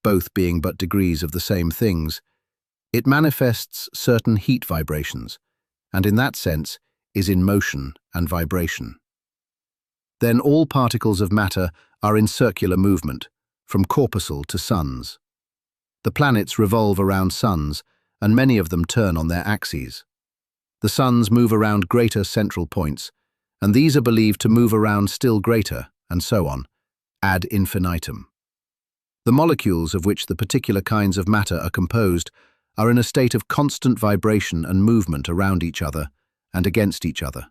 both being but degrees of the same things, it manifests certain heat vibrations, and in that sense is in motion and vibration. Then all particles of matter are in circular movement, from corpuscle to suns. The planets revolve around suns, and many of them turn on their axes. The suns move around greater central points, and these are believed to move around still greater, and so on, ad infinitum. The molecules of which the particular kinds of matter are composed are in a state of constant vibration and movement around each other and against each other.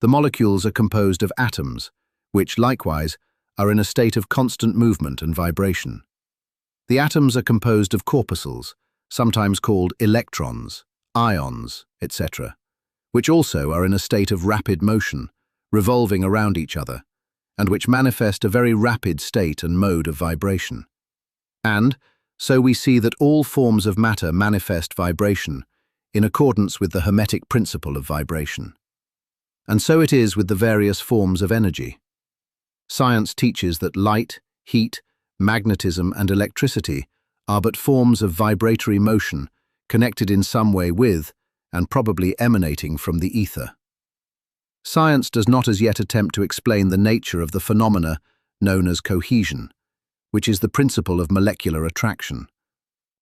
The molecules are composed of atoms, which, likewise, are in a state of constant movement and vibration. The atoms are composed of corpuscles, sometimes called electrons, ions, etc., which also are in a state of rapid motion, revolving around each other, and which manifest a very rapid state and mode of vibration. And so we see that all forms of matter manifest vibration in accordance with the Hermetic principle of vibration. And so it is with the various forms of energy. Science teaches that light, heat, magnetism, and electricity are but forms of vibratory motion connected in some way with, and probably emanating from the ether. Science does not as yet attempt to explain the nature of the phenomena known as cohesion, which is the principle of molecular attraction,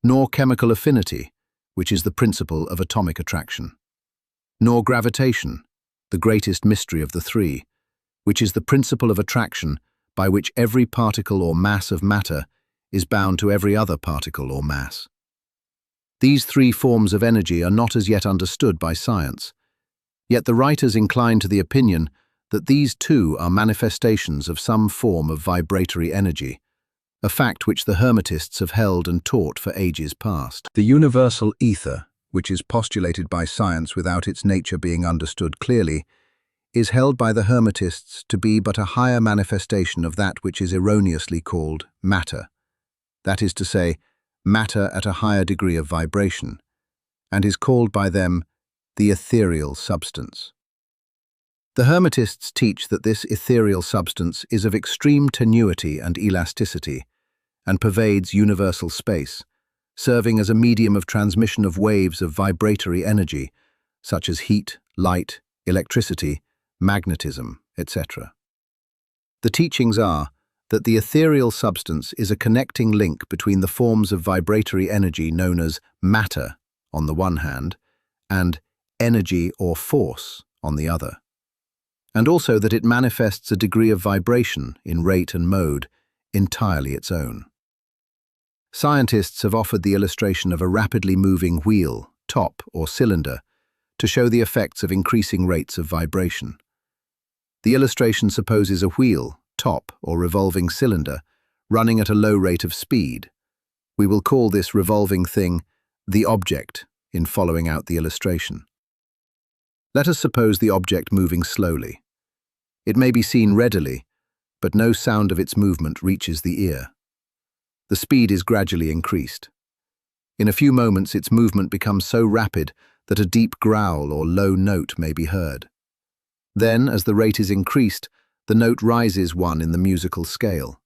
nor chemical affinity, which is the principle of atomic attraction, nor gravitation, the greatest mystery of the three, which is the principle of attraction by which every particle or mass of matter is bound to every other particle or mass. These three forms of energy are not as yet understood by science, yet the writers incline to the opinion that these too are manifestations of some form of vibratory energy, a fact which the Hermetists have held and taught for ages past. The universal ether, which is postulated by science without its nature being understood clearly, is held by the Hermetists to be but a higher manifestation of that which is erroneously called matter, that is to say, matter at a higher degree of vibration, and is called by them the ethereal substance. The Hermetists teach that this ethereal substance is of extreme tenuity and elasticity and pervades universal space, serving as a medium of transmission of waves of vibratory energy, such as heat, light, electricity, magnetism, etc. The teachings are that the ethereal substance is a connecting link between the forms of vibratory energy known as matter, on the one hand, and energy or force, on the other, and also that it manifests a degree of vibration in rate and mode entirely its own. Scientists have offered the illustration of a rapidly moving wheel, top, or cylinder to show the effects of increasing rates of vibration. The illustration supposes a wheel, top, or revolving cylinder running at a low rate of speed. We will call this revolving thing the object in following out the illustration. Let us suppose the object moving slowly. It may be seen readily, but no sound of its movement reaches the ear. The speed is gradually increased. In a few moments its movement becomes so rapid that a deep growl or low note may be heard. Then, as the rate is increased, the note rises one in the musical scale.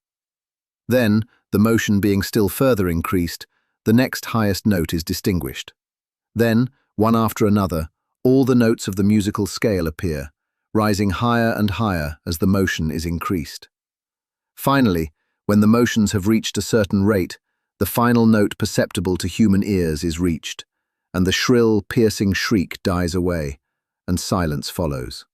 Then, the motion being still further increased, the next highest note is distinguished. Then, one after another, all the notes of the musical scale appear, rising higher and higher as the motion is increased. Finally, when the motions have reached a certain rate, the final note perceptible to human ears is reached, and the shrill, piercing shriek dies away, and silence follows.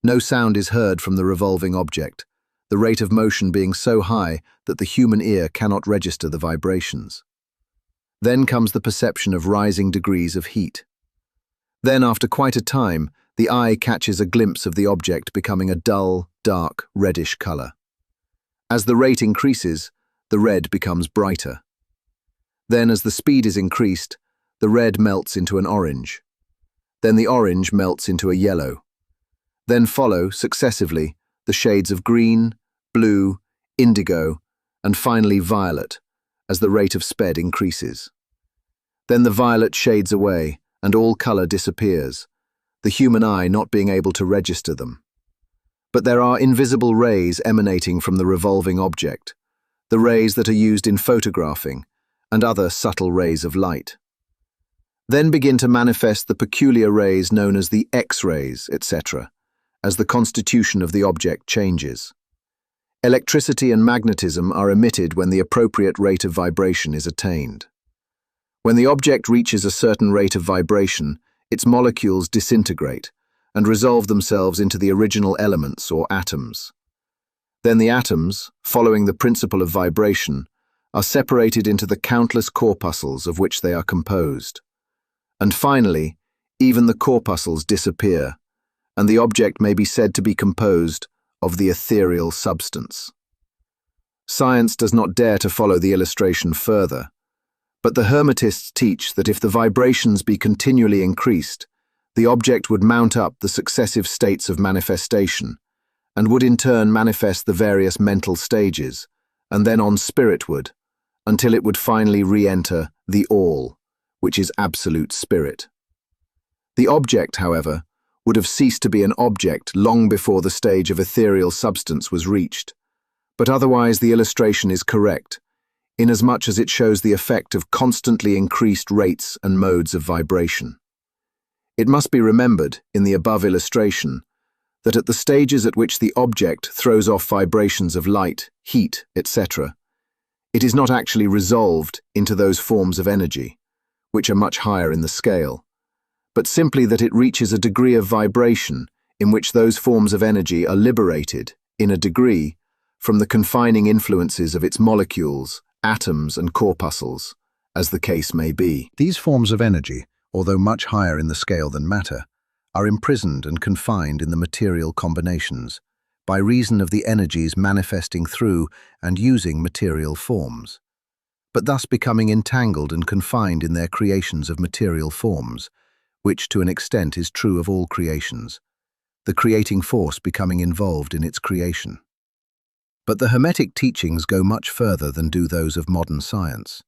No sound is heard from the revolving object, the rate of motion being so high that the human ear cannot register the vibrations. Then comes the perception of rising degrees of heat. Then, after quite a time, the eye catches a glimpse of the object becoming a dull, dark, reddish color. As the rate increases, the red becomes brighter. Then, as the speed is increased, the red melts into an orange. Then the orange melts into a yellow. Then follow, successively, the shades of green, blue, indigo, and finally violet, as the rate of speed increases. Then the violet shades away, and all color disappears, the human eye not being able to register them. But there are invisible rays emanating from the revolving object, the rays that are used in photographing, and other subtle rays of light. Then begin to manifest the peculiar rays known as the X-rays, etc., as the constitution of the object changes. Electricity and magnetism are emitted when the appropriate rate of vibration is attained. When the object reaches a certain rate of vibration, its molecules disintegrate and resolve themselves into the original elements or atoms. Then the atoms, following the principle of vibration, are separated into the countless corpuscles of which they are composed. And finally, even the corpuscles disappear, and the object may be said to be composed of the ethereal substance. Science does not dare to follow the illustration further, but the Hermetists teach that if the vibrations be continually increased, the object would mount up the successive states of manifestation, and would in turn manifest the various mental stages, and then on spiritward, until it would finally re-enter the All, which is absolute spirit. The object, however, would have ceased to be an object long before the stage of ethereal substance was reached, but otherwise the illustration is correct, inasmuch as it shows the effect of constantly increased rates and modes of vibration. It must be remembered, in the above illustration, that at the stages at which the object throws off vibrations of light, heat, etc., it is not actually resolved into those forms of energy, which are much higher in the scale, but simply that it reaches a degree of vibration in which those forms of energy are liberated, in a degree, from the confining influences of its molecules, atoms and corpuscles, as the case may be. These forms of energy, although much higher in the scale than matter, are imprisoned and confined in the material combinations, by reason of the energies manifesting through and using material forms, but thus becoming entangled and confined in their creations of material forms, which to an extent is true of all creations, the creating force becoming involved in its creation. But the Hermetic teachings go much further than do those of modern science.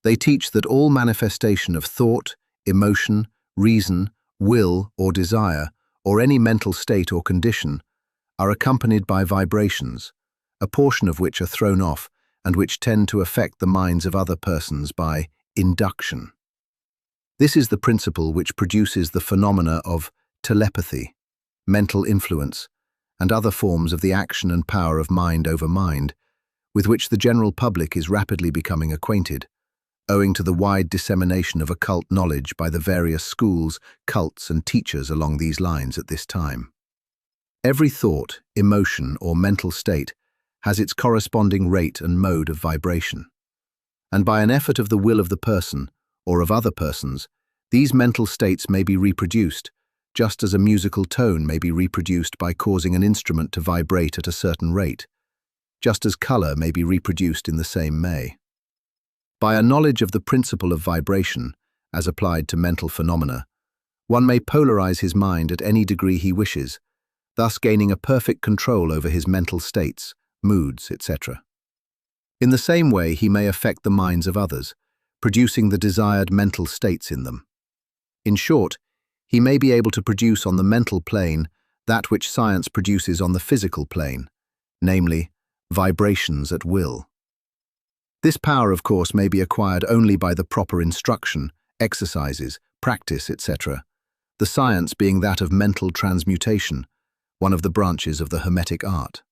They teach that all manifestation of thought, emotion, reason, will, or desire or any mental state or condition, are accompanied by vibrations, a portion of which are thrown off and which tend to affect the minds of other persons by induction. This is the principle which produces the phenomena of telepathy, mental influence, and other forms of the action and power of mind over mind, with which the general public is rapidly becoming acquainted, owing to the wide dissemination of occult knowledge by the various schools, cults, and teachers along these lines at this time. Every thought, emotion, or mental state has its corresponding rate and mode of vibration. And by an effort of the will of the person, or of other persons, these mental states may be reproduced, just as a musical tone may be reproduced by causing an instrument to vibrate at a certain rate, just as color may be reproduced in the same way. By a knowledge of the principle of vibration, as applied to mental phenomena, one may polarize his mind at any degree he wishes, thus gaining a perfect control over his mental states, moods, etc. In the same way, he may affect the minds of others, producing the desired mental states in them. In short, he may be able to produce on the mental plane that which science produces on the physical plane, namely, vibrations at will. This power, of course, may be acquired only by the proper instruction, exercises, practice, etc., the science being that of mental transmutation, one of the branches of the Hermetic art.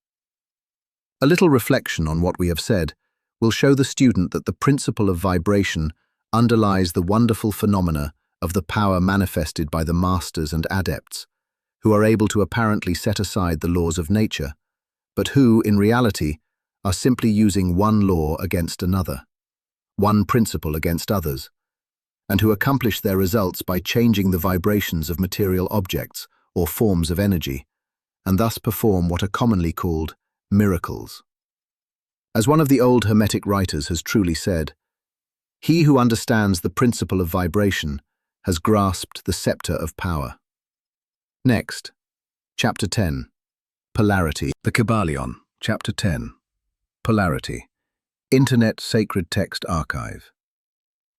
A little reflection on what we have said will show the student that the principle of vibration underlies the wonderful phenomena of the power manifested by the masters and adepts, who are able to apparently set aside the laws of nature, but who, in reality, are simply using one law against another, one principle against others, and who accomplish their results by changing the vibrations of material objects or forms of energy, and thus perform what are commonly called miracles. As one of the old Hermetic writers has truly said, "He who understands the principle of vibration has grasped the scepter of power." Next, Chapter 10, Polarity. The Kybalion, Chapter 10, Polarity. Internet Sacred Text Archive.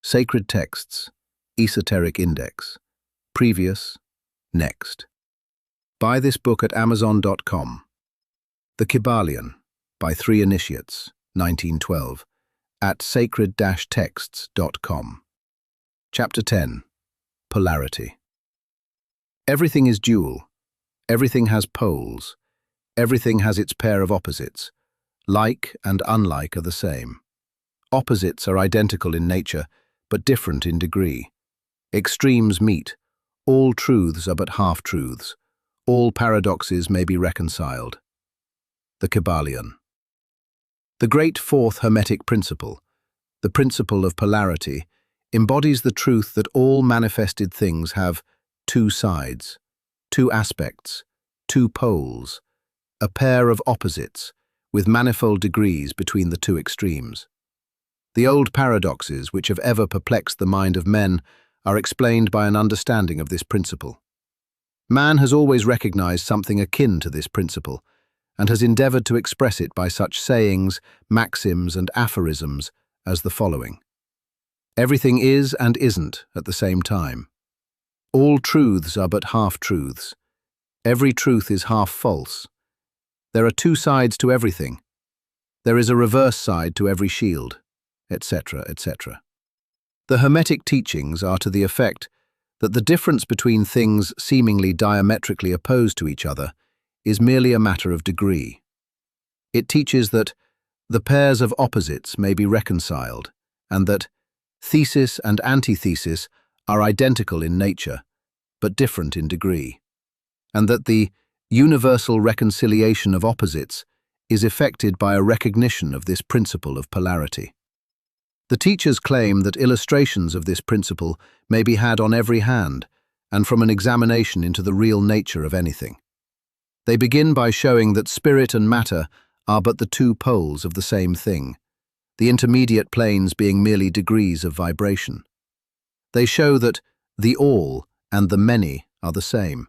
Sacred Texts, Esoteric Index. Previous, Next. Buy this book at Amazon.com. The Kybalion, by 3 Initiates, 1912, at sacred-texts.com. Chapter 10, Polarity. Everything is dual. Everything has poles. Everything has its pair of opposites. Like and unlike are the same. Opposites are identical in nature, but different in degree. Extremes meet. All truths are but half-truths. All paradoxes may be reconciled. The Kybalion. The great fourth Hermetic principle, the principle of polarity, embodies the truth that all manifested things have two sides, two aspects, two poles, a pair of opposites, with manifold degrees between the two extremes. The old paradoxes which have ever perplexed the mind of men are explained by an understanding of this principle. Man has always recognized something akin to this principle, and has endeavored to express it by such sayings, maxims, and aphorisms as the following. Everything is and isn't at the same time. All truths are but half-truths. Every truth is half-false. There are two sides to everything. There is a reverse side to every shield, etc., etc. The Hermetic teachings are to the effect that the difference between things seemingly diametrically opposed to each other is merely a matter of degree. It teaches that the pairs of opposites may be reconciled, and that thesis and antithesis are identical in nature, but different in degree, and that the universal reconciliation of opposites is effected by a recognition of this principle of polarity. The teachers claim that illustrations of this principle may be had on every hand, and from an examination into the real nature of anything. They begin by showing that spirit and matter are but the two poles of the same thing, the intermediate planes being merely degrees of vibration. They show that the all and the many are the same,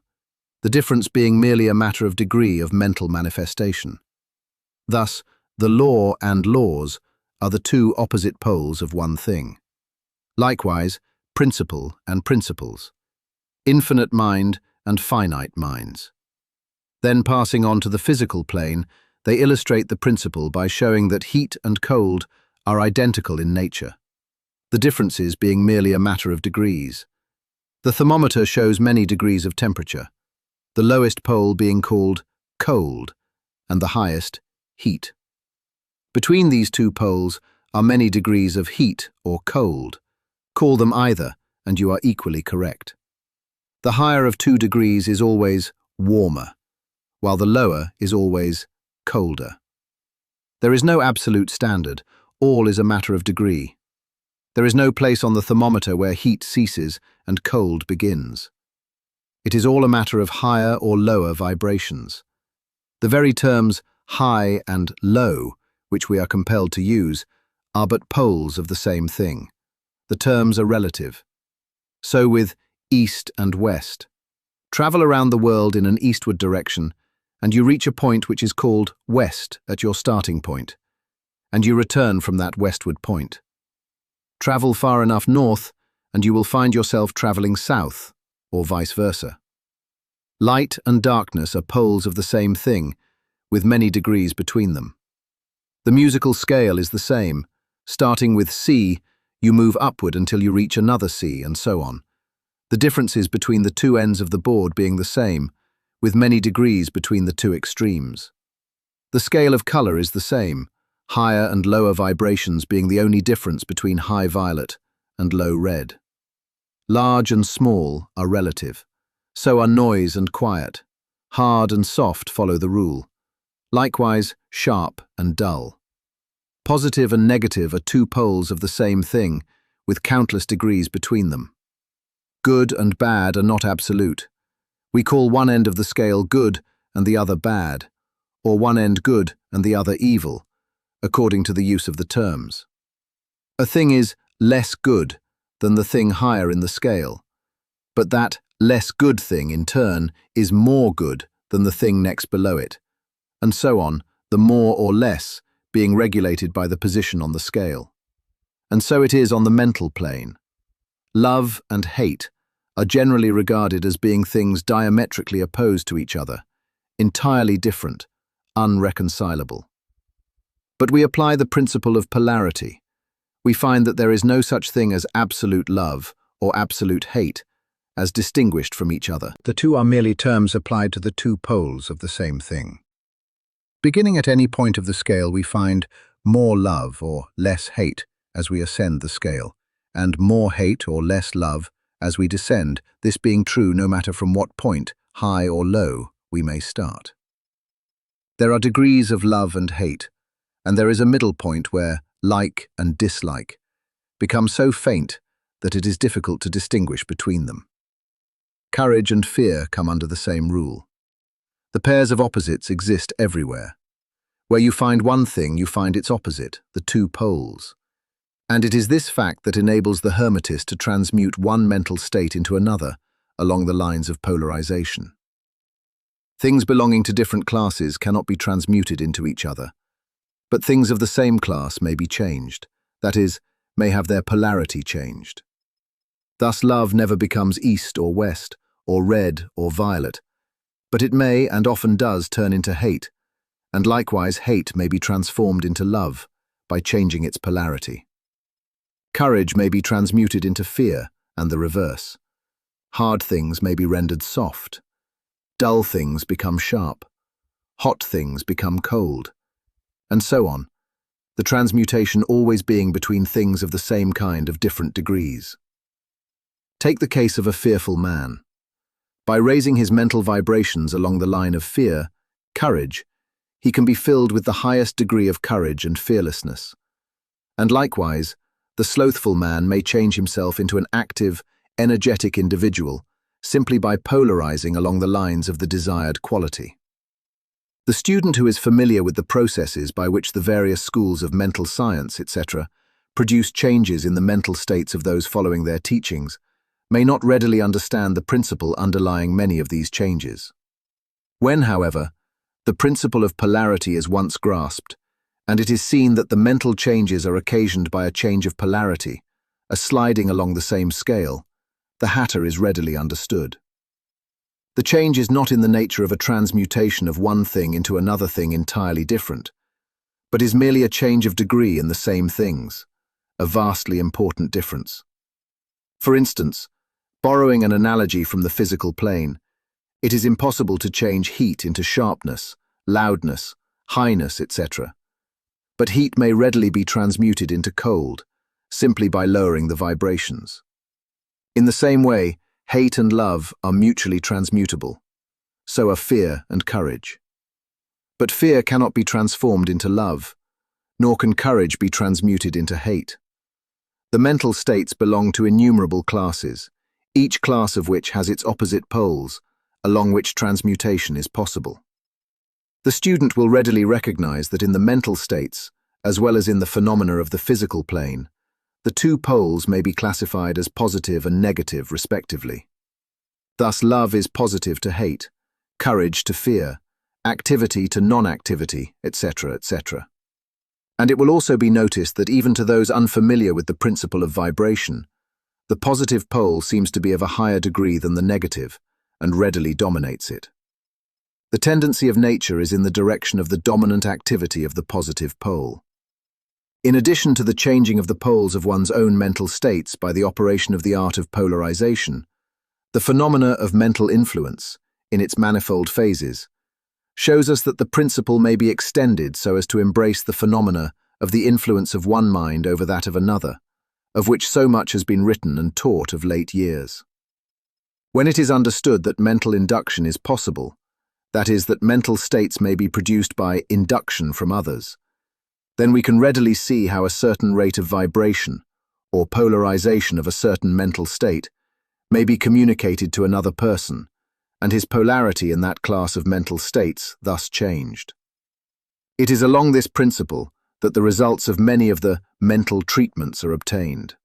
the difference being merely a matter of degree of mental manifestation. Thus, the law and laws are the two opposite poles of one thing. Likewise, principle and principles. Infinite mind and finite minds. Then passing on to the physical plane, they illustrate the principle by showing that heat and cold are identical in nature, the differences being merely a matter of degrees. The thermometer shows many degrees of temperature, the lowest pole being called cold and the highest heat. Between these two poles are many degrees of heat or cold. Call them either, and you are equally correct. The higher of 2 degrees is always warmer, while the lower is always colder. There is no absolute standard, all is a matter of degree. There is no place on the thermometer where heat ceases and cold begins. It is all a matter of higher or lower vibrations. The very terms high and low, which we are compelled to use, are but poles of the same thing. The terms are relative. So with east and west. Travel around the world in an eastward direction, and you reach a point which is called west at your starting point, and you return from that westward point. Travel far enough north, and you will find yourself traveling south, or vice versa. Light and darkness are poles of the same thing, with many degrees between them. The musical scale is the same. Starting with C, you move upward until you reach another C, and so on. The differences between the two ends of the board being the same, with many degrees between the two extremes. The scale of color is the same, higher and lower vibrations being the only difference between high violet and low red. Large and small are relative. So are noise and quiet. Hard and soft follow the rule. Likewise, sharp and dull. Positive and negative are 2 poles of the same thing, with countless degrees between them. Good and bad are not absolute. We call one end of the scale good and the other bad, or one end good and the other evil, according to the use of the terms. A thing is less good than the thing higher in the scale, but that less good thing, in turn, is more good than the thing next below it, and so on, the more or less being regulated by the position on the scale. And so it is on the mental plane. Love and hate are generally regarded as being things diametrically opposed to each other, entirely different, unreconcilable. But we apply the principle of polarity. We find that there is no such thing as absolute love or absolute hate, as distinguished from each other. The two are merely terms applied to the 2 poles of the same thing. Beginning at any point of the scale, we find more love or less hate as we ascend the scale, and more hate or less love as we descend, this being true no matter from what point, high or low, we may start. There are degrees of love and hate, and there is a middle point where like and dislike become so faint that it is difficult to distinguish between them. Courage and fear come under the same rule. The pairs of opposites exist everywhere. Where you find one thing, you find its opposite, the 2 poles. And it is this fact that enables the Hermetist to transmute one mental state into another along the lines of polarization. Things belonging to different classes cannot be transmuted into each other, but things of the same class may be changed, that is, may have their polarity changed. Thus love never becomes east or west, or red or violet, but it may and often does turn into hate, and likewise hate may be transformed into love by changing its polarity. Courage may be transmuted into fear, and the reverse. Hard things may be rendered soft. Dull things become sharp. Hot things become cold. And so on, the transmutation always being between things of the same kind of different degrees. Take the case of a fearful man. By raising his mental vibrations along the line of fear, courage, he can be filled with the highest degree of courage and fearlessness. And likewise, the slothful man may change himself into an active, energetic individual simply by polarizing along the lines of the desired quality. The student who is familiar with the processes by which the various schools of mental science, etc., produce changes in the mental states of those following their teachings, may not readily understand the principle underlying many of these changes. When, however, the principle of polarity is once grasped, and it is seen that the mental changes are occasioned by a change of polarity, a sliding along the same scale, the hatter is readily understood. The change is not in the nature of a transmutation of one thing into another thing entirely different, but is merely a change of degree in the same things, a vastly important difference. For instance, borrowing an analogy from the physical plane, it is impossible to change heat into sharpness, loudness, highness, etc. But heat may readily be transmuted into cold, simply by lowering the vibrations. In the same way, hate and love are mutually transmutable. So are fear and courage. But fear cannot be transformed into love, nor can courage be transmuted into hate. The mental states belong to innumerable classes, each class of which has its opposite poles, along which transmutation is possible. The student will readily recognize that in the mental states, as well as in the phenomena of the physical plane, the two poles may be classified as positive and negative respectively. Thus, love is positive to hate, courage to fear, activity to non-activity, etc., etc. And it will also be noticed that even to those unfamiliar with the principle of vibration, the positive pole seems to be of a higher degree than the negative, and readily dominates it. The tendency of nature is in the direction of the dominant activity of the positive pole. In addition to the changing of the poles of one's own mental states by the operation of the art of polarization, the phenomena of mental influence, in its manifold phases, shows us that the principle may be extended so as to embrace the phenomena of the influence of one mind over that of another, of which so much has been written and taught of late years. When it is understood that mental induction is possible, that is, that mental states may be produced by induction from others, then we can readily see how a certain rate of vibration, or polarization of a certain mental state, may be communicated to another person, and his polarity in that class of mental states thus changed. It is along this principle that the results of many of the mental treatments are obtained.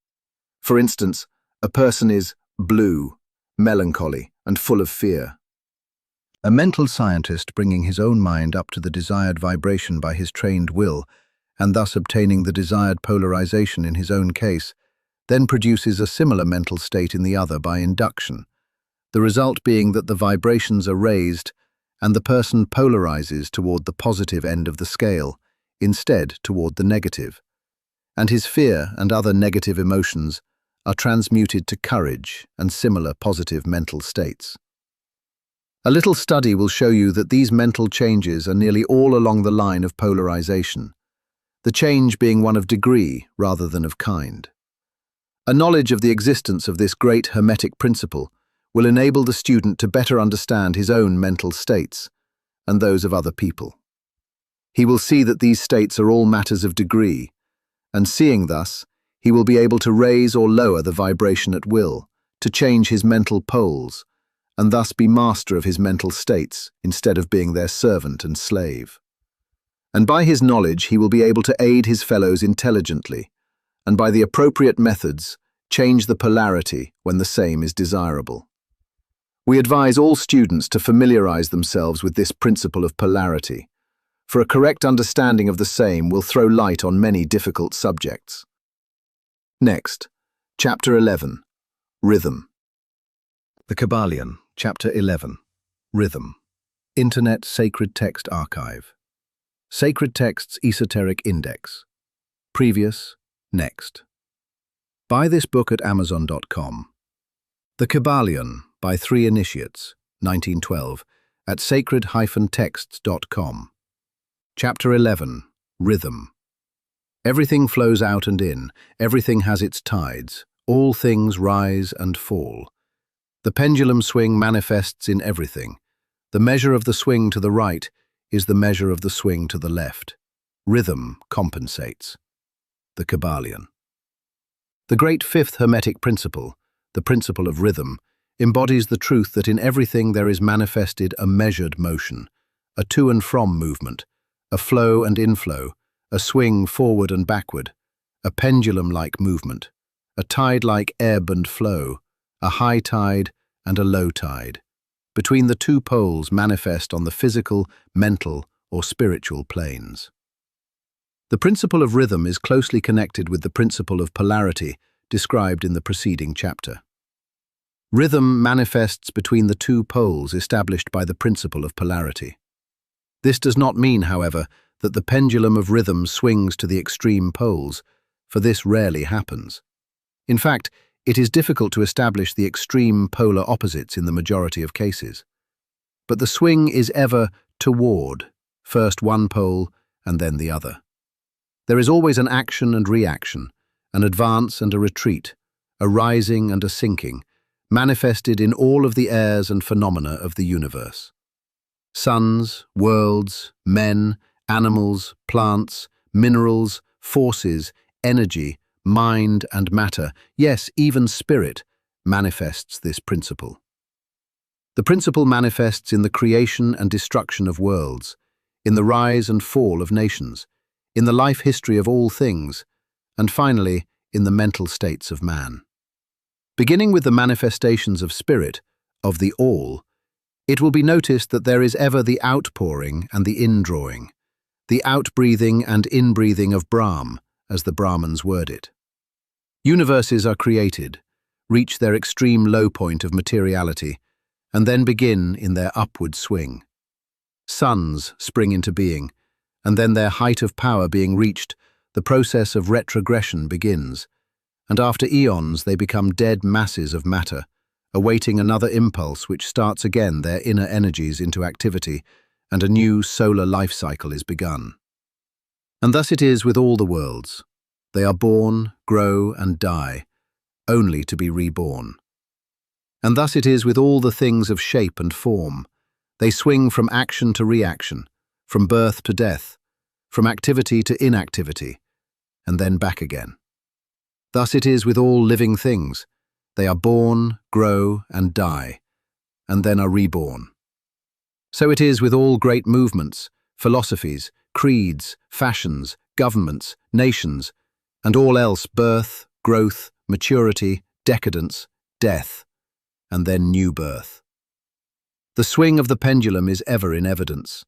For instance, a person is blue, melancholy, and full of fear. A mental scientist bringing his own mind up to the desired vibration by his trained will, and thus obtaining the desired polarization in his own case, then produces a similar mental state in the other by induction, the result being that the vibrations are raised and the person polarizes toward the positive end of the scale, instead toward the negative, and his fear and other negative emotions are transmuted to courage and similar positive mental states. A little study will show you that these mental changes are nearly all along the line of polarization, the change being one of degree rather than of kind. A knowledge of the existence of this great Hermetic principle will enable the student to better understand his own mental states and those of other people. He will see that these states are all matters of degree, and seeing thus, he will be able to raise or lower the vibration at will, to change his mental poles, and thus be master of his mental states instead of being their servant and slave. And by his knowledge he will be able to aid his fellows intelligently, and by the appropriate methods change the polarity when the same is desirable. We advise all students to familiarize themselves with this principle of polarity, for a correct understanding of the same will throw light on many difficult subjects. Next, Chapter 11, Rhythm. The Kybalion, Chapter 11, Rhythm. Internet Sacred Text Archive. Sacred Texts Esoteric Index. Previous, next. Buy this book at Amazon.com. The Kybalion by 3 Initiates, 1912, at sacred-texts.com. Chapter 11, Rhythm. Everything flows out and in, everything has its tides, all things rise and fall. The pendulum swing manifests in everything. The measure of the swing to the right is the measure of the swing to the left. Rhythm compensates. The Kybalion. The great fifth Hermetic principle, the principle of rhythm, embodies the truth that in everything there is manifested a measured motion, a to and from movement, a flow and inflow, a swing forward and backward, a pendulum-like movement, a tide-like ebb and flow, a high tide and a low tide, between the two poles manifest on the physical, mental, or spiritual planes. The principle of rhythm is closely connected with the principle of polarity described in the preceding chapter. Rhythm manifests between the two poles established by the principle of polarity. This does not mean, however, that the pendulum of rhythm swings to the extreme poles, for this rarely happens. In fact, it is difficult to establish the extreme polar opposites in the majority of cases. But the swing is ever toward, first one pole and then the other. There is always an action and reaction, an advance and a retreat, a rising and a sinking, manifested in all of the airs and phenomena of the universe. Suns, worlds, men, animals, plants, minerals, forces, energy, mind and matter, yes, even spirit, manifests this principle. The principle manifests in the creation and destruction of worlds, in the rise and fall of nations, in the life history of all things, and finally, in the mental states of man. Beginning with the manifestations of spirit, of the all, it will be noticed that there is ever the outpouring and the indrawing, the outbreathing and inbreathing of Brahm, as the Brahmins word it. Universes are created, reach their extreme low point of materiality, and then begin in their upward swing. Suns spring into being, and then their height of power being reached, the process of retrogression begins, and after eons they become dead masses of matter, awaiting another impulse which starts again their inner energies into activity, and a new solar life cycle is begun. And thus it is with all the worlds. They are born, grow, and die, only to be reborn. And thus it is with all the things of shape and form. They swing from action to reaction, from birth to death, from activity to inactivity, and then back again. Thus it is with all living things. They are born, grow, and die, and then are reborn. So it is with all great movements, philosophies, creeds, fashions, governments, nations, and all else birth, growth, maturity, decadence, death, and then new birth. The swing of the pendulum is ever in evidence.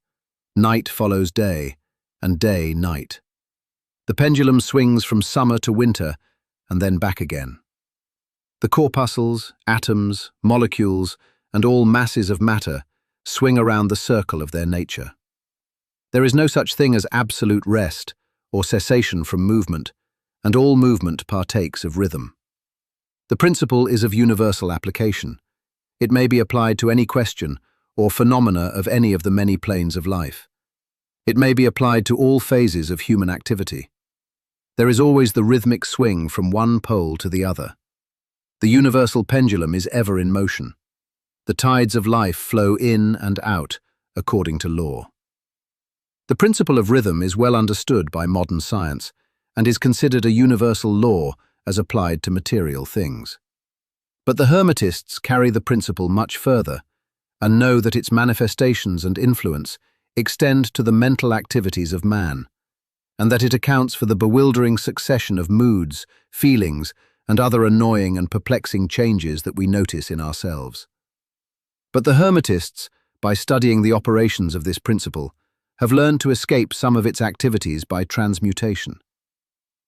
Night follows day, and day night. The pendulum swings from summer to winter, and then back again. The corpuscles, atoms, molecules, and all masses of matter swing around the circle of their nature. There is no such thing as absolute rest or cessation from movement, and all movement partakes of rhythm. The principle is of universal application. It may be applied to any question or phenomena of any of the many planes of life. It may be applied to all phases of human activity. There is always the rhythmic swing from one pole to the other. The universal pendulum is ever in motion. The tides of life flow in and out, according to law. The principle of rhythm is well understood by modern science and is considered a universal law as applied to material things. But the Hermetists carry the principle much further and know that its manifestations and influence extend to the mental activities of man, and that it accounts for the bewildering succession of moods, feelings, and other annoying and perplexing changes that we notice in ourselves. But the Hermetists, by studying the operations of this principle, have learned to escape some of its activities by transmutation.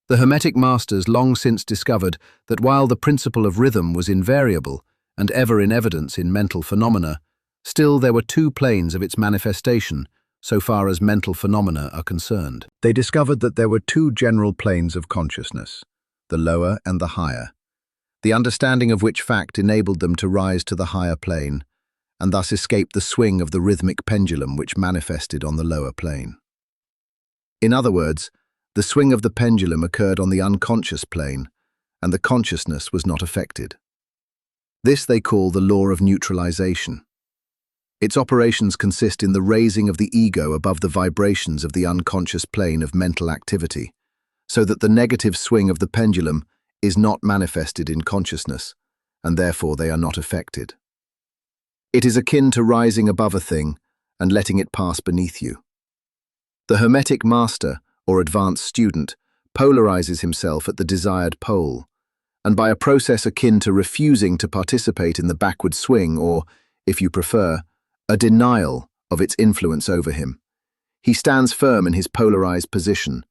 The Hermetic masters long since discovered that while the principle of rhythm was invariable and ever in evidence in mental phenomena, still there were two planes of its manifestation so far as mental phenomena are concerned. They discovered that there were two general planes of consciousness, the lower and the higher, the understanding of which fact enabled them to rise to the higher plane, and thus escape the swing of the rhythmic pendulum which manifested on the lower plane. In other words, the swing of the pendulum occurred on the unconscious plane, and the consciousness was not affected. This they call the law of neutralization. Its operations consist in the raising of the ego above the vibrations of the unconscious plane of mental activity, so that the negative swing of the pendulum is not manifested in consciousness, and therefore they are not affected. It is akin to rising above a thing and letting it pass beneath you. The Hermetic master, or advanced student, polarizes himself at the desired pole, and by a process akin to refusing to participate in the backward swing or, if you prefer, a denial of its influence over him, he stands firm in his polarized position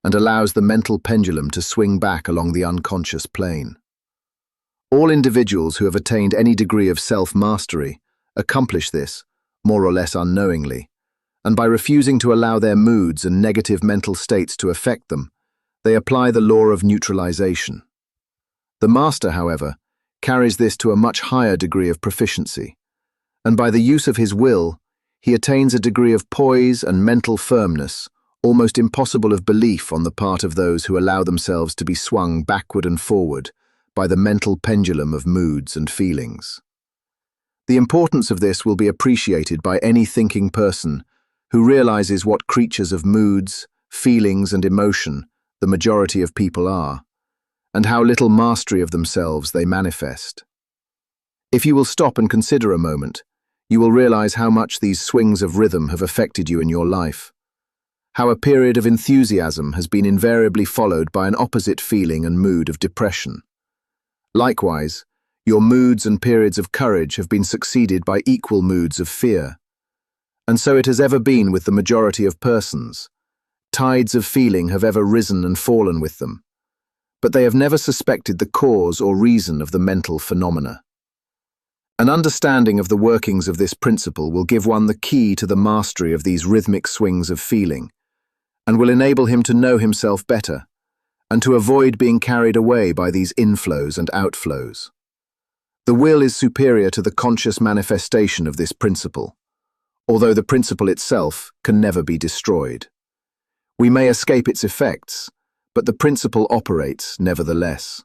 and allows the mental pendulum to swing back along the unconscious plane. All individuals who have attained any degree of self-mastery accomplish this, more or less unknowingly, and by refusing to allow their moods and negative mental states to affect them, they apply the law of neutralization. The master, however, carries this to a much higher degree of proficiency, and by the use of his will, he attains a degree of poise and mental firmness almost impossible of belief on the part of those who allow themselves to be swung backward and forward by the mental pendulum of moods and feelings. The importance of this will be appreciated by any thinking person who realizes what creatures of moods, feelings, and emotion the majority of people are, and how little mastery of themselves they manifest. If you will stop and consider a moment, you will realize how much these swings of rhythm have affected you in your life, how a period of enthusiasm has been invariably followed by an opposite feeling and mood of depression. Likewise, your moods and periods of courage have been succeeded by equal moods of fear. And so it has ever been with the majority of persons. Tides of feeling have ever risen and fallen with them, but they have never suspected the cause or reason of the mental phenomena. An understanding of the workings of this principle will give one the key to the mastery of these rhythmic swings of feeling, and will enable him to know himself better, and to avoid being carried away by these inflows and outflows. The will is superior to the conscious manifestation of this principle, although the principle itself can never be destroyed. We may escape its effects, but the principle operates nevertheless.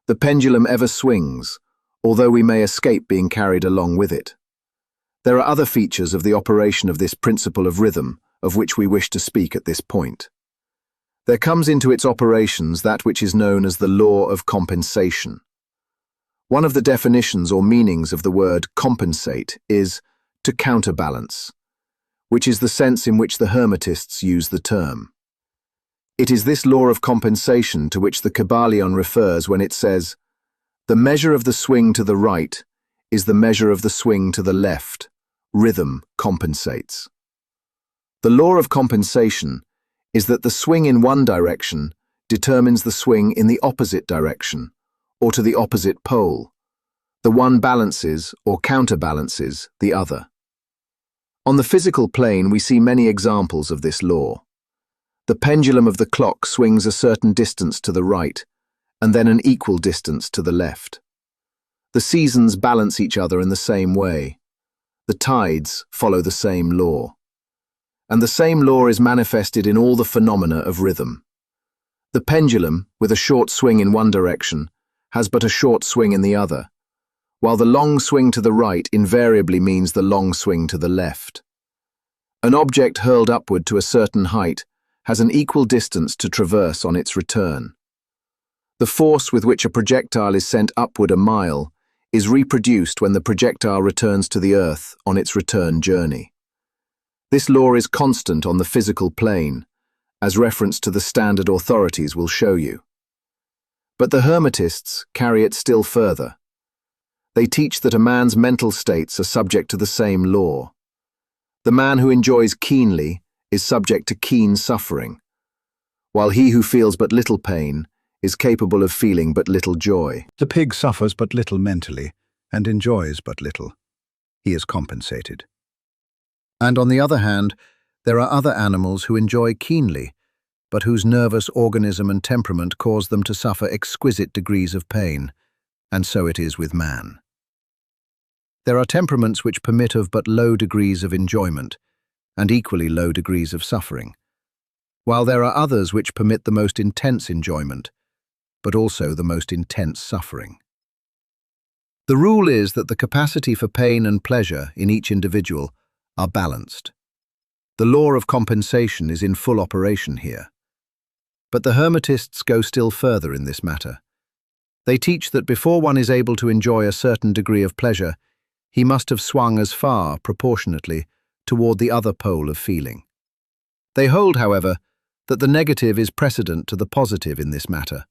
The pendulum ever swings, although we may escape being carried along with it. There are other features of the operation of this principle of rhythm of which we wish to speak at this point. There comes into its operations that which is known as the law of compensation. One of the definitions or meanings of the word compensate is to counterbalance, which is the sense in which the Hermetists use the term. It is this law of compensation to which the Kybalion refers when it says, "The measure of the swing to the right is the measure of the swing to the left. Rhythm compensates." The law of compensation is that the swing in one direction determines the swing in the opposite direction, or to the opposite pole. The one balances or counterbalances the other. On the physical plane, we see many examples of this law. The pendulum of the clock swings a certain distance to the right, and then an equal distance to the left. The seasons balance each other in the same way. The tides follow the same law. And the same law is manifested in all the phenomena of rhythm. The pendulum, with a short swing in one direction, has but a short swing in the other, while the long swing to the right invariably means the long swing to the left. An object hurled upward to a certain height has an equal distance to traverse on its return. The force with which a projectile is sent upward a mile is reproduced when the projectile returns to the earth on its return journey. This law is constant on the physical plane, as reference to the standard authorities will show you. But the Hermetists carry it still further. They teach that a man's mental states are subject to the same law. The man who enjoys keenly is subject to keen suffering, while he who feels but little pain is capable of feeling but little joy. The pig suffers but little mentally and enjoys but little. He is compensated. And on the other hand, there are other animals who enjoy keenly, but whose nervous organism and temperament cause them to suffer exquisite degrees of pain, and so it is with man. There are temperaments which permit of but low degrees of enjoyment, and equally low degrees of suffering, while there are others which permit the most intense enjoyment, but also the most intense suffering. The rule is that the capacity for pain and pleasure in each individual are balanced. The law of compensation is in full operation here. But the Hermetists go still further in this matter. They teach that before one is able to enjoy a certain degree of pleasure, he must have swung as far, proportionately, toward the other pole of feeling. They hold, however, that the negative is precedent to the positive in this matter.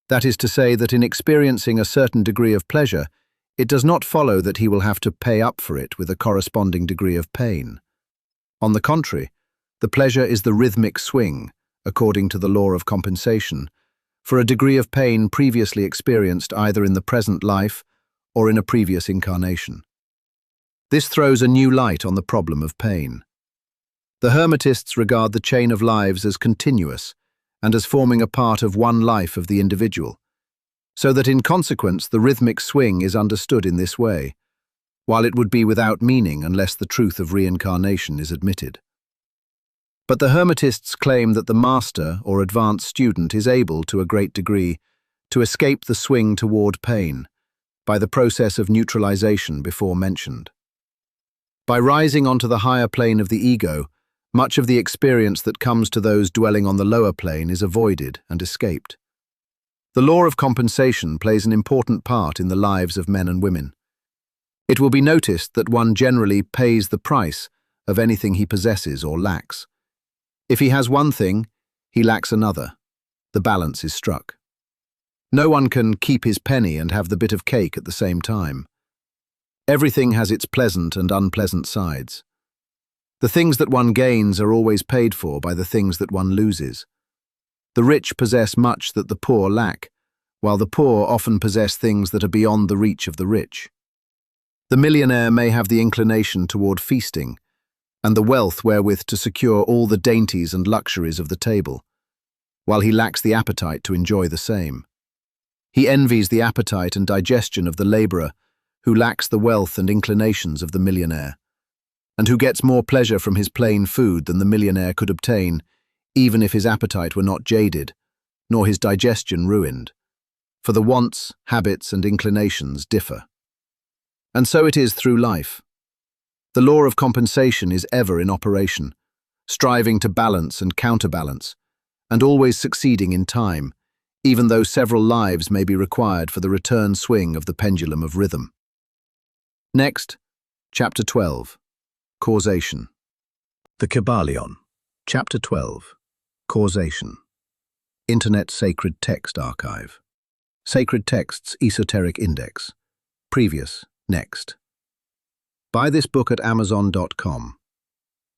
That is to say that in experiencing a certain degree of pleasure, it does not follow that he will have to pay up for it with a corresponding degree of pain. On the contrary, the pleasure is the rhythmic swing, according to the law of compensation, for a degree of pain previously experienced either in the present life or in a previous incarnation. This throws a new light on the problem of pain. The Hermetists regard the chain of lives as continuous and as forming a part of one life of the individual, so that in consequence the rhythmic swing is understood in this way, while it would be without meaning unless the truth of reincarnation is admitted. But the Hermetists claim that the master or advanced student is able, to a great degree, to escape the swing toward pain by the process of neutralization before mentioned. By rising onto the higher plane of the ego, much of the experience that comes to those dwelling on the lower plane is avoided and escaped. The law of compensation plays an important part in the lives of men and women. It will be noticed that one generally pays the price of anything he possesses or lacks. If he has one thing, he lacks another. The balance is struck. No one can keep his penny and have the bit of cake at the same time. Everything has its pleasant and unpleasant sides. The things that one gains are always paid for by the things that one loses. The rich possess much that the poor lack, while the poor often possess things that are beyond the reach of the rich. The millionaire may have the inclination toward feasting, and the wealth wherewith to secure all the dainties and luxuries of the table, while he lacks the appetite to enjoy the same. He envies the appetite and digestion of the laborer, who lacks the wealth and inclinations of the millionaire, and who gets more pleasure from his plain food than the millionaire could obtain, even if his appetite were not jaded, nor his digestion ruined, for the wants, habits, and inclinations differ. And so it is through life. The law of compensation is ever in operation, striving to balance and counterbalance, and always succeeding in time, even though several lives may be required for the return swing of the pendulum of rhythm. Next, Chapter 12, Causation. The Kybalion, Chapter 12, Causation. Internet Sacred Text Archive. Sacred Texts Esoteric Index. Previous, next. Buy this book at Amazon.com.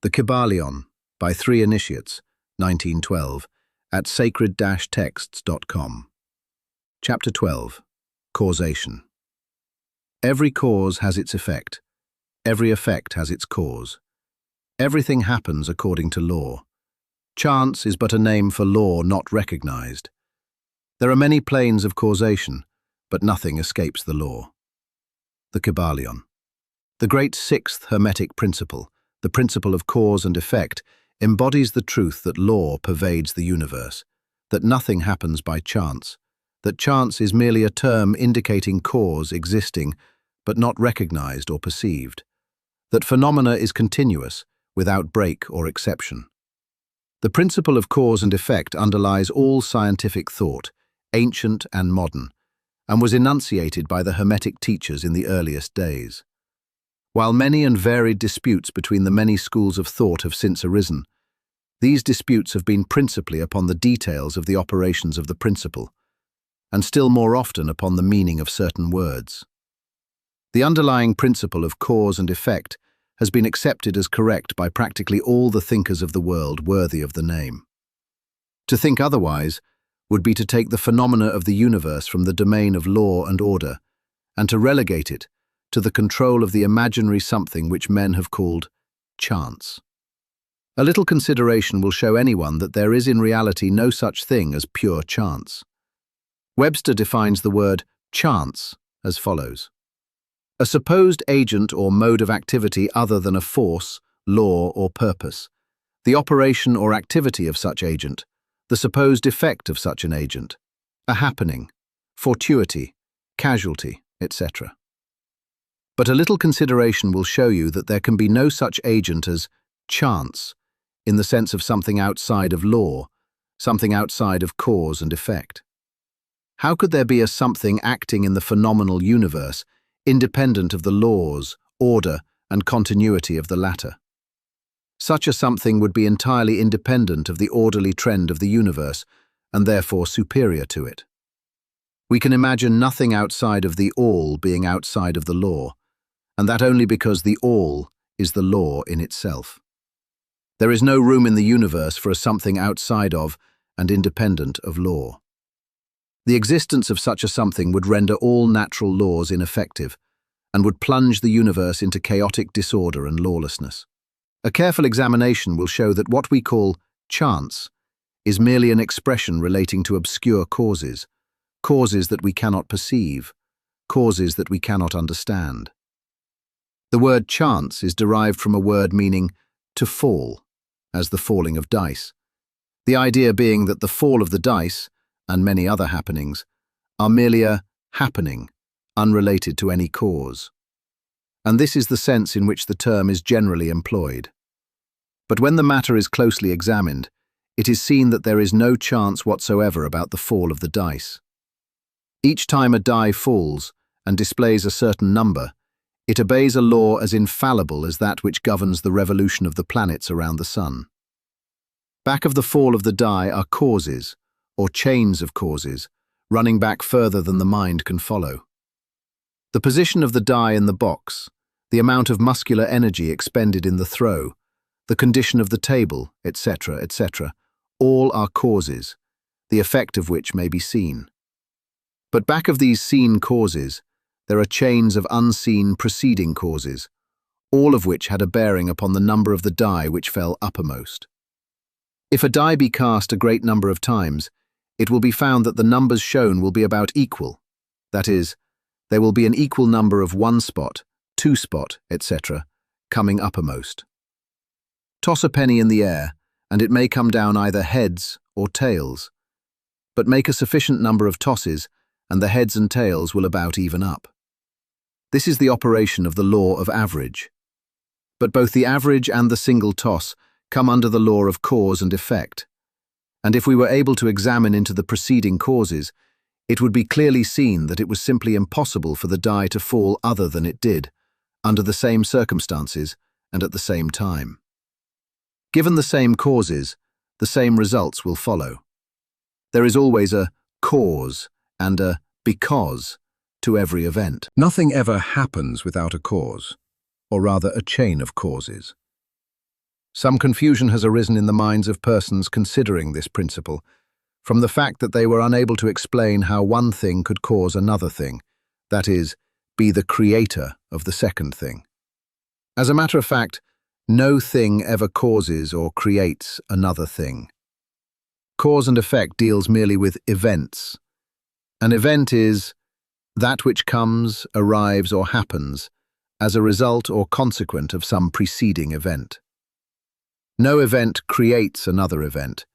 The Kybalion, by 3 Initiates, 1912, at sacred-texts.com. Chapter 12, Causation. Every cause has its effect. Every effect has its cause. Everything happens according to law. Chance is but a name for law not recognized. There are many planes of causation, but nothing escapes the law. The Kybalion. The great sixth Hermetic principle, the principle of cause and effect, embodies the truth that law pervades the universe, that nothing happens by chance, that chance is merely a term indicating cause existing, but not recognized or perceived, that phenomena is continuous, without break or exception. The principle of cause and effect underlies all scientific thought, ancient and modern, and was enunciated by the Hermetic teachers in the earliest days. While many and varied disputes between the many schools of thought have since arisen, these disputes have been principally upon the details of the operations of the principle, and still more often upon the meaning of certain words. The underlying principle of cause and effect has been accepted as correct by practically all the thinkers of the world worthy of the name. To think otherwise would be to take the phenomena of the universe from the domain of law and order, and to relegate it to the control of the imaginary something which men have called chance. A little consideration will show anyone that there is in reality no such thing as pure chance. Webster defines the word chance as follows: a supposed agent or mode of activity other than a force, law, or purpose, the operation or activity of such agent, the supposed effect of such an agent, a happening, fortuity, casualty, etc. But a little consideration will show you that there can be no such agent as chance, in the sense of something outside of law, something outside of cause and effect. How could there be a something acting in the phenomenal universe, independent of the laws, order, and continuity of the latter? Such a something would be entirely independent of the orderly trend of the universe, and therefore superior to it. We can imagine nothing outside of the all being outside of the law, and that only because the all is the law in itself. There is no room in the universe for a something outside of and independent of law. The existence of such a something would render all natural laws ineffective and would plunge the universe into chaotic disorder and lawlessness. A careful examination will show that what we call chance is merely an expression relating to obscure causes, causes that we cannot perceive, causes that we cannot understand. The word chance is derived from a word meaning to fall, as the falling of dice. The idea being that the fall of the dice, and many other happenings, are merely a happening, unrelated to any cause. And this is the sense in which the term is generally employed. But when the matter is closely examined, it is seen that there is no chance whatsoever about the fall of the dice. Each time a die falls and displays a certain number, it obeys a law as infallible as that which governs the revolution of the planets around the sun. Back of the fall of the die are causes, or chains of causes, running back further than the mind can follow. The position of the die in the box, the amount of muscular energy expended in the throw, the condition of the table, etc., etc., all are causes, the effect of which may be seen. But back of these seen causes, there are chains of unseen preceding causes, all of which had a bearing upon the number of the die which fell uppermost. If a die be cast a great number of times, it will be found that the numbers shown will be about equal. That is, there will be an equal number of 1 spot, 2 spot, etc., coming uppermost. Toss a penny in the air, and it may come down either heads or tails. But make a sufficient number of tosses, and the heads and tails will about even up. This is the operation of the law of average. But both the average and the single toss come under the law of cause and effect. And if we were able to examine into the preceding causes, it would be clearly seen that it was simply impossible for the die to fall other than it did, under the same circumstances and at the same time. Given the same causes, the same results will follow. There is always a cause and a because to every event. Nothing ever happens without a cause, or rather a chain of causes. Some confusion has arisen in the minds of persons considering this principle, from the fact that they were unable to explain how one thing could cause another thing, that is, be the creator of the second thing. As a matter of fact, no thing ever causes or creates another thing. Cause and effect deals merely with events. An event is that which comes, arrives, or happens as a result or consequent of some preceding event. No event creates another event,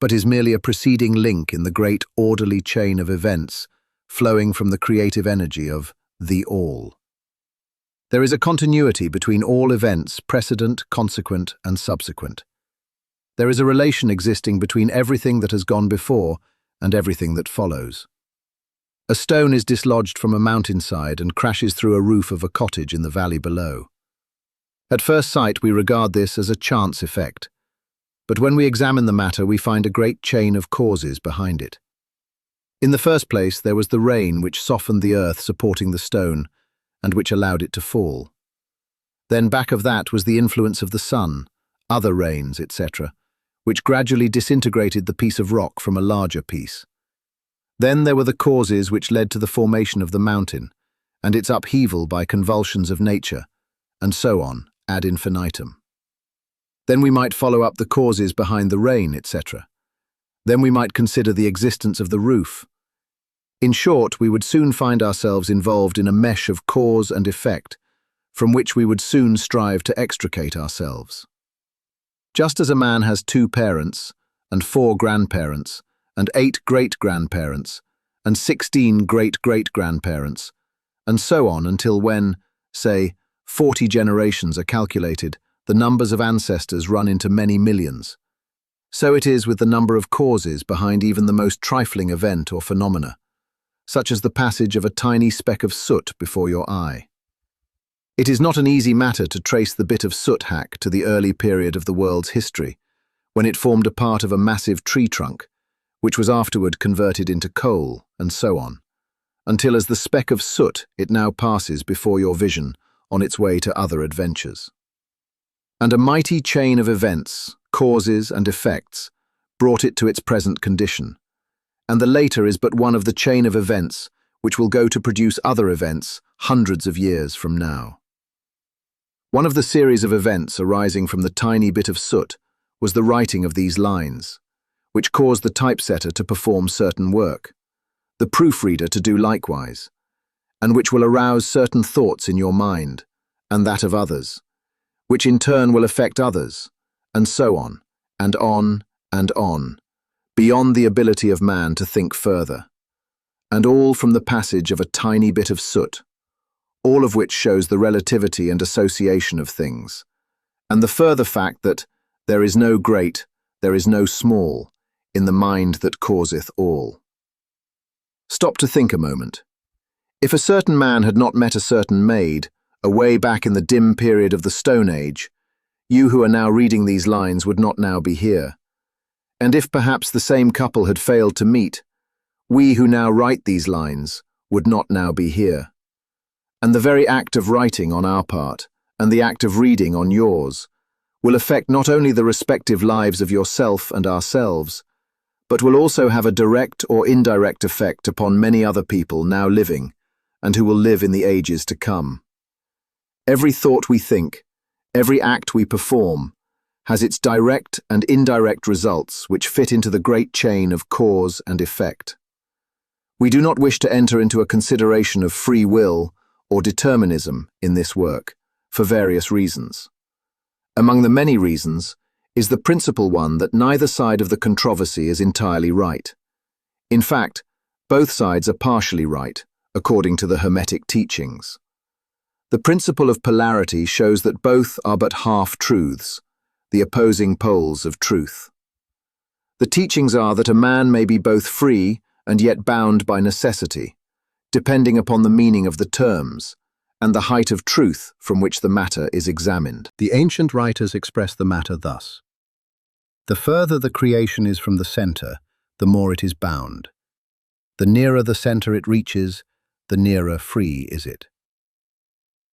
but is merely a preceding link in the great orderly chain of events flowing from the creative energy of the All. There is a continuity between all events, precedent, consequent, and subsequent. There is a relation existing between everything that has gone before and everything that follows. A stone is dislodged from a mountainside and crashes through a roof of a cottage in the valley below. At first sight, we regard this as a chance effect, but when we examine the matter, we find a great chain of causes behind it. In the first place, there was the rain which softened the earth supporting the stone and which allowed it to fall. Then back of that was the influence of the sun, other rains, etc., which gradually disintegrated the piece of rock from a larger piece. Then there were the causes which led to the formation of the mountain and its upheaval by convulsions of nature, and so on, ad infinitum. Then we might follow up the causes behind the rain, etc. Then we might consider the existence of the roof. In short, we would soon find ourselves involved in a mesh of cause and effect, from which we would soon strive to extricate ourselves. Just as a man has 2 parents, and 4 grandparents, and 8 great-grandparents, and 16 great-great-grandparents, and so on until when, say, 40 generations are calculated, the numbers of ancestors run into many millions. So it is with the number of causes behind even the most trifling event or phenomena, such as the passage of a tiny speck of soot before your eye. It is not an easy matter to trace the bit of soot hack to the early period of the world's history, when it formed a part of a massive tree trunk, which was afterward converted into coal, and so on, until as the speck of soot it now passes before your vision on its way to other adventures. And a mighty chain of events, causes and effects, brought it to its present condition, and the later is but one of the chain of events which will go to produce other events hundreds of years from now. One of the series of events arising from the tiny bit of soot was the writing of these lines, which caused the typesetter to perform certain work, the proofreader to do likewise, and which will arouse certain thoughts in your mind, and that of others, which in turn will affect others, and so on, and on, and on, beyond the ability of man to think further, and all from the passage of a tiny bit of soot, all of which shows the relativity and association of things, and the further fact that there is no great, there is no small, in the mind that causeth all. Stop to think a moment. If a certain man had not met a certain maid, away back in the dim period of the Stone Age, you who are now reading these lines would not now be here. And if perhaps the same couple had failed to meet, we who now write these lines would not now be here. And the very act of writing on our part, and the act of reading on yours, will affect not only the respective lives of yourself and ourselves, but will also have a direct or indirect effect upon many other people now living, and who will live in the ages to come. Every thought we think, every act we perform, has its direct and indirect results which fit into the great chain of cause and effect. We do not wish to enter into a consideration of free will or determinism in this work, for various reasons. Among the many reasons is the principal one that neither side of the controversy is entirely right. In fact, both sides are partially right, according to the Hermetic teachings. The principle of polarity shows that both are but half-truths, the opposing poles of truth. The teachings are that a man may be both free and yet bound by necessity, depending upon the meaning of the terms, and the height of truth from which the matter is examined. The ancient writers express the matter thus: the further the creation is from the center, the more it is bound. The nearer the center it reaches, the nearer free is it.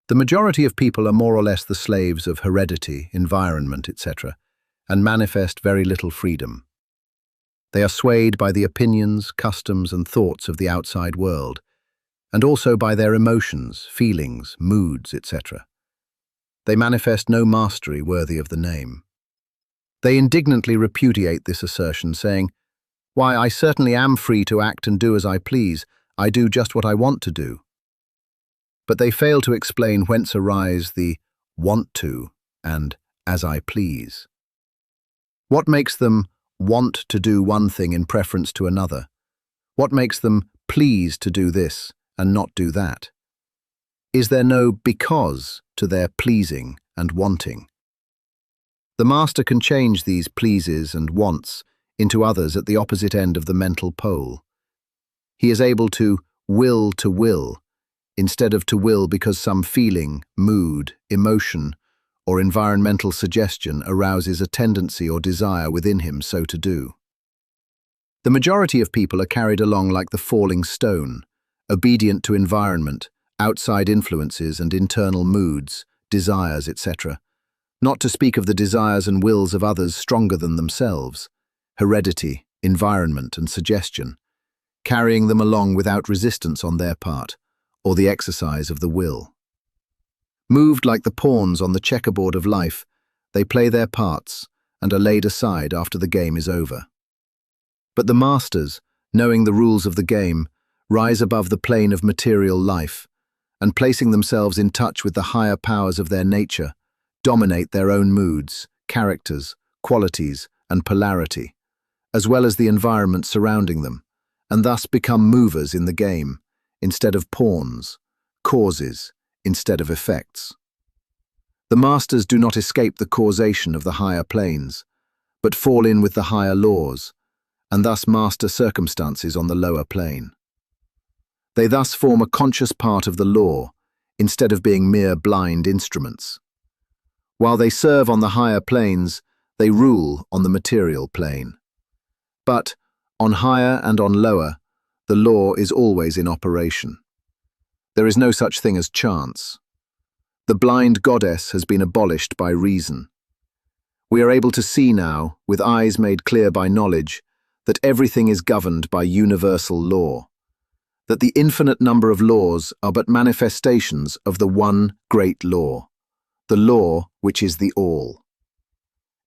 The majority of people are more or less the slaves of heredity, environment, etc., and manifest very little freedom. They are swayed by the opinions, customs, and thoughts of the outside world, and also by their emotions, feelings, moods, etc. They manifest no mastery worthy of the name. They indignantly repudiate this assertion, saying, "Why, I certainly am free to act and do as I please. I do just what I want to do." But they fail to explain whence arise the want to and as I please. What makes them want to do one thing in preference to another? What makes them please to do this and not do that? Is there no because to their pleasing and wanting? The master can change these pleases and wants into others at the opposite end of the mental pole. He is able to will, instead of to will because some feeling, mood, emotion, or environmental suggestion arouses a tendency or desire within him so to do. The majority of people are carried along like the falling stone, obedient to environment, outside influences and internal moods, desires, etc., not to speak of the desires and wills of others stronger than themselves, heredity, environment, and suggestion, carrying them along without resistance on their part, or the exercise of the will. Moved like the pawns on the checkerboard of life, they play their parts and are laid aside after the game is over. But the masters, knowing the rules of the game, rise above the plane of material life, and placing themselves in touch with the higher powers of their nature, dominate their own moods, characters, qualities, and polarity, as well as the environment surrounding them, and thus become movers in the game, instead of pawns, causes instead of effects. The masters do not escape the causation of the higher planes, but fall in with the higher laws, and thus master circumstances on the lower plane. They thus form a conscious part of the law, instead of being mere blind instruments. While they serve on the higher planes, they rule on the material plane. But, on higher and on lower, the law is always in operation. There is no such thing as chance. The blind goddess has been abolished by reason. We are able to see now, with eyes made clear by knowledge, that everything is governed by universal law, that the infinite number of laws are but manifestations of the one great law, the law which is the all.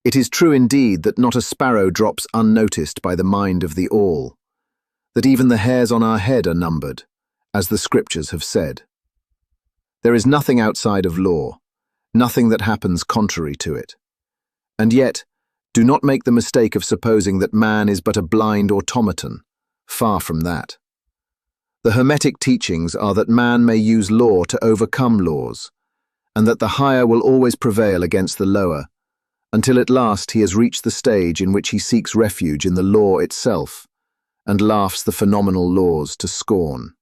It is true indeed that not a sparrow drops unnoticed by the mind of the all, that even the hairs on our head are numbered, as the scriptures have said. There is nothing outside of law, nothing that happens contrary to it. And yet, do not make the mistake of supposing that man is but a blind automaton, far from that. The Hermetic teachings are that man may use law to overcome laws, and that the higher will always prevail against the lower, until at last he has reached the stage in which he seeks refuge in the law itself, and laughs the phenomenal laws to scorn.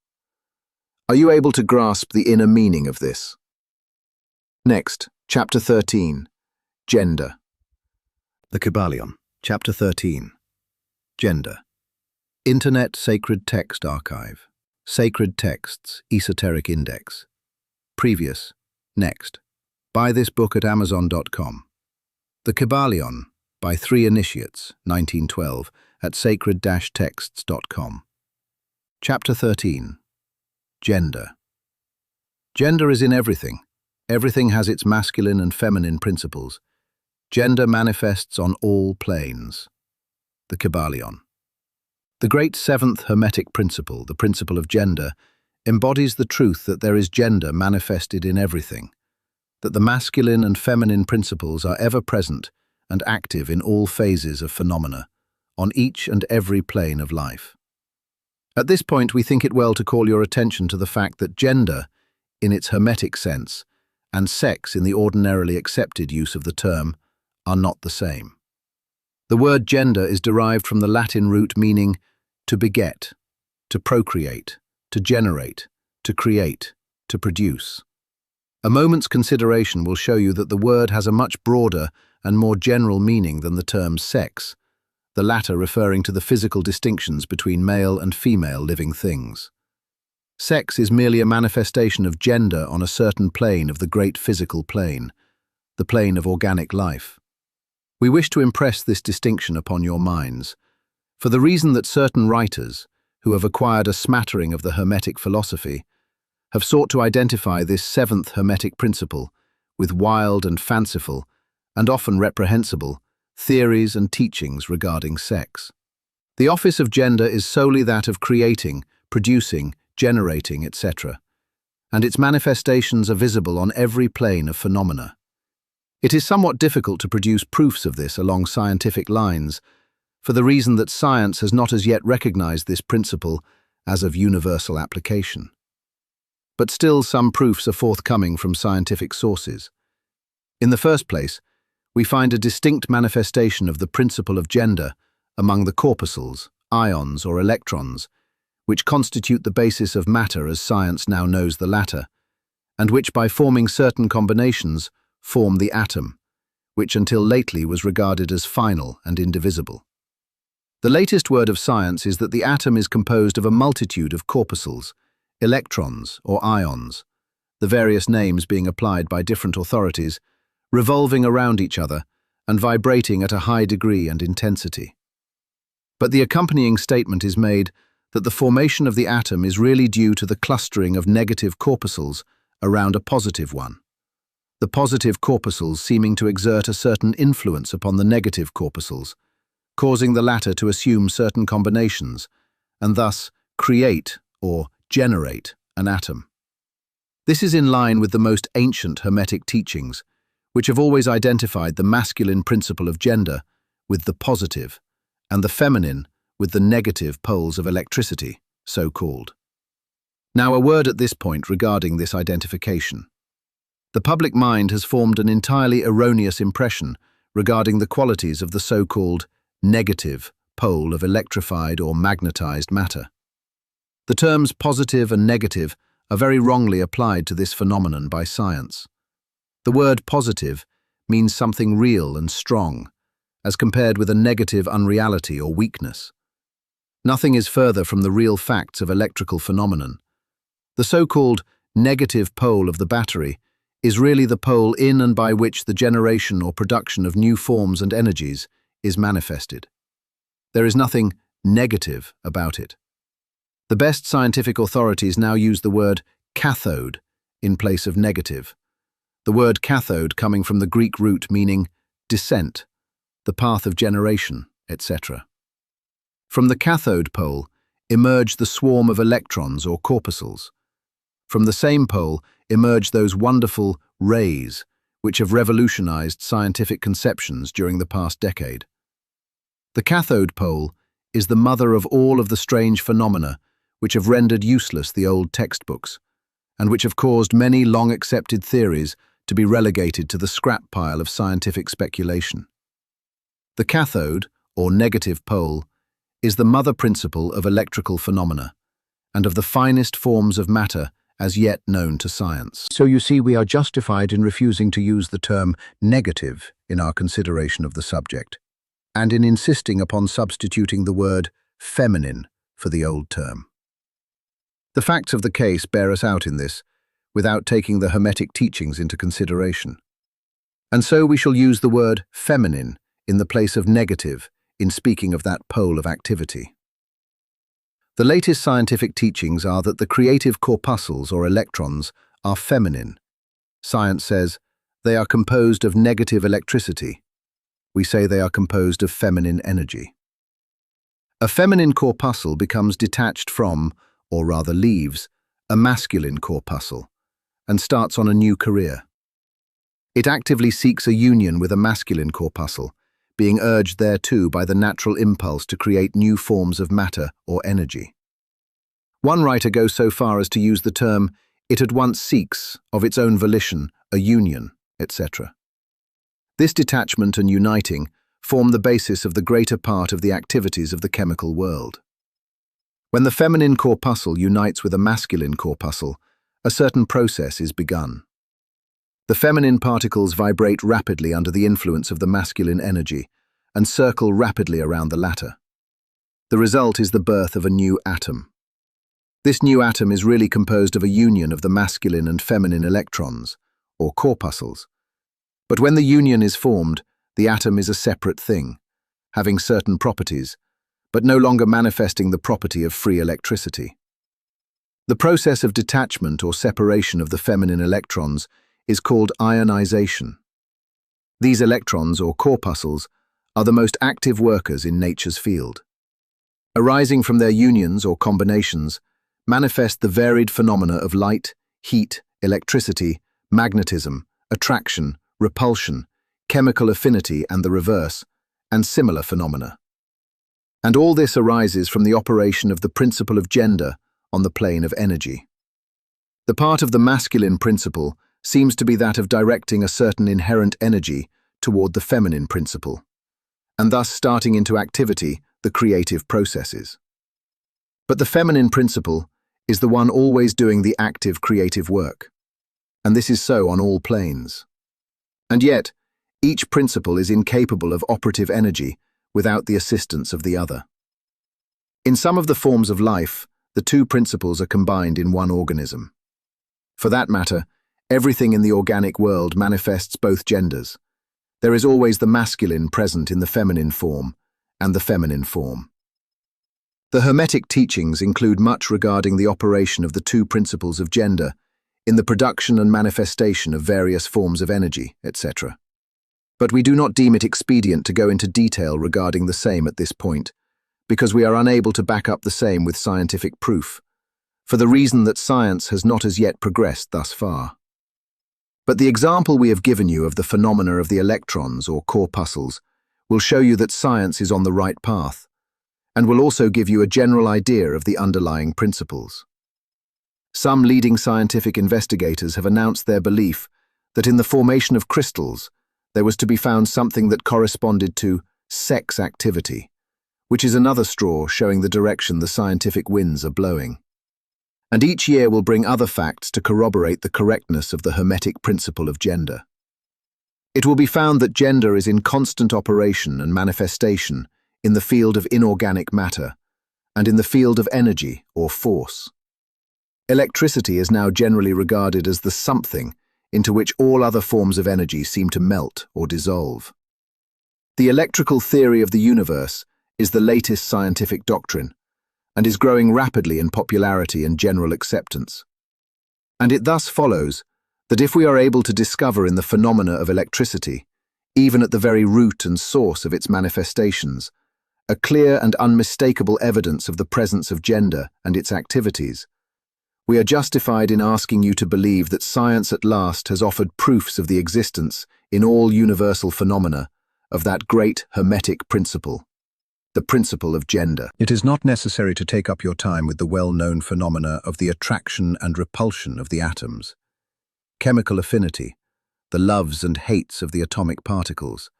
Are you able to grasp the inner meaning of this? Next, Chapter 13, Gender. The Kybalion, Chapter 13. Gender. Internet Sacred Text Archive. Sacred Texts, Esoteric Index. Previous. Next. Buy this book at Amazon.com. The Kybalion, by 3 Initiates, 1912, at sacred-texts.com. Chapter 13. Gender. Gender is in everything. Everything has its masculine and feminine principles. Gender manifests on all planes. The Kybalion. The great 7th Hermetic principle, the principle of gender, embodies the truth that there is gender manifested in everything, that the masculine and feminine principles are ever present and active in all phases of phenomena, on each and every plane of life. At this point, we think it well to call your attention to the fact that gender, in its Hermetic sense, and sex in the ordinarily accepted use of the term, are not the same. The word gender is derived from the Latin root meaning to beget, to procreate, to generate, to create, to produce. A moment's consideration will show you that the word has a much broader and more general meaning than the term sex, the latter referring to the physical distinctions between male and female living things. Sex is merely a manifestation of gender on a certain plane of the great physical plane, the plane of organic life. We wish to impress this distinction upon your minds, for the reason that certain writers, who have acquired a smattering of the Hermetic philosophy, have sought to identify this 7th Hermetic principle with wild and fanciful, and often reprehensible, theories and teachings regarding sex. The office of gender is solely that of creating, producing, generating, etc., and its manifestations are visible on every plane of phenomena. It is somewhat difficult to produce proofs of this along scientific lines, for the reason that science has not as yet recognized this principle as of universal application. But still some proofs are forthcoming from scientific sources. In the first place, we find a distinct manifestation of the principle of gender among the corpuscles, ions or electrons, which constitute the basis of matter as science now knows the latter, and which by forming certain combinations form the atom, which until lately was regarded as final and indivisible. The latest word of science is that the atom is composed of a multitude of corpuscles, electrons or ions, the various names being applied by different authorities, revolving around each other and vibrating at a high degree and intensity. But the accompanying statement is made that the formation of the atom is really due to the clustering of negative corpuscles around a positive one, the positive corpuscles seeming to exert a certain influence upon the negative corpuscles, causing the latter to assume certain combinations, and thus create or generate an atom. This is in line with the most ancient Hermetic teachings, which have always identified the masculine principle of gender with the positive, and the feminine with the negative poles of electricity, so called. Now a word at this point regarding this identification. The public mind has formed an entirely erroneous impression regarding the qualities of the so-called negative pole of electrified or magnetized matter. The terms positive and negative are very wrongly applied to this phenomenon by science. The word positive means something real and strong, as compared with a negative unreality or weakness. Nothing is further from the real facts of electrical phenomenon. The so-called negative pole of the battery is really the pole in and by which the generation or production of new forms and energies is manifested. There is nothing negative about it. The best scientific authorities now use the word cathode in place of negative. The word cathode coming from the Greek root meaning descent, the path of generation, etc. From the cathode pole emerge the swarm of electrons or corpuscles. From the same pole emerge those wonderful rays which have revolutionized scientific conceptions during the past decade. The cathode pole is the mother of all of the strange phenomena which have rendered useless the old textbooks, and which have caused many long-accepted theories to be relegated to the scrap pile of scientific speculation. The cathode, or negative pole, is the mother principle of electrical phenomena, and of the finest forms of matter as yet known to science. So you see, we are justified in refusing to use the term negative in our consideration of the subject, and in insisting upon substituting the word feminine for the old term. The facts of the case bear us out in this, without taking the Hermetic teachings into consideration. And so we shall use the word feminine in the place of negative in speaking of that pole of activity. The latest scientific teachings are that the creative corpuscles or electrons are feminine. Science says they are composed of negative electricity. We say they are composed of feminine energy. A feminine corpuscle becomes detached from, or rather leaves, a masculine corpuscle, and starts on a new career. It actively seeks a union with a masculine corpuscle, being urged thereto by the natural impulse to create new forms of matter or energy. One writer goes so far as to use the term, "It at once seeks, of its own volition, a union," etc. This detachment and uniting form the basis of the greater part of the activities of the chemical world. When the feminine corpuscle unites with a masculine corpuscle, a certain process is begun. The feminine particles vibrate rapidly under the influence of the masculine energy and circle rapidly around the latter. The result is the birth of a new atom. This new atom is really composed of a union of the masculine and feminine electrons, or corpuscles. But when the union is formed, the atom is a separate thing, having certain properties, but no longer manifesting the property of free electricity. The process of detachment or separation of the feminine electrons is called ionization. These electrons, or corpuscles, are the most active workers in nature's field. Arising from their unions or combinations, manifest the varied phenomena of light, heat, electricity, magnetism, attraction, repulsion, chemical affinity and the reverse, and similar phenomena. And all this arises from the operation of the principle of gender on the plane of energy. The part of the masculine principle seems to be that of directing a certain inherent energy toward the feminine principle, and thus starting into activity the creative processes. But the feminine principle is the one always doing the active creative work, and this is so on all planes. And yet, each principle is incapable of operative energy without the assistance of the other. In some of the forms of life, the two principles are combined in one organism. For that matter, everything in the organic world manifests both genders. There is always the masculine present in the feminine form, and the feminine form. The Hermetic teachings include much regarding the operation of the two principles of gender in the production and manifestation of various forms of energy, etc. But we do not deem it expedient to go into detail regarding the same at this point, because we are unable to back up the same with scientific proof, for the reason that science has not as yet progressed thus far. But the example we have given you of the phenomena of the electrons or corpuscles will show you that science is on the right path, and will also give you a general idea of the underlying principles. Some leading scientific investigators have announced their belief that in the formation of crystals there was to be found something that corresponded to sex activity, which is another straw showing the direction the scientific winds are blowing. And each year will bring other facts to corroborate the correctness of the Hermetic principle of gender. It will be found that gender is in constant operation and manifestation in the field of inorganic matter and in the field of energy or force. Electricity is now generally regarded as the something into which all other forms of energy seem to melt or dissolve. The electrical theory of the universe is the latest scientific doctrine and is growing rapidly in popularity and general acceptance. And it thus follows that if we are able to discover in the phenomena of electricity, even at the very root and source of its manifestations, a clear and unmistakable evidence of the presence of gender and its activities, we are justified in asking you to believe that science at last has offered proofs of the existence, in all universal phenomena, of that great Hermetic principle, the principle of gender. It is not necessary to take up your time with the well-known phenomena of the attraction and repulsion of the atoms, chemical affinity, the loves and hates of the atomic particles,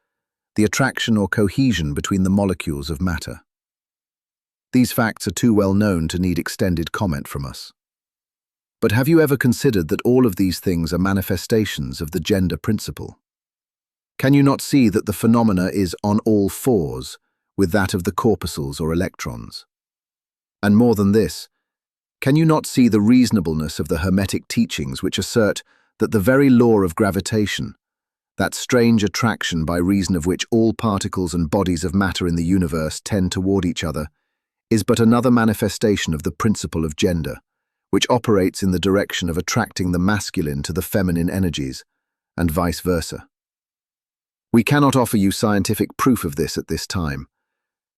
the attraction or cohesion between the molecules of matter. These facts are too well known to need extended comment from us. But have you ever considered that all of these things are manifestations of the gender principle? Can you not see that the phenomena is on all fours with that of the corpuscles or electrons? And more than this, can you not see the reasonableness of the Hermetic teachings which assert that the very law of gravitation, that strange attraction by reason of which all particles and bodies of matter in the universe tend toward each other, is but another manifestation of the principle of gender, which operates in the direction of attracting the masculine to the feminine energies, and vice versa? We cannot offer you scientific proof of this at this time,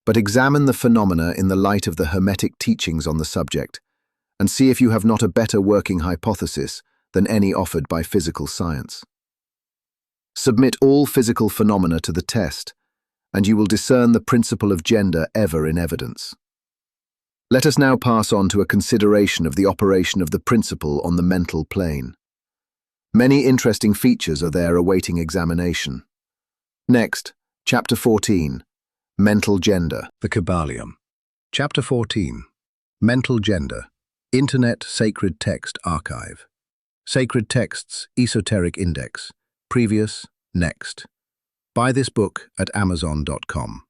but examine the phenomena in the light of the Hermetic teachings on the subject, and see if you have not a better working hypothesis than any offered by physical science. Submit all physical phenomena to the test, and you will discern the principle of gender ever in evidence. Let us now pass on to a consideration of the operation of the principle on the mental plane. Many interesting features are there awaiting examination. Next, Chapter 14, Mental Gender. The Kybalion. Chapter 14, Mental Gender. Internet Sacred Text Archive. Sacred Texts Esoteric Index. Previous, next. Buy this book at Amazon.com.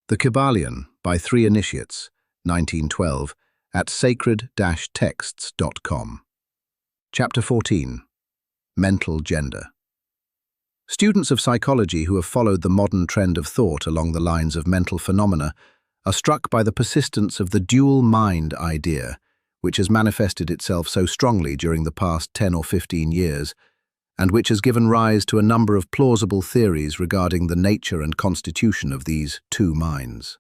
The Kybalion by 3 Initiates, 1912, at sacred-texts.com. Chapter 14, Mental Gender. Students of psychology who have followed the modern trend of thought along the lines of mental phenomena are struck by the persistence of the dual mind idea, which has manifested itself so strongly during the past 10 or 15 years, and which has given rise to a number of plausible theories regarding the nature and constitution of these two minds.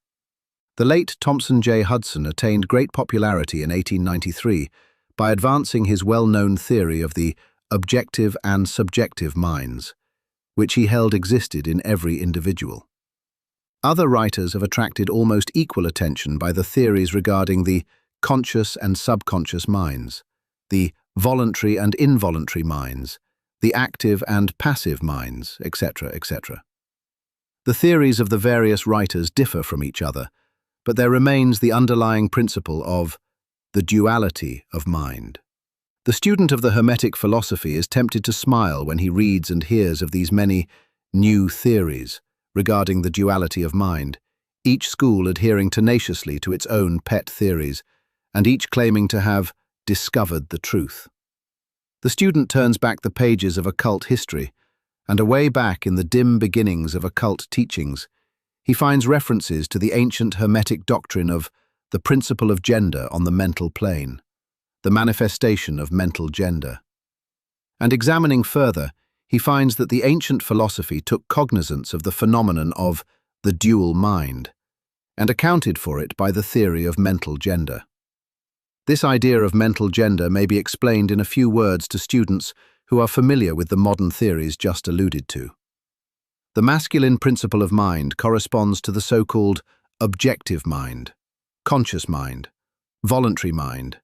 The late Thomson J. Hudson attained great popularity in 1893 by advancing his well-known theory of the objective and subjective minds, which he held existed in every individual. Other writers have attracted almost equal attention by the theories regarding the conscious and subconscious minds, the voluntary and involuntary minds, the active and passive minds, etc., etc. The theories of the various writers differ from each other, but there remains the underlying principle of the duality of mind. The student of the Hermetic philosophy is tempted to smile when he reads and hears of these many new theories regarding the duality of mind, each school adhering tenaciously to its own pet theories, and each claiming to have discovered the truth. The student turns back the pages of occult history, and away back in the dim beginnings of occult teachings, he finds references to the ancient Hermetic doctrine of the principle of gender on the mental plane, the manifestation of mental gender. And examining further, he finds that the ancient philosophy took cognizance of the phenomenon of the dual mind, and accounted for it by the theory of mental gender. This idea of mental gender may be explained in a few words to students who are familiar with the modern theories just alluded to. The masculine principle of mind corresponds to the so-called objective mind, conscious mind, voluntary mind,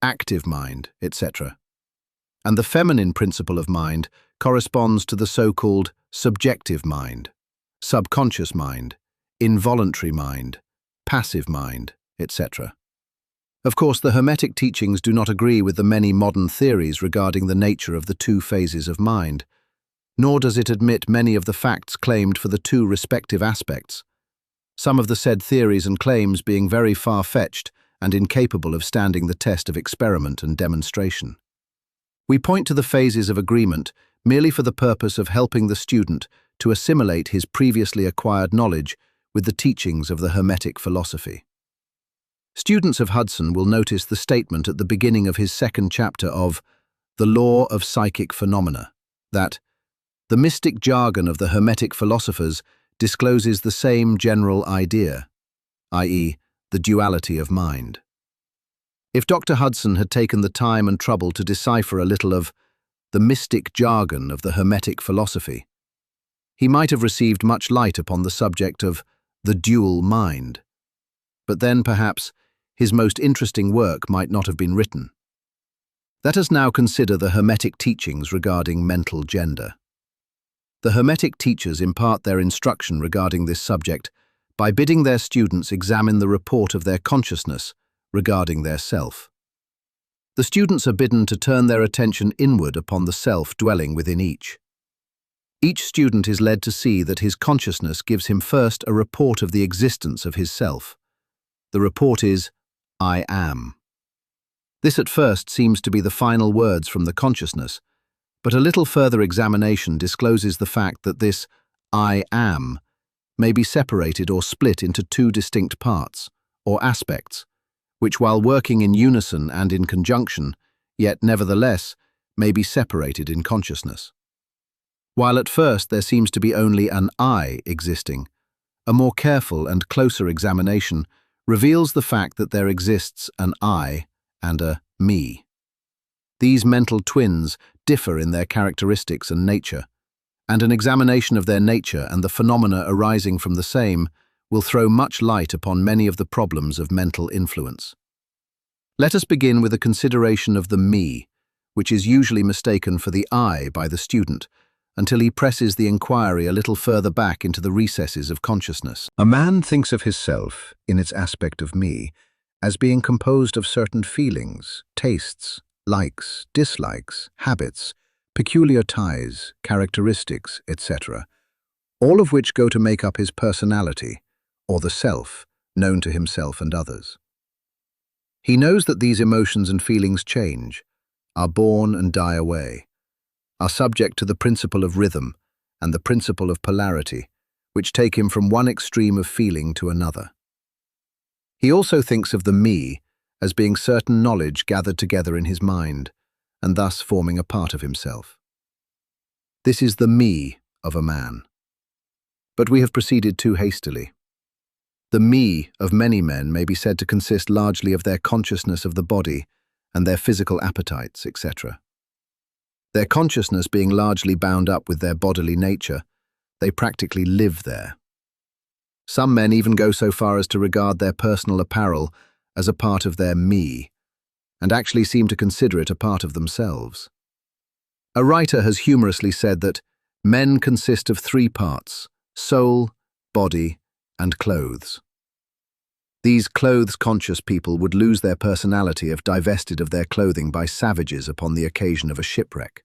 active mind, etc. And the feminine principle of mind corresponds to the so-called subjective mind, subconscious mind, involuntary mind, passive mind, etc. Of course, the Hermetic teachings do not agree with the many modern theories regarding the nature of the two phases of mind, nor does it admit many of the facts claimed for the two respective aspects, some of the said theories and claims being very far-fetched and incapable of standing the test of experiment and demonstration. We point to the phases of agreement merely for the purpose of helping the student to assimilate his previously acquired knowledge with the teachings of the Hermetic philosophy. Students of Hudson will notice the statement at the beginning of his second chapter of The Law of Psychic Phenomena, that the mystic jargon of the Hermetic philosophers discloses the same general idea, i.e., the duality of mind. If Dr. Hudson had taken the time and trouble to decipher a little of the mystic jargon of the Hermetic philosophy, he might have received much light upon the subject of the dual mind. But then, perhaps, his most interesting work might not have been written. Let us now consider the Hermetic teachings regarding mental gender. The Hermetic teachers impart their instruction regarding this subject by bidding their students examine the report of their consciousness regarding their self. The students are bidden to turn their attention inward upon the self dwelling within each. Each student is led to see that his consciousness gives him first a report of the existence of his self. The report is, I am. This at first seems to be the final words from the consciousness, but a little further examination discloses the fact that this I am may be separated or split into two distinct parts, or aspects, which while working in unison and in conjunction, yet nevertheless may be separated in consciousness. While at first there seems to be only an I existing, a more careful and closer examination reveals the fact that there exists an I and a me. These mental twins differ in their characteristics and nature, and an examination of their nature and the phenomena arising from the same will throw much light upon many of the problems of mental influence. Let us begin with a consideration of the me, which is usually mistaken for the I by the student, until he presses the inquiry a little further back into the recesses of consciousness. A man thinks of his self, in its aspect of me, as being composed of certain feelings, tastes, likes, dislikes, habits, peculiar ties, characteristics, etc., all of which go to make up his personality, or the self, known to himself and others. He knows that these emotions and feelings change, are born and die away, are subject to the principle of rhythm and the principle of polarity, which take him from one extreme of feeling to another. He also thinks of the me as being certain knowledge gathered together in his mind, and thus forming a part of himself. This is the me of a man. But we have proceeded too hastily. The me of many men may be said to consist largely of their consciousness of the body and their physical appetites, etc. Their consciousness being largely bound up with their bodily nature, they practically live there. Some men even go so far as to regard their personal apparel as a part of their me, and actually seem to consider it a part of themselves. A writer has humorously said that men consist of three parts: soul, body, and clothes. These clothes-conscious people would lose their personality if divested of their clothing by savages upon the occasion of a shipwreck.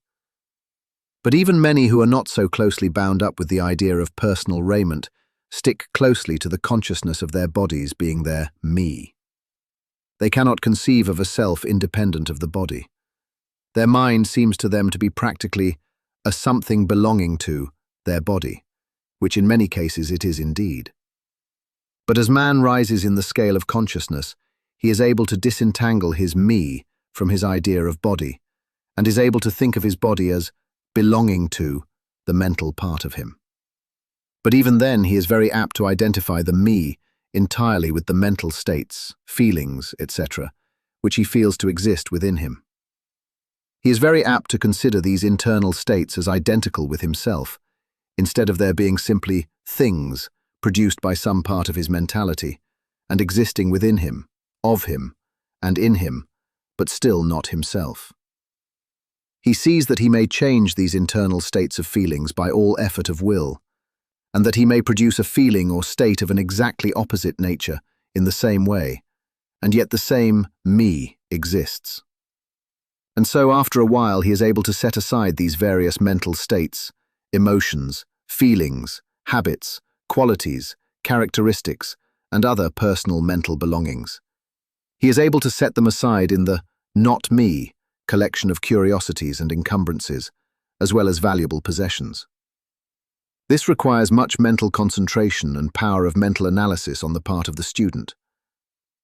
But even many who are not so closely bound up with the idea of personal raiment stick closely to the consciousness of their bodies being their me. They cannot conceive of a self independent of the body. Their mind seems to them to be practically a something belonging to their body, which in many cases it is indeed. But as man rises in the scale of consciousness, he is able to disentangle his me from his idea of body, and is able to think of his body as belonging to the mental part of him. But even then he is very apt to identify the me entirely with the mental states, feelings, etc., which he feels to exist within him. He is very apt to consider these internal states as identical with himself, instead of there being simply things produced by some part of his mentality, and existing within him, of him, and in him, but still not himself. He sees that he may change these internal states of feelings by all effort of will, and that he may produce a feeling or state of an exactly opposite nature in the same way, and yet the same me exists. And so after a while he is able to set aside these various mental states, emotions, feelings, habits, qualities, characteristics, and other personal mental belongings. He is able to set them aside in the not me collection of curiosities and encumbrances, as well as valuable possessions. This requires much mental concentration and power of mental analysis on the part of the student.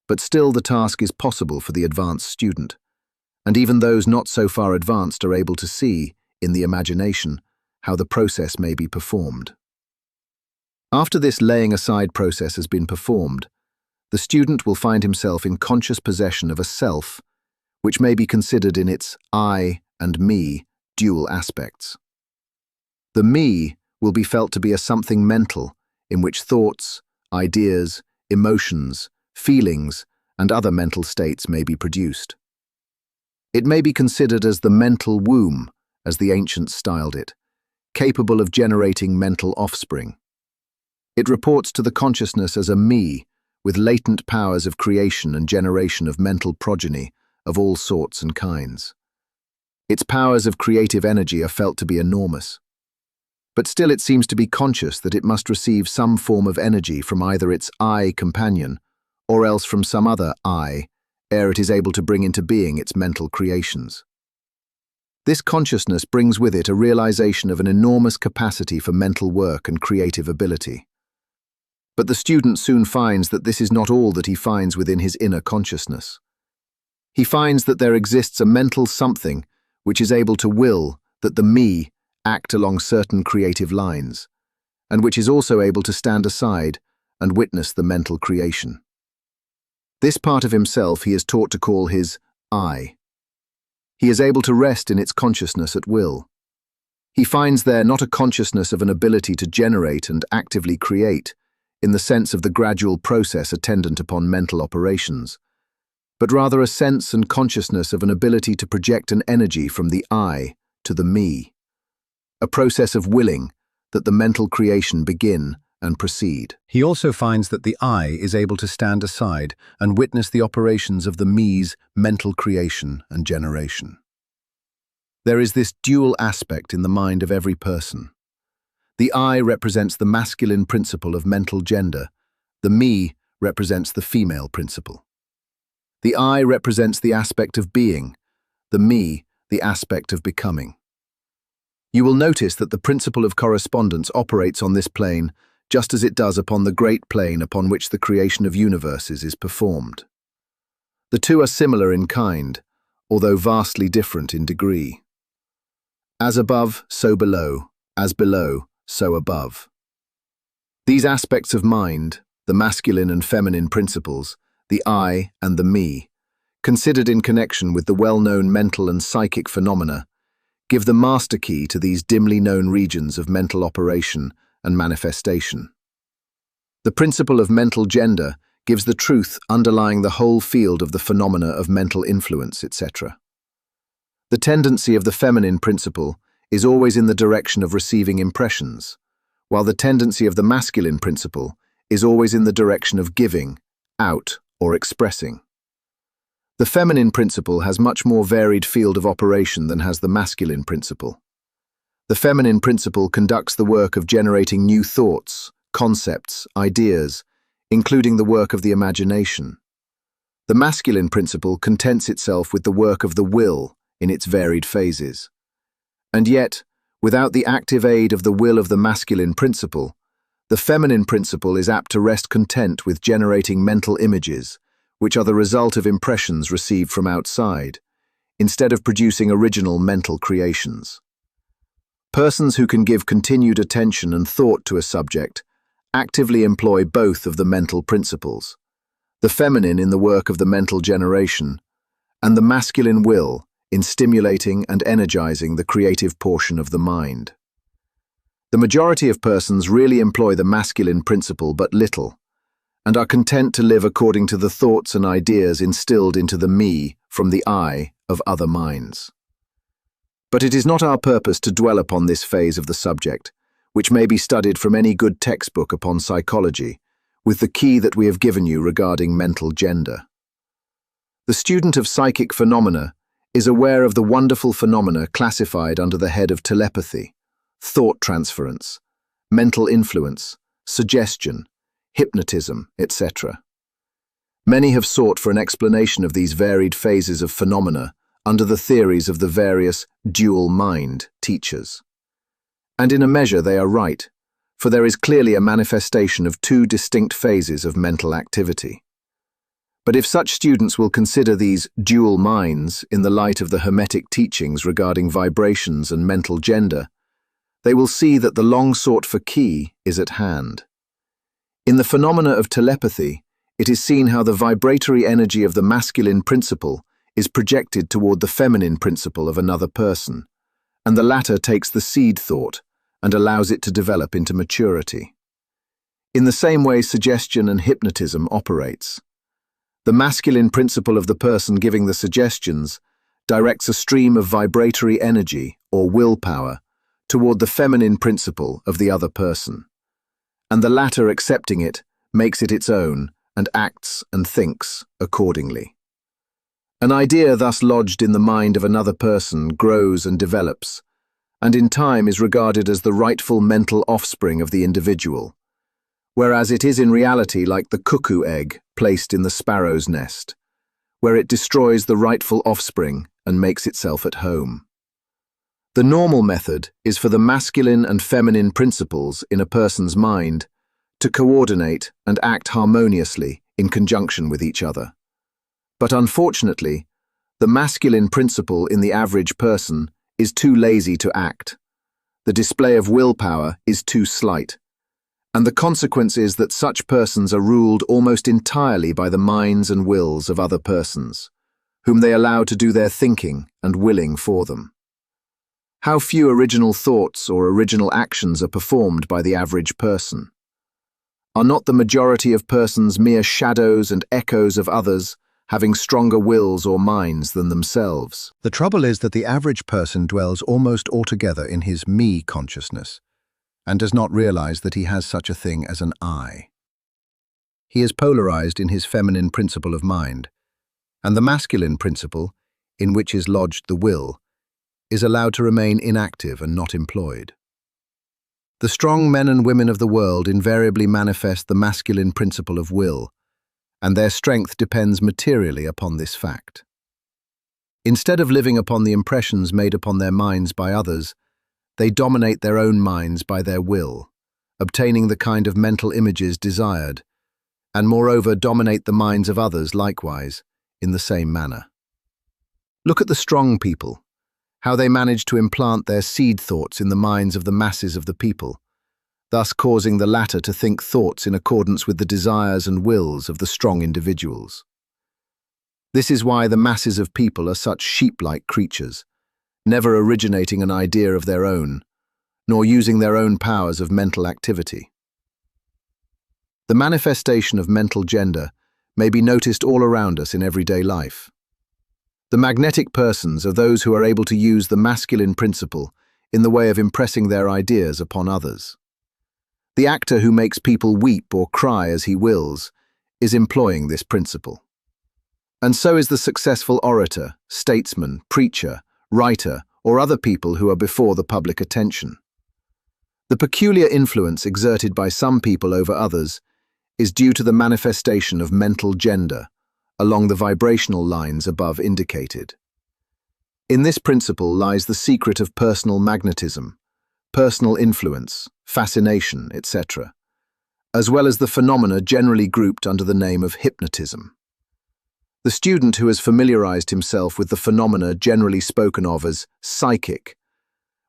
But still the task is possible for the advanced student, and even those not so far advanced are able to see, in the imagination, how the process may be performed. After this laying aside process has been performed, the student will find himself in conscious possession of a self, which may be considered in its I and me dual aspects. The me will be felt to be a something mental in which thoughts, ideas, emotions, feelings, and other mental states may be produced. It may be considered as the mental womb, as the ancients styled it, capable of generating mental offspring. It reports to the consciousness as a me with latent powers of creation and generation of mental progeny of all sorts and kinds. Its powers of creative energy are felt to be enormous. But still it seems to be conscious that it must receive some form of energy from either its I companion or else from some other I, ere it is able to bring into being its mental creations. This consciousness brings with it a realization of an enormous capacity for mental work and creative ability. But the student soon finds that this is not all that he finds within his inner consciousness. He finds that there exists a mental something which is able to will that the me act along certain creative lines, and which is also able to stand aside and witness the mental creation. This part of himself he is taught to call his I. He is able to rest in its consciousness at will. He finds there not a consciousness of an ability to generate and actively create, in the sense of the gradual process attendant upon mental operations, but rather a sense and consciousness of an ability to project an energy from the I to the me, a process of willing that the mental creation begin and proceed. He also finds that the I is able to stand aside and witness the operations of the me's mental creation and generation. There is this dual aspect in the mind of every person. The I represents the masculine principle of mental gender, the me represents the female principle. The I represents the aspect of being, the me the aspect of becoming. You will notice that the principle of correspondence operates on this plane just as it does upon the great plane upon which the creation of universes is performed. The two are similar in kind, although vastly different in degree. As above, so below, as below, so above. These aspects of mind, the masculine and feminine principles, the I and the me, considered in connection with the well-known mental and psychic phenomena, give the master key to these dimly known regions of mental operation and manifestation. The principle of mental gender gives the truth underlying the whole field of the phenomena of mental influence, etc. The tendency of the feminine principle is always in the direction of receiving impressions, while the tendency of the masculine principle is always in the direction of giving, out, or expressing. The feminine principle has much more varied field of operation than has the masculine principle. The feminine principle conducts the work of generating new thoughts, concepts, ideas, including the work of the imagination. The masculine principle contents itself with the work of the will in its varied phases. And yet, without the active aid of the will of the masculine principle, the feminine principle is apt to rest content with generating mental images, which are the result of impressions received from outside, instead of producing original mental creations. Persons who can give continued attention and thought to a subject actively employ both of the mental principles, the feminine in the work of the mental generation, and the masculine will in stimulating and energizing the creative portion of the mind. The majority of persons really employ the masculine principle but little, and are content to live according to the thoughts and ideas instilled into the me from the I of other minds. But it is not our purpose to dwell upon this phase of the subject, which may be studied from any good textbook upon psychology, with the key that we have given you regarding mental gender. The student of psychic phenomena is aware of the wonderful phenomena classified under the head of telepathy, thought transference, mental influence, suggestion, hypnotism, etc. Many have sought for an explanation of these varied phases of phenomena under the theories of the various dual mind teachers. And in a measure they are right, for there is clearly a manifestation of two distinct phases of mental activity. But if such students will consider these dual minds in the light of the Hermetic teachings regarding vibrations and mental gender, they will see that the long-sought-for key is at hand. In the phenomena of telepathy, it is seen how the vibratory energy of the masculine principle is projected toward the feminine principle of another person, and the latter takes the seed thought and allows it to develop into maturity. In the same way suggestion and hypnotism operates. The masculine principle of the person giving the suggestions directs a stream of vibratory energy, or willpower, toward the feminine principle of the other person, and the latter accepting it makes it its own and acts and thinks accordingly. An idea thus lodged in the mind of another person grows and develops, and in time is regarded as the rightful mental offspring of the individual, whereas it is in reality like the cuckoo egg placed in the sparrow's nest, where it destroys the rightful offspring and makes itself at home. The normal method is for the masculine and feminine principles in a person's mind to coordinate and act harmoniously in conjunction with each other. But unfortunately, the masculine principle in the average person is too lazy to act. The display of willpower is too slight, and the consequence is that such persons are ruled almost entirely by the minds and wills of other persons, whom they allow to do their thinking and willing for them. How few original thoughts or original actions are performed by the average person? Are not the majority of persons mere shadows and echoes of others, having stronger wills or minds than themselves? The trouble is that the average person dwells almost altogether in his me consciousness and does not realize that he has such a thing as an I. He is polarized in his feminine principle of mind, and the masculine principle, in which is lodged the will, is allowed to remain inactive and not employed. The strong men and women of the world invariably manifest the masculine principle of will, and their strength depends materially upon this fact. Instead of living upon the impressions made upon their minds by others, they dominate their own minds by their will, obtaining the kind of mental images desired, and moreover dominate the minds of others likewise, in the same manner. Look at the strong people, how they manage to implant their seed thoughts in the minds of the masses of the people, thus causing the latter to think thoughts in accordance with the desires and wills of the strong individuals. This is why the masses of people are such sheep-like creatures, never originating an idea of their own, nor using their own powers of mental activity. The manifestation of mental gender may be noticed all around us in everyday life. The magnetic persons are those who are able to use the masculine principle in the way of impressing their ideas upon others. The actor who makes people weep or cry as he wills is employing this principle. And so is the successful orator, statesman, preacher, writer, or other people who are before the public attention. The peculiar influence exerted by some people over others is due to the manifestation of mental gender along the vibrational lines above indicated. In this principle lies the secret of personal magnetism, personal influence, fascination, etc., as well as the phenomena generally grouped under the name of hypnotism. The student who has familiarized himself with the phenomena generally spoken of as psychic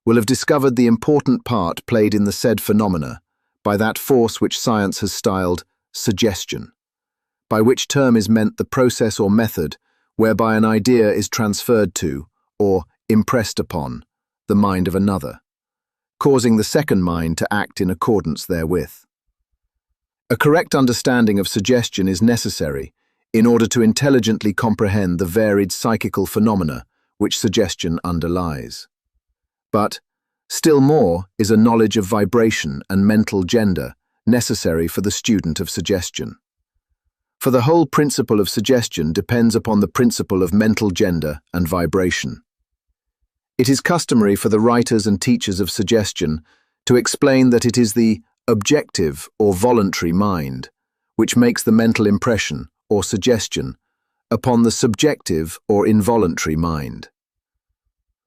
will have discovered the important part played in the said phenomena by that force which science has styled suggestion, by which term is meant the process or method whereby an idea is transferred to, or impressed upon, the mind of another, causing the second mind to act in accordance therewith. A correct understanding of suggestion is necessary in order to intelligently comprehend the varied psychical phenomena which suggestion underlies. But, still more is a knowledge of vibration and mental gender necessary for the student of suggestion. For the whole principle of suggestion depends upon the principle of mental gender and vibration. It is customary for the writers and teachers of suggestion to explain that it is the objective or voluntary mind which makes the mental impression or suggestion upon the subjective or involuntary mind.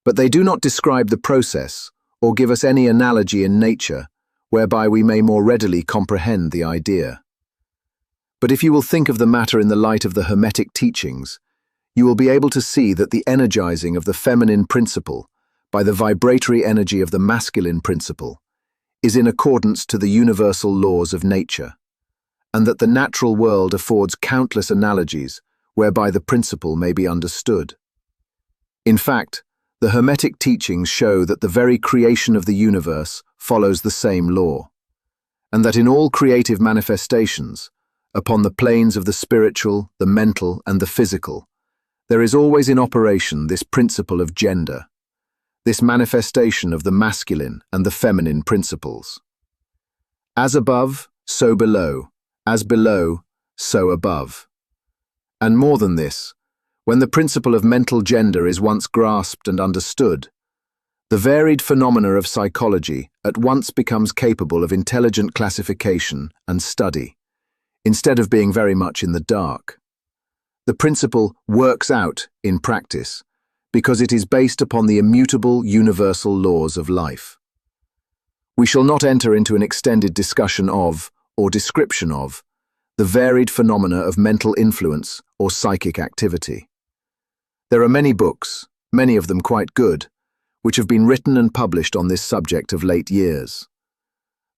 But they do not describe the process or give us any analogy in nature whereby we may more readily comprehend the idea. But if you will think of the matter in the light of the Hermetic teachings, you will be able to see that the energizing of the feminine principle by the vibratory energy of the masculine principle is in accordance to the universal laws of nature, and that the natural world affords countless analogies whereby the principle may be understood. In fact, the Hermetic teachings show that the very creation of the universe follows the same law, and that in all creative manifestations, upon the planes of the spiritual, the mental, and the physical, there is always in operation this principle of gender, this manifestation of the masculine and the feminine principles. As above, so below, as below, so above. And more than this, when the principle of mental gender is once grasped and understood, the varied phenomena of psychology at once becomes capable of intelligent classification and study, instead of being very much in the dark. The principle works out in practice because it is based upon the immutable universal laws of life. We shall not enter into an extended discussion of, or description of, the varied phenomena of mental influence or psychic activity. There are many books, many of them quite good, which have been written and published on this subject of late years.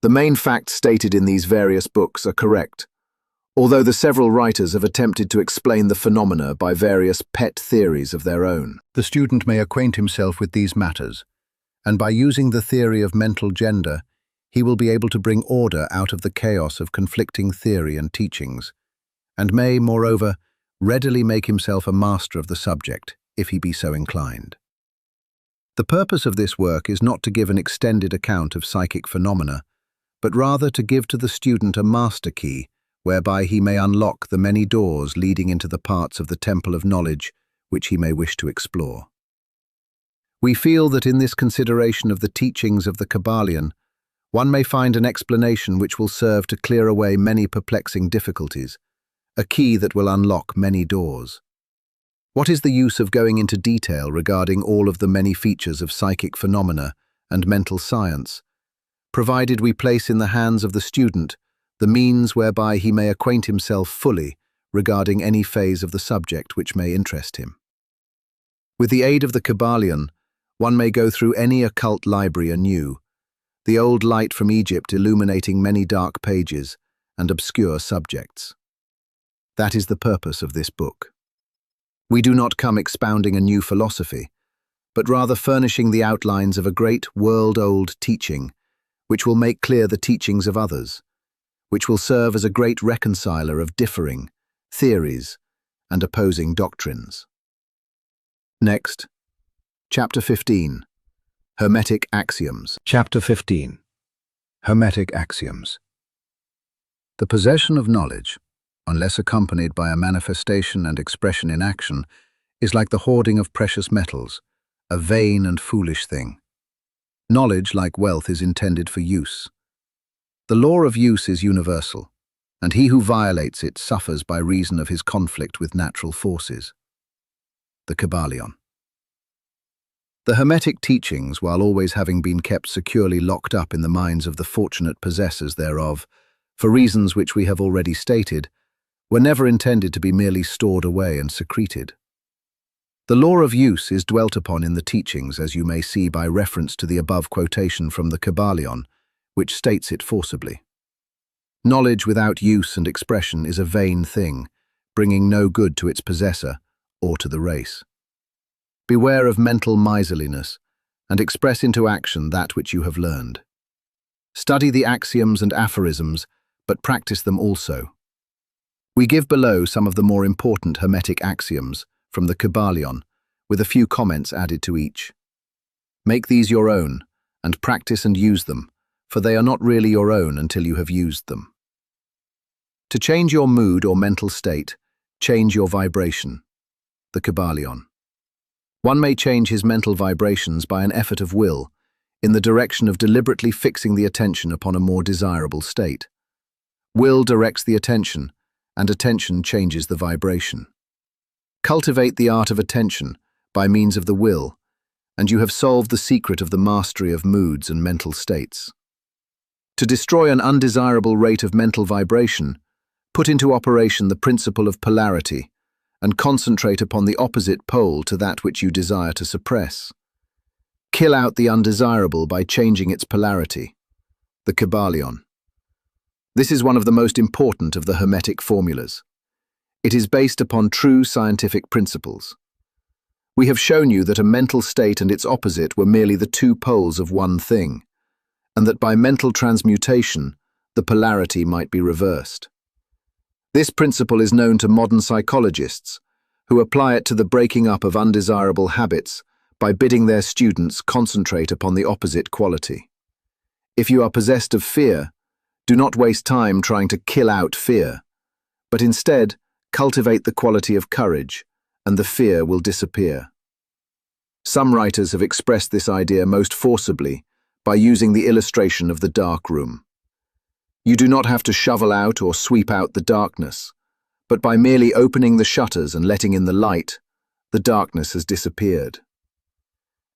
The main facts stated in these various books are correct, although the several writers have attempted to explain the phenomena by various pet theories of their own. The student may acquaint himself with these matters, and by using the theory of mental gender, he will be able to bring order out of the chaos of conflicting theory and teachings, and may, moreover, readily make himself a master of the subject, if he be so inclined. The purpose of this work is not to give an extended account of psychic phenomena, but rather to give to the student a master key whereby he may unlock the many doors leading into the parts of the temple of knowledge which he may wish to explore. We feel that in this consideration of the teachings of the Kybalion, one may find an explanation which will serve to clear away many perplexing difficulties, a key that will unlock many doors. What is the use of going into detail regarding all of the many features of psychic phenomena and mental science, provided we place in the hands of the student the means whereby he may acquaint himself fully regarding any phase of the subject which may interest him? With the aid of the Kybalion, one may go through any occult library anew, the old light from Egypt illuminating many dark pages and obscure subjects. That is the purpose of this book. We do not come expounding a new philosophy, but rather furnishing the outlines of a great world-old teaching, which will make clear the teachings of others, which will serve as a great reconciler of differing theories and opposing doctrines. Next, Chapter 15, Hermetic Axioms. Chapter 15, Hermetic Axioms. The possession of knowledge, unless accompanied by a manifestation and expression in action, is like the hoarding of precious metals, a vain and foolish thing. Knowledge, like wealth, is intended for use. The law of use is universal, and he who violates it suffers by reason of his conflict with natural forces. The Kybalion. The Hermetic teachings, while always having been kept securely locked up in the minds of the fortunate possessors thereof, for reasons which we have already stated, were never intended to be merely stored away and secreted. The law of use is dwelt upon in the teachings, as you may see by reference to the above quotation from the Kybalion, which states it forcibly. Knowledge without use and expression is a vain thing, bringing no good to its possessor or to the race. Beware of mental miserliness, and express into action that which you have learned. Study the axioms and aphorisms, but practice them also. We give below some of the more important Hermetic axioms from the Kybalion, with a few comments added to each. Make these your own, and practice and use them, for they are not really your own until you have used them. To change your mood or mental state, change your vibration. The Kybalion. One may change his mental vibrations by an effort of will, in the direction of deliberately fixing the attention upon a more desirable state. Will directs the attention, and attention changes the vibration. Cultivate the art of attention by means of the will, and you have solved the secret of the mastery of moods and mental states. To destroy an undesirable rate of mental vibration, put into operation the principle of polarity and concentrate upon the opposite pole to that which you desire to suppress. Kill out the undesirable by changing its polarity, the Kybalion. This is one of the most important of the Hermetic formulas. It is based upon true scientific principles. We have shown you that a mental state and its opposite were merely the two poles of one thing, and that by mental transmutation, the polarity might be reversed. This principle is known to modern psychologists, who apply it to the breaking up of undesirable habits by bidding their students concentrate upon the opposite quality. If you are possessed of fear, do not waste time trying to kill out fear, but instead cultivate the quality of courage, and the fear will disappear. Some writers have expressed this idea most forcibly by using the illustration of the dark room. You do not have to shovel out or sweep out the darkness, but by merely opening the shutters and letting in the light, the darkness has disappeared.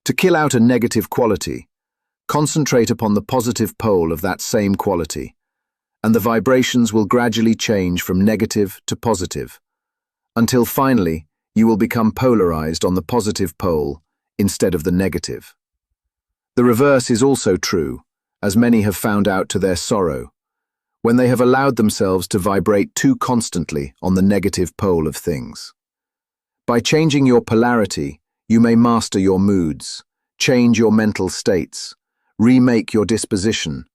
To kill out a negative quality, concentrate upon the positive pole of that same quality, and the vibrations will gradually change from negative to positive, until finally you will become polarized on the positive pole instead of the negative. The reverse is also true, as many have found out to their sorrow, when they have allowed themselves to vibrate too constantly on the negative pole of things. By changing your polarity, you may master your moods, change your mental states, remake your disposition,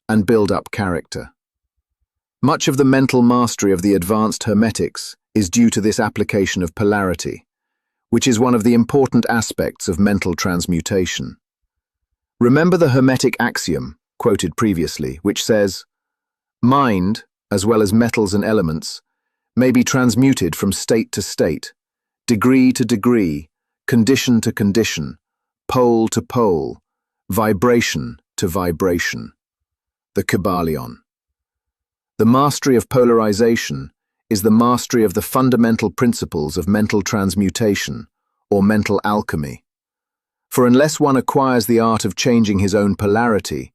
and build up character. Much of the mental mastery of the advanced Hermetics is due to this application of polarity, which is one of the important aspects of mental transmutation. Remember the Hermetic axiom, quoted previously, which says, "Mind, as well as metals and elements, may be transmuted from state to state, degree to degree, condition to condition, pole to pole, vibration to vibration." The Kybalion. The mastery of polarization is the mastery of the fundamental principles of mental transmutation, or mental alchemy. For unless one acquires the art of changing his own polarity,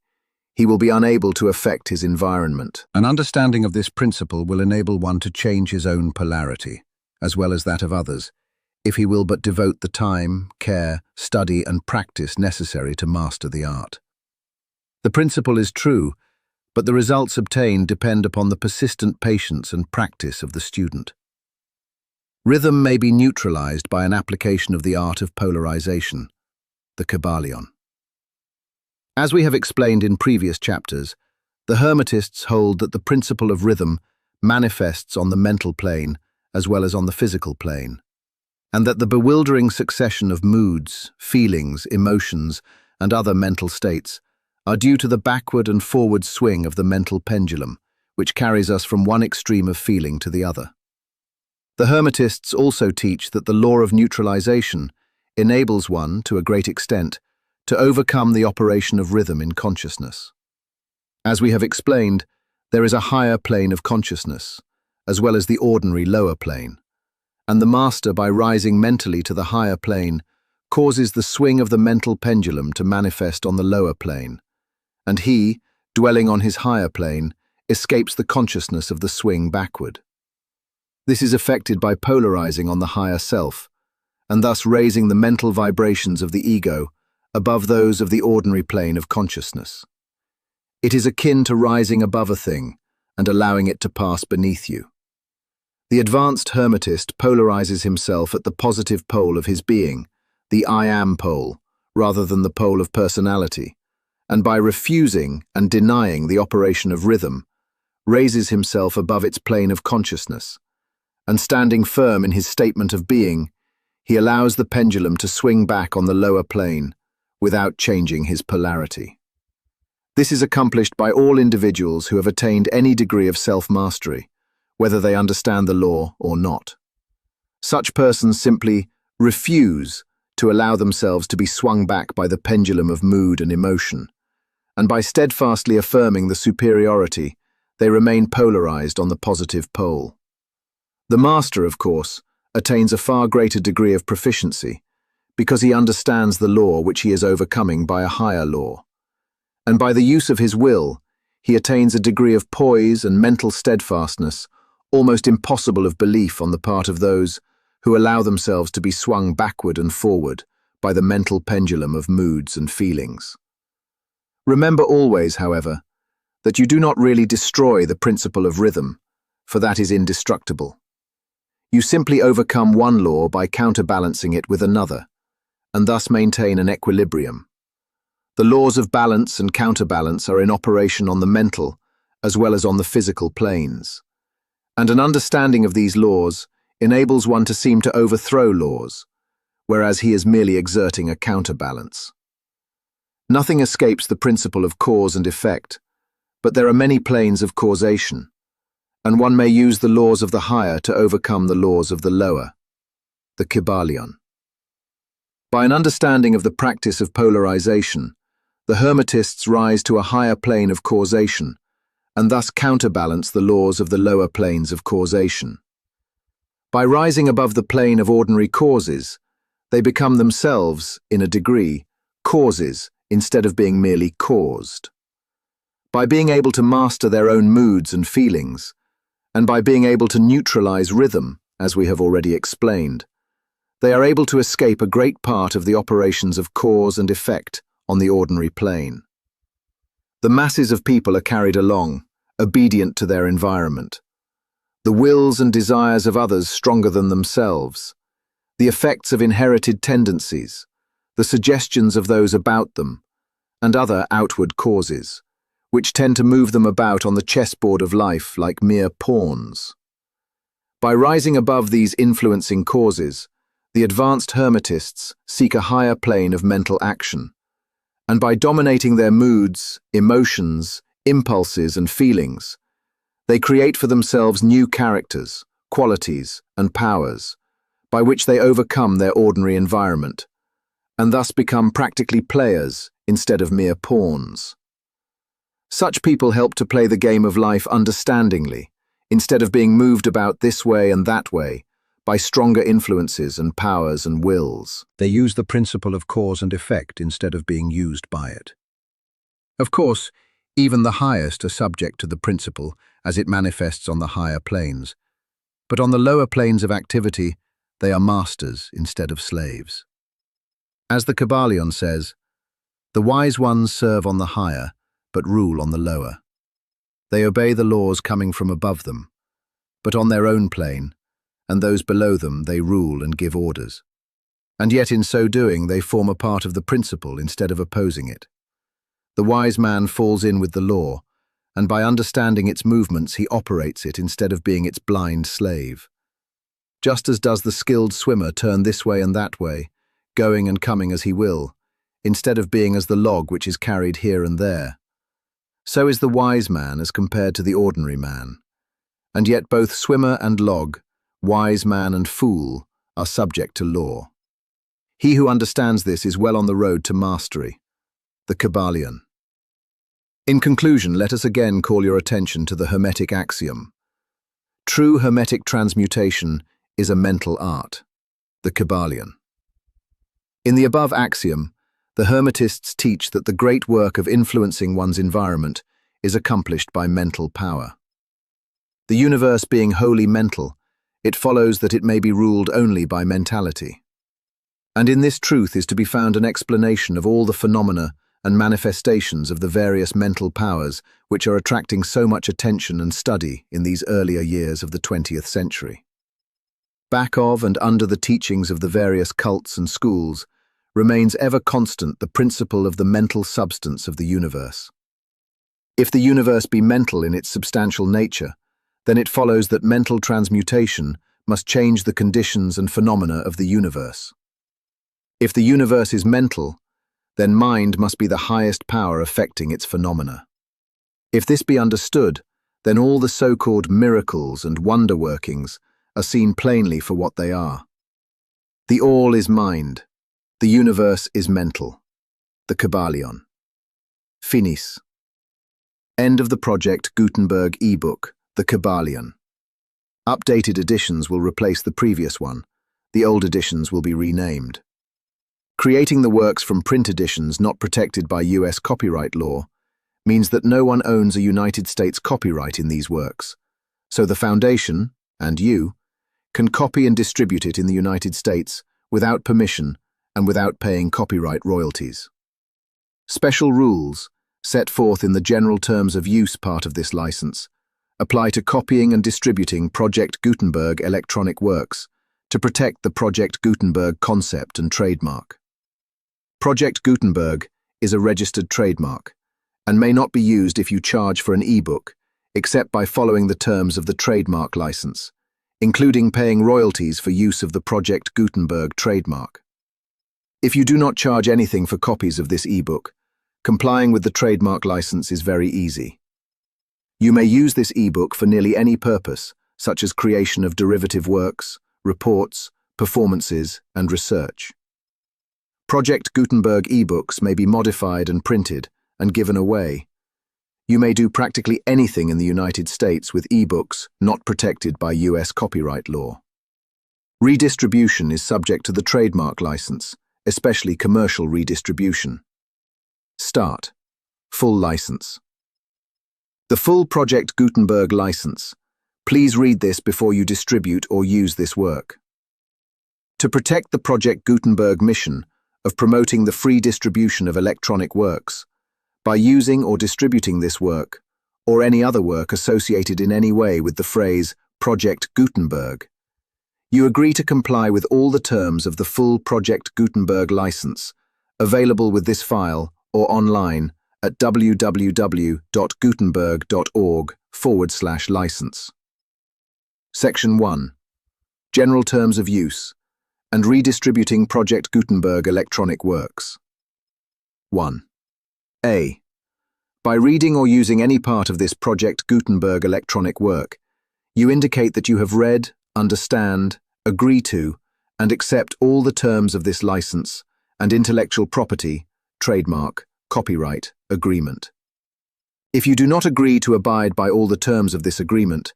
he will be unable to affect his environment. An understanding of this principle will enable one to change his own polarity, as well as that of others, if he will but devote the time, care, study, and practice necessary to master the art. The principle is true, but the results obtained depend upon the persistent patience and practice of the student. Rhythm may be neutralized by an application of the art of polarization, the Kybalion. As we have explained in previous chapters, the Hermetists hold that the principle of rhythm manifests on the mental plane as well as on the physical plane, and that the bewildering succession of moods, feelings, emotions, and other mental states are due to the backward and forward swing of the mental pendulum, which carries us from one extreme of feeling to the other. The Hermetists also teach that the law of neutralization enables one, to a great extent, to overcome the operation of rhythm in consciousness. As we have explained, there is a higher plane of consciousness, as well as the ordinary lower plane, and the master, by rising mentally to the higher plane, causes the swing of the mental pendulum to manifest on the lower plane, and he, dwelling on his higher plane, escapes the consciousness of the swing backward. This is effected by polarizing on the higher self, and thus raising the mental vibrations of the ego above those of the ordinary plane of consciousness. It is akin to rising above a thing and allowing it to pass beneath you. The advanced Hermetist polarizes himself at the positive pole of his being, the I am pole, rather than the pole of personality, and by refusing and denying the operation of rhythm, raises himself above its plane of consciousness, and standing firm in his statement of being, he allows the pendulum to swing back on the lower plane without changing his polarity. This is accomplished by all individuals who have attained any degree of self-mastery, whether they understand the law or not. Such persons simply refuse to allow themselves to be swung back by the pendulum of mood and emotion, and by steadfastly affirming the superiority, they remain polarized on the positive pole. The master, of course, attains a far greater degree of proficiency, because he understands the law which he is overcoming by a higher law, and by the use of his will, he attains a degree of poise and mental steadfastness, almost impossible of belief on the part of those who allow themselves to be swung backward and forward by the mental pendulum of moods and feelings. Remember always, however, that you do not really destroy the principle of rhythm, for that is indestructible. You simply overcome one law by counterbalancing it with another, and thus maintain an equilibrium. The laws of balance and counterbalance are in operation on the mental as well as on the physical planes, and an understanding of these laws enables one to seem to overthrow laws, whereas he is merely exerting a counterbalance. Nothing escapes the principle of cause and effect, but there are many planes of causation, and one may use the laws of the higher to overcome the laws of the lower, the Kybalion. By an understanding of the practice of polarization, the Hermetists rise to a higher plane of causation, and thus counterbalance the laws of the lower planes of causation. By rising above the plane of ordinary causes, they become themselves, in a degree, causes instead of being merely caused. By being able to master their own moods and feelings, and by being able to neutralize rhythm, as we have already explained, they are able to escape a great part of the operations of cause and effect on the ordinary plane. The masses of people are carried along, obedient to their environment. The wills and desires of others stronger than themselves, the effects of inherited tendencies, the suggestions of those about them, and other outward causes, which tend to move them about on the chessboard of life like mere pawns. By rising above these influencing causes, the advanced Hermetists seek a higher plane of mental action, and by dominating their moods, emotions, impulses, and feelings, they create for themselves new characters, qualities, and powers, by which they overcome their ordinary environment, and thus become practically players instead of mere pawns. Such people help to play the game of life understandingly, instead of being moved about this way and that way, by stronger influences and powers and wills. They use the principle of cause and effect instead of being used by it. Of course, even the highest are subject to the principle as it manifests on the higher planes, but on the lower planes of activity, they are masters instead of slaves. As the Kybalion says, the wise ones serve on the higher, but rule on the lower. They obey the laws coming from above them, but on their own plane, and those below them they rule and give orders. And yet in so doing they form a part of the principle instead of opposing it. The wise man falls in with the law, and by understanding its movements he operates it instead of being its blind slave. Just as does the skilled swimmer turn this way and that way, going and coming as he will, instead of being as the log which is carried here and there. So is the wise man as compared to the ordinary man. And yet both swimmer and log, wise man and fool, are subject to law. He who understands this is well on the road to mastery, the Kybalion. In conclusion, let us again call your attention to the Hermetic axiom. True Hermetic transmutation is a mental art, the Kybalion. In the above axiom, the Hermetists teach that the great work of influencing one's environment is accomplished by mental power. The universe being wholly mental, it follows that it may be ruled only by mentality. And in this truth is to be found an explanation of all the phenomena and manifestations of the various mental powers which are attracting so much attention and study in these earlier years of the 20th century. Back of and under the teachings of the various cults and schools remains ever constant the principle of the mental substance of the universe. If the universe be mental in its substantial nature, then it follows that mental transmutation must change the conditions and phenomena of the universe. If the universe is mental, then mind must be the highest power affecting its phenomena. If this be understood, then all the so-called miracles and wonder-workings are seen plainly for what they are. The all is mind. The universe is mental. The Kybalion. Finis. End of the Project Gutenberg ebook, The Kybalion. Updated editions will replace the previous one. The old editions will be renamed. Creating the works from print editions not protected by US copyright law means that no one owns a United States copyright in these works, so the Foundation, and you, can copy and distribute it in the United States without permission and without paying copyright royalties. Special rules, set forth in the General Terms of Use part of this license, apply to copying and distributing Project Gutenberg electronic works to protect the Project Gutenberg concept and trademark. Project Gutenberg is a registered trademark and may not be used if you charge for an e-book, except by following the terms of the trademark license, including paying royalties for use of the Project Gutenberg trademark. If you do not charge anything for copies of this e-book, complying with the trademark license is very easy. You may use this e-book for nearly any purpose, such as creation of derivative works, reports, performances, and research. Project Gutenberg e-books may be modified and printed and given away. You may do practically anything in the United States with e-books not protected by US copyright law. Redistribution is subject to the trademark license, especially commercial redistribution. Start. Full license. The full Project Gutenberg license. Please read this before you distribute or use this work. To protect the Project Gutenberg mission of promoting the free distribution of electronic works, by using or distributing this work, or any other work associated in any way with the phrase Project Gutenberg, you agree to comply with all the terms of the full Project Gutenberg license, available with this file or online at www.gutenberg.org/license. Section 1. General Terms of Use and Redistributing Project Gutenberg Electronic Works. 1. A. By reading or using any part of this Project Gutenberg electronic work, you indicate that you have read, understand, agree to, and accept all the terms of this license and intellectual property, trademark, copyright, agreement. If you do not agree to abide by all the terms of this agreement,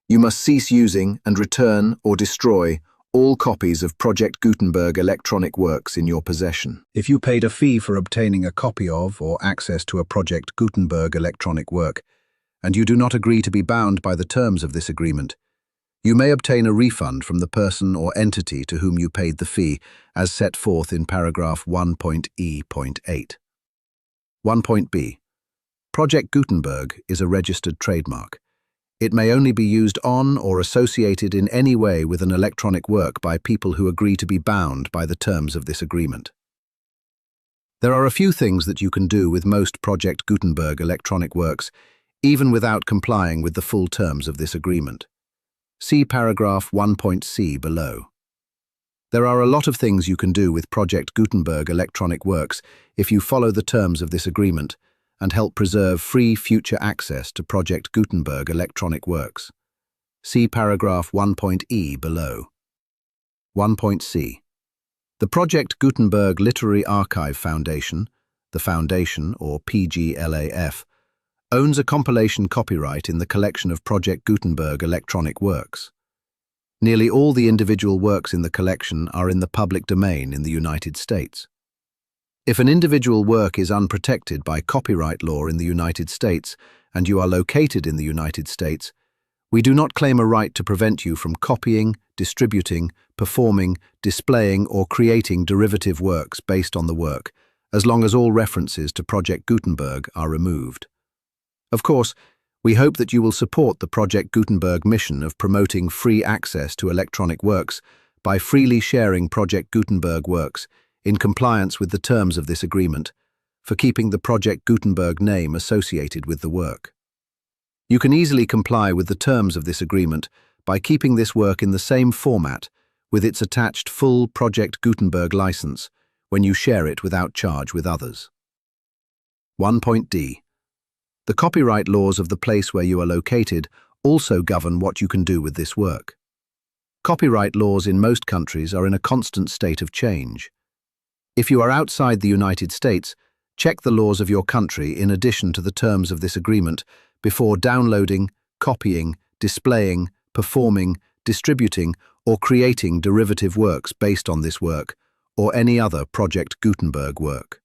you must cease using and return or destroy all copies of Project Gutenberg electronic works in your possession. If you paid a fee for obtaining a copy of or access to a Project Gutenberg electronic work, and you do not agree to be bound by the terms of this agreement, you may obtain a refund from the person or entity to whom you paid the fee, as set forth in paragraph 1.E.8. 1.B. Project Gutenberg is a registered trademark. It may only be used on or associated in any way with an electronic work by people who agree to be bound by the terms of this agreement. There are a few things that you can do with most Project Gutenberg electronic works, even without complying with the full terms of this agreement. See paragraph 1.c below. There are a lot of things you can do with Project Gutenberg electronic works if you follow the terms of this agreement and help preserve free future access to Project Gutenberg electronic works. See paragraph 1.e below. 1.c. The Project Gutenberg Literary Archive Foundation, the Foundation, or PGLAF, owns a compilation copyright in the collection of Project Gutenberg electronic works. Nearly all the individual works in the collection are in the public domain in the United States. If an individual work is unprotected by copyright law in the United States and you are located in the United States, we do not claim a right to prevent you from copying, distributing, performing, displaying, or creating derivative works based on the work, as long as all references to Project Gutenberg are removed. Of course, we hope that you will support the Project Gutenberg mission of promoting free access to electronic works by freely sharing Project Gutenberg works in compliance with the terms of this agreement, for keeping the Project Gutenberg name associated with the work. You can easily comply with the terms of this agreement by keeping this work in the same format with its attached full Project Gutenberg license when you share it without charge with others. 1.d. The copyright laws of the place where you are located also govern what you can do with this work. Copyright laws in most countries are in a constant state of change. If you are outside the United States, check the laws of your country in addition to the terms of this agreement before downloading, copying, displaying, performing, distributing, or creating derivative works based on this work, or any other Project Gutenberg work.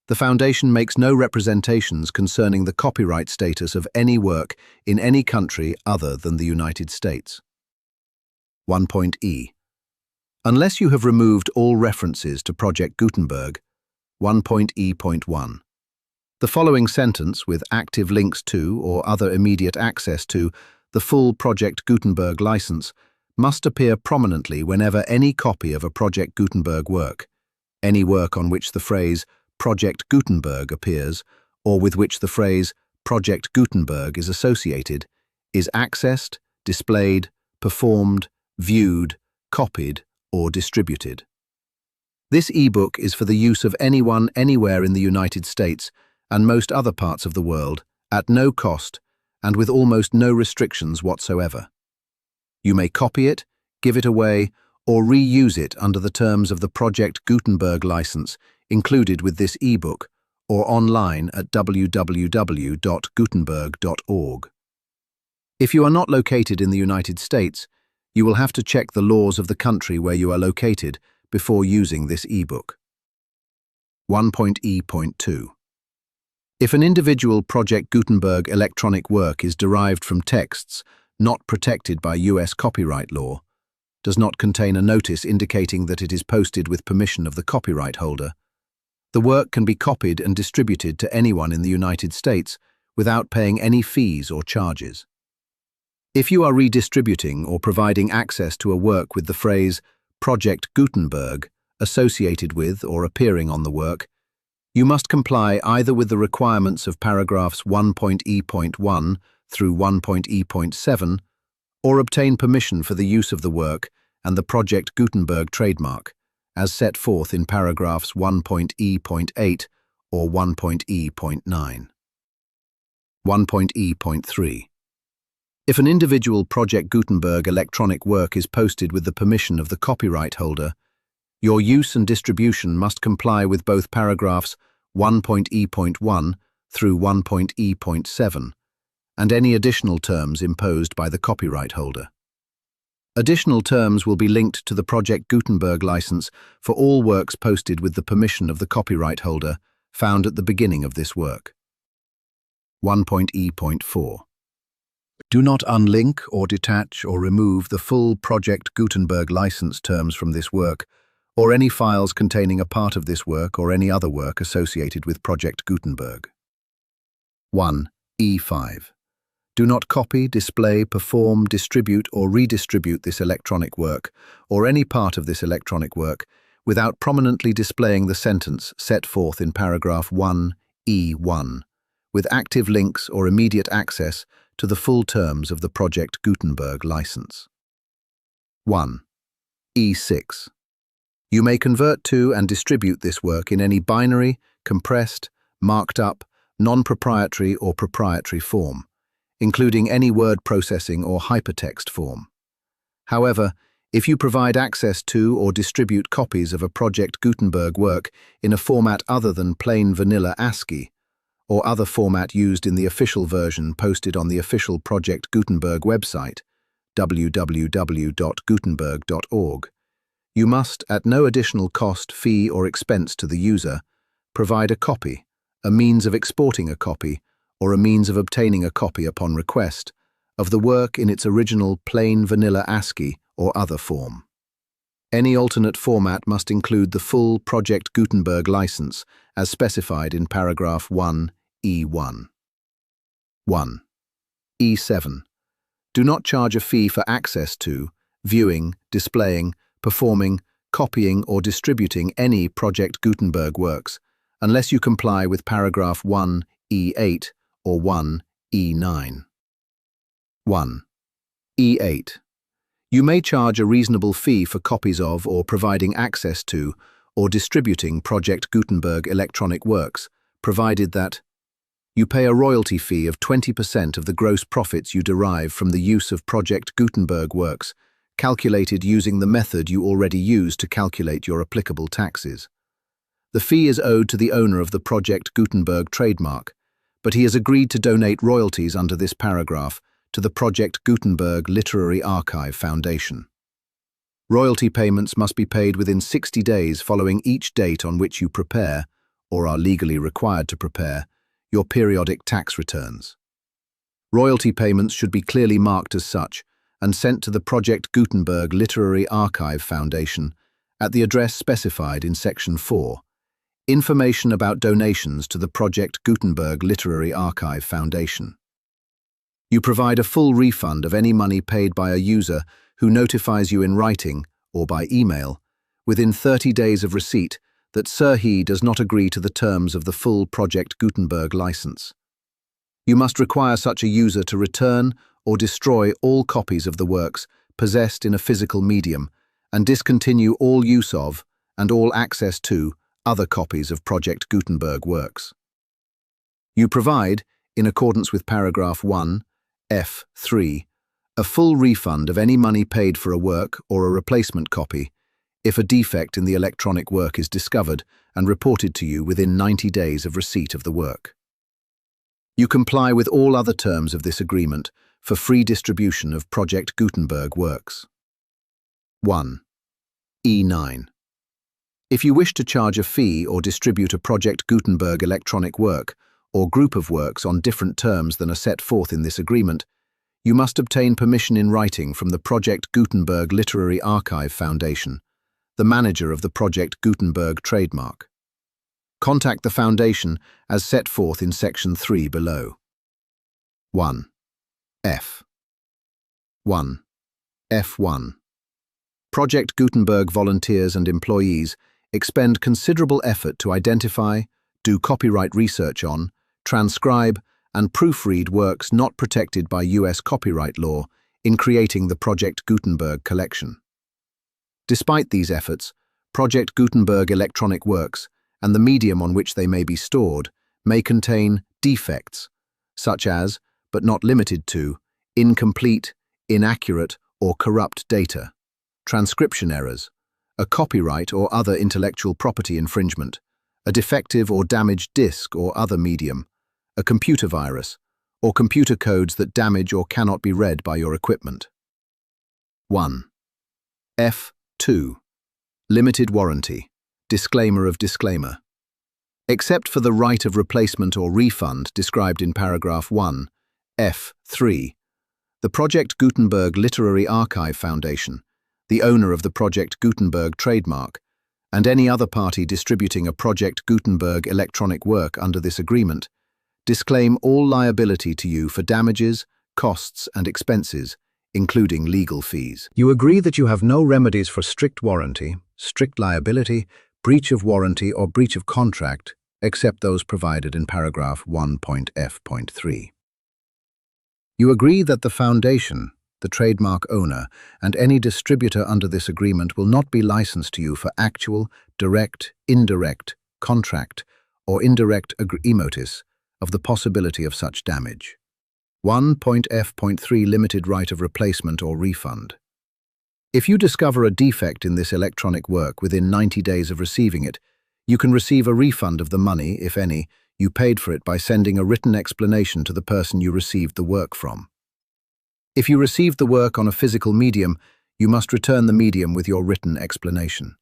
The Foundation makes no representations concerning the copyright status of any work in any country other than the United States. 1.E. Unless you have removed all references to Project Gutenberg, 1.E.1. The following sentence with active links to or other immediate access to the full Project Gutenberg license must appear prominently whenever any copy of a Project Gutenberg work, any work on which the phrase Project Gutenberg appears, or with which the phrase Project Gutenberg is associated, is accessed, displayed, performed, viewed, copied, or distributed. This e-book is for the use of anyone anywhere in the United States and most other parts of the world, at no cost and with almost no restrictions whatsoever. You may copy it, give it away, or reuse it under the terms of the Project Gutenberg license included with this e-book or online at www.gutenberg.org. If you are not located in the United States, you will have to check the laws of the country where you are located before using this e-book. 1.E.2. If an individual Project Gutenberg electronic work is derived from texts not protected by US copyright law, does not contain a notice indicating that it is posted with permission of the copyright holder, the work can be copied and distributed to anyone in the United States without paying any fees or charges. If you are redistributing or providing access to a work with the phrase Project Gutenberg associated with or appearing on the work, you must comply either with the requirements of paragraphs 1.E.1 through 1.E.7 or obtain permission for the use of the work and the Project Gutenberg trademark, as set forth in paragraphs 1.E.8 or 1.E.9. 1.E.3. If an individual Project Gutenberg electronic work is posted with the permission of the copyright holder, your use and distribution must comply with both paragraphs 1.E.1 through 1.E.7 and any additional terms imposed by the copyright holder. Additional terms will be linked to the Project Gutenberg license for all works posted with the permission of the copyright holder found at the beginning of this work. 1.E.4. Do not unlink or detach or remove the full Project Gutenberg license terms from this work, or any files containing a part of this work or any other work associated with Project Gutenberg. 1.E.5. Do not copy, display, perform, distribute, or redistribute this electronic work, or any part of this electronic work, without prominently displaying the sentence set forth in paragraph 1.E.1, with active links or immediate access to the full terms of the Project Gutenberg license. 1.E.6. You may convert to and distribute this work in any binary, compressed, marked up, non-proprietary or proprietary form, including any word processing or hypertext form. However, if you provide access to or distribute copies of a Project Gutenberg work in a format other than plain vanilla ASCII, or other format used in the official version posted on the official Project Gutenberg website, www.gutenberg.org, you must, at no additional cost, fee, or expense to the user, provide a copy, a means of exporting a copy, or a means of obtaining a copy upon request, of the work in its original plain vanilla ASCII or other form. Any alternate format must include the full Project Gutenberg license as specified in paragraph 1.E.1. 1.E.7. Do not charge a fee for access to, viewing, displaying, performing, copying, or distributing any Project Gutenberg works, unless you comply with paragraph 1.E.8 or 1.E.9. 1.E.8. You may charge a reasonable fee for copies of or providing access to or distributing Project Gutenberg electronic works, provided that you pay a royalty fee of 20% of the gross profits you derive from the use of Project Gutenberg works, calculated using the method you already use to calculate your applicable taxes. The fee is owed to the owner of the Project Gutenberg trademark, but he has agreed to donate royalties under this paragraph to the Project Gutenberg Literary Archive Foundation. Royalty payments must be paid within 60 days following each date on which you prepare, or are legally required to prepare, your periodic tax returns. Royalty payments should be clearly marked as such and sent to the Project Gutenberg Literary Archive Foundation at the address specified in Section 4. Information about donations to the Project Gutenberg Literary Archive Foundation. You provide a full refund of any money paid by a user who notifies you in writing or by email within 30 days of receipt that Ch.I does not agree to the terms of the full Project Gutenberg license. You must require such a user to return or destroy all copies of the works possessed in a physical medium and discontinue all use of and all access to other copies of Project Gutenberg works. You provide, in accordance with paragraph 1, F.III, a full refund of any money paid for a work or a replacement copy if a defect in the electronic work is discovered and reported to you within 90 days of receipt of the work. You comply with all other terms of this agreement for free distribution of Project Gutenberg works. 1. E9. If you wish to charge a fee or distribute a Project Gutenberg electronic work or group of works on different terms than are set forth in this agreement, you must obtain permission in writing from the Project Gutenberg Literary Archive Foundation, the manager of the Project Gutenberg trademark. Contact the Foundation as set forth in Section 3 below. 1. F. 1. F1. Project Gutenberg volunteers and employees expend considerable effort to identify, do copyright research on, transcribe, and proofread works not protected by U.S. copyright law in creating the Project Gutenberg collection. Despite these efforts, Project Gutenberg electronic works and the medium on which they may be stored may contain defects, such as, but not limited to, incomplete, inaccurate, or corrupt data, transcription errors, a copyright or other intellectual property infringement, a defective or damaged disk or other medium, a computer virus, or computer codes that damage or cannot be read by your equipment. 1. F.2. Limited warranty. Disclaimer of disclaimer. Except for the right of replacement or refund described in paragraph 1, F.3, the Project Gutenberg Literary Archive Foundation, the owner of the Project Gutenberg trademark, and any other party distributing a Project Gutenberg electronic work under this agreement, disclaim all liability to you for damages, costs, and expenses, including legal fees. You agree that you have no remedies for strict warranty, strict liability, breach of warranty, or breach of contract, except those provided in paragraph 1.f.3. You agree that the Foundation, the trademark owner, and any distributor under this agreement will not be licensed to you for actual, direct, indirect, contract, or indirect emotis of the possibility of such damage. 1.f.3 Limited right of replacement or refund. If you discover a defect in this electronic work within 90 days of receiving it, you can receive a refund of the money, if any, you paid for it by sending a written explanation to the person you received the work from. If you received the work on a physical medium, you must return the medium with your written explanation.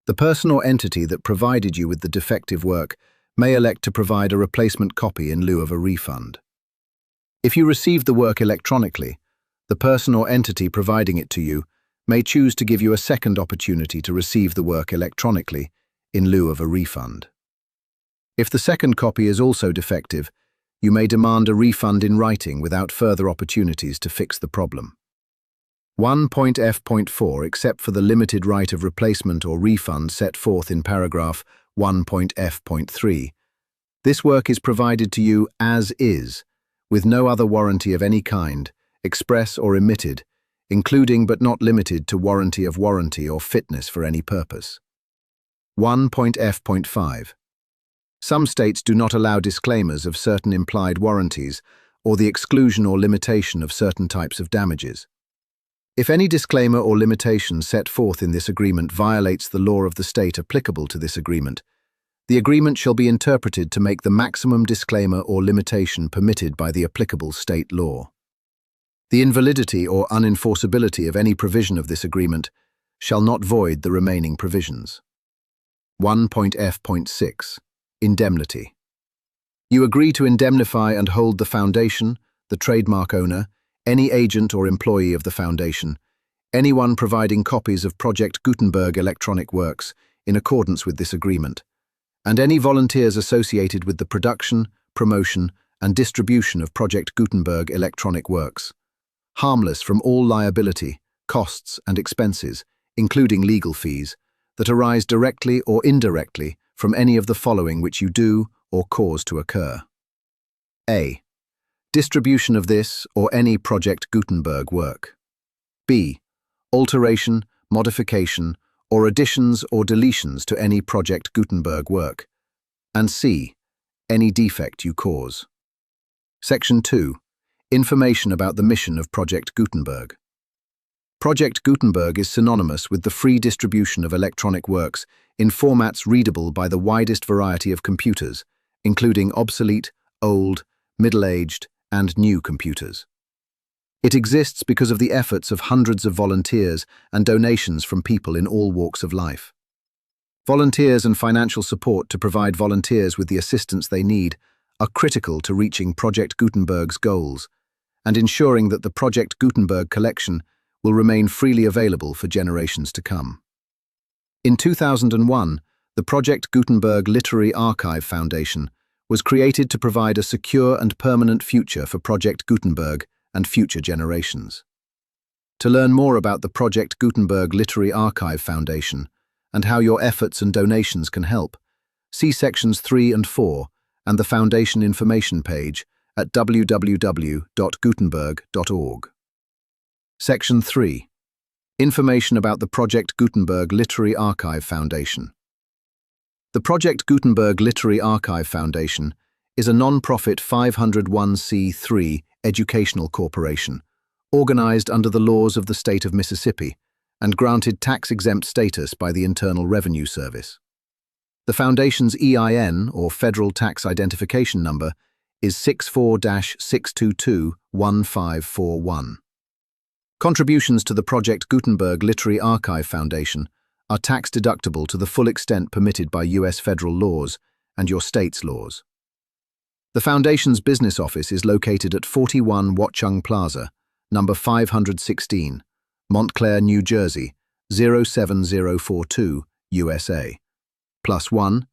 The person or entity that provided you with the defective work may elect to provide a replacement copy in lieu of a refund. If you received the work electronically, the person or entity providing it to you may choose to give you a second opportunity to receive the work electronically in lieu of a refund. If the second copy is also defective, you may demand a refund in writing without further opportunities to fix the problem. 1.f.4 Except for the limited right of replacement or refund set forth in paragraph 1.f.3, this work is provided to you as is, with no other warranty of any kind, express or omitted, including but not limited to warranty of warranty or fitness for any purpose. 1.f.5. Some states do not allow disclaimers of certain implied warranties or the exclusion or limitation of certain types of damages. If any disclaimer or limitation set forth in this agreement violates the law of the state applicable to this agreement, the agreement shall be interpreted to make the maximum disclaimer or limitation permitted by the applicable state law. The invalidity or unenforceability of any provision of this agreement shall not void the remaining provisions. 1.f.6 Indemnity. You agree to indemnify and hold the Foundation, the trademark owner, any agent or employee of the Foundation, anyone providing copies of Project Gutenberg electronic works in accordance with this agreement, and any volunteers associated with the production, promotion, and distribution of Project Gutenberg electronic works, harmless from all liability, costs, and expenses, including legal fees, that arise directly or indirectly from any of the following which you do or cause to occur. A. Distribution of this or any Project Gutenberg work. B. Alteration, modification, or additions or deletions to any Project Gutenberg work. And C. Any defect you cause. Section 2. Information about the mission of Project Gutenberg. Project Gutenberg is synonymous with the free distribution of electronic works in formats readable by the widest variety of computers, including obsolete, old, middle-aged, and new computers. It exists because of the efforts of hundreds of volunteers and donations from people in all walks of life. Volunteers and financial support to provide volunteers with the assistance they need are critical to reaching Project Gutenberg's goals and ensuring that the Project Gutenberg collection will remain freely available for generations to come. In 2001, the Project Gutenberg Literary Archive Foundation was created to provide a secure and permanent future for Project Gutenberg and future generations. To learn more about the Project Gutenberg Literary Archive Foundation and how your efforts and donations can help, see Sections 3 and 4 and the Foundation information page at www.gutenberg.org. Section 3. Information about the Project Gutenberg Literary Archive Foundation. The Project Gutenberg Literary Archive Foundation is a non-profit 501c3 educational corporation, organized under the laws of the state of Mississippi and granted tax-exempt status by the Internal Revenue Service. The Foundation's EIN, or Federal Tax Identification Number, is 64-622-1541. Contributions to the Project Gutenberg Literary Archive Foundation are tax-deductible to the full extent permitted by U.S. federal laws and your state's laws. The Foundation's business office is located at 41 Watchung Plaza, number 516, Montclair, New Jersey, 07042, USA, +1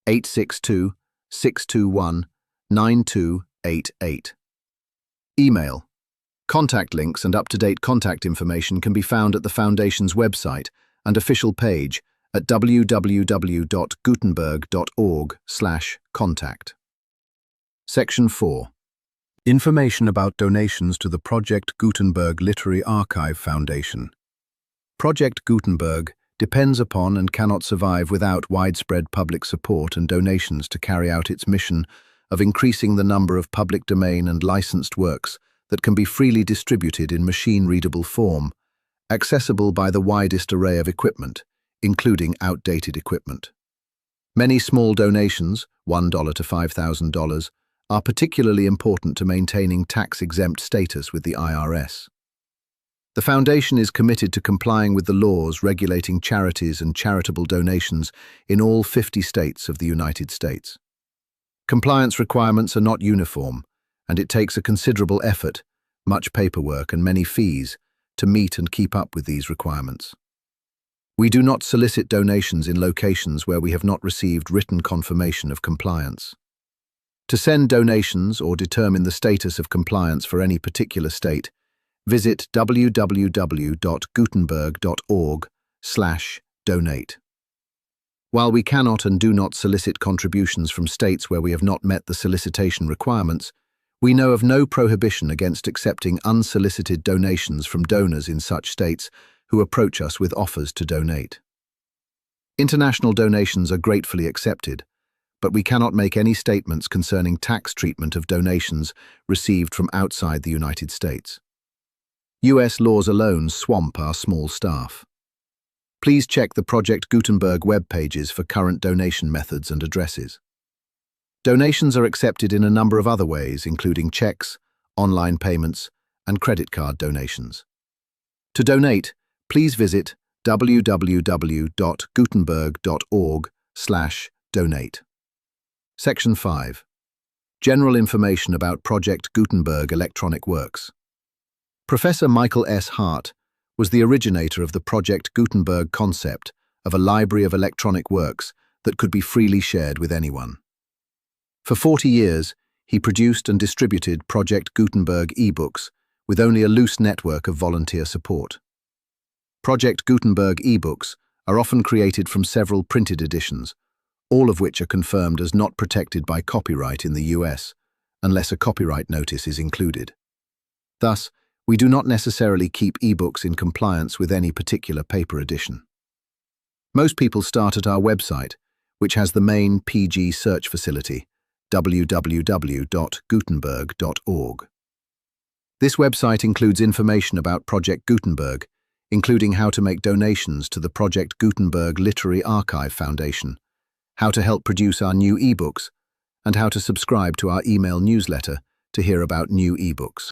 862 621 9288. Email. Contact links and up-to-date contact information can be found at the Foundation's website and official page at www.gutenberg.org/contact. Section 4. Information about donations to the Project Gutenberg Literary Archive Foundation. Project Gutenberg depends upon and cannot survive without widespread public support and donations to carry out its mission of increasing the number of public domain and licensed works that can be freely distributed in machine-readable form, accessible by the widest array of equipment, including outdated equipment. Many small donations, $1 to $5,000, are particularly important to maintaining tax-exempt status with the IRS. The Foundation is committed to complying with the laws regulating charities and charitable donations in all 50 states of the United States. Compliance requirements are not uniform, and it takes a considerable effort, much paperwork and many fees to meet and keep up with these requirements. We do not solicit donations in locations where we have not received written confirmation of compliance. To send donations or determine the status of compliance for any particular state, visit www.gutenberg.org/donate. While we cannot and do not solicit contributions from states where we have not met the solicitation requirements, we know of no prohibition against accepting unsolicited donations from donors in such states who approach us with offers to donate. International donations are gratefully accepted, but we cannot make any statements concerning tax treatment of donations received from outside the United States. U.S. laws alone swamp our small staff. Please check the Project Gutenberg web pages for current donation methods and addresses. Donations are accepted in a number of other ways, including checks, online payments, and credit card donations. To donate, please visit www.gutenberg.org /donate. Section 5. General information about Project Gutenberg electronic works. Professor Michael S. Hart was the originator of the Project Gutenberg concept of a library of electronic works that could be freely shared with anyone. For 40 years, he produced and distributed Project Gutenberg ebooks with only a loose network of volunteer support. Project Gutenberg ebooks are often created from several printed editions, all of which are confirmed as not protected by copyright in the US, unless a copyright notice is included. Thus, we do not necessarily keep ebooks in compliance with any particular paper edition. Most people start at our website, which has the main PG search facility, www.gutenberg.org. This website includes information about Project Gutenberg, including how to make donations to the Project Gutenberg Literary Archive Foundation, how to help produce our new ebooks, and how to subscribe to our email newsletter to hear about new ebooks.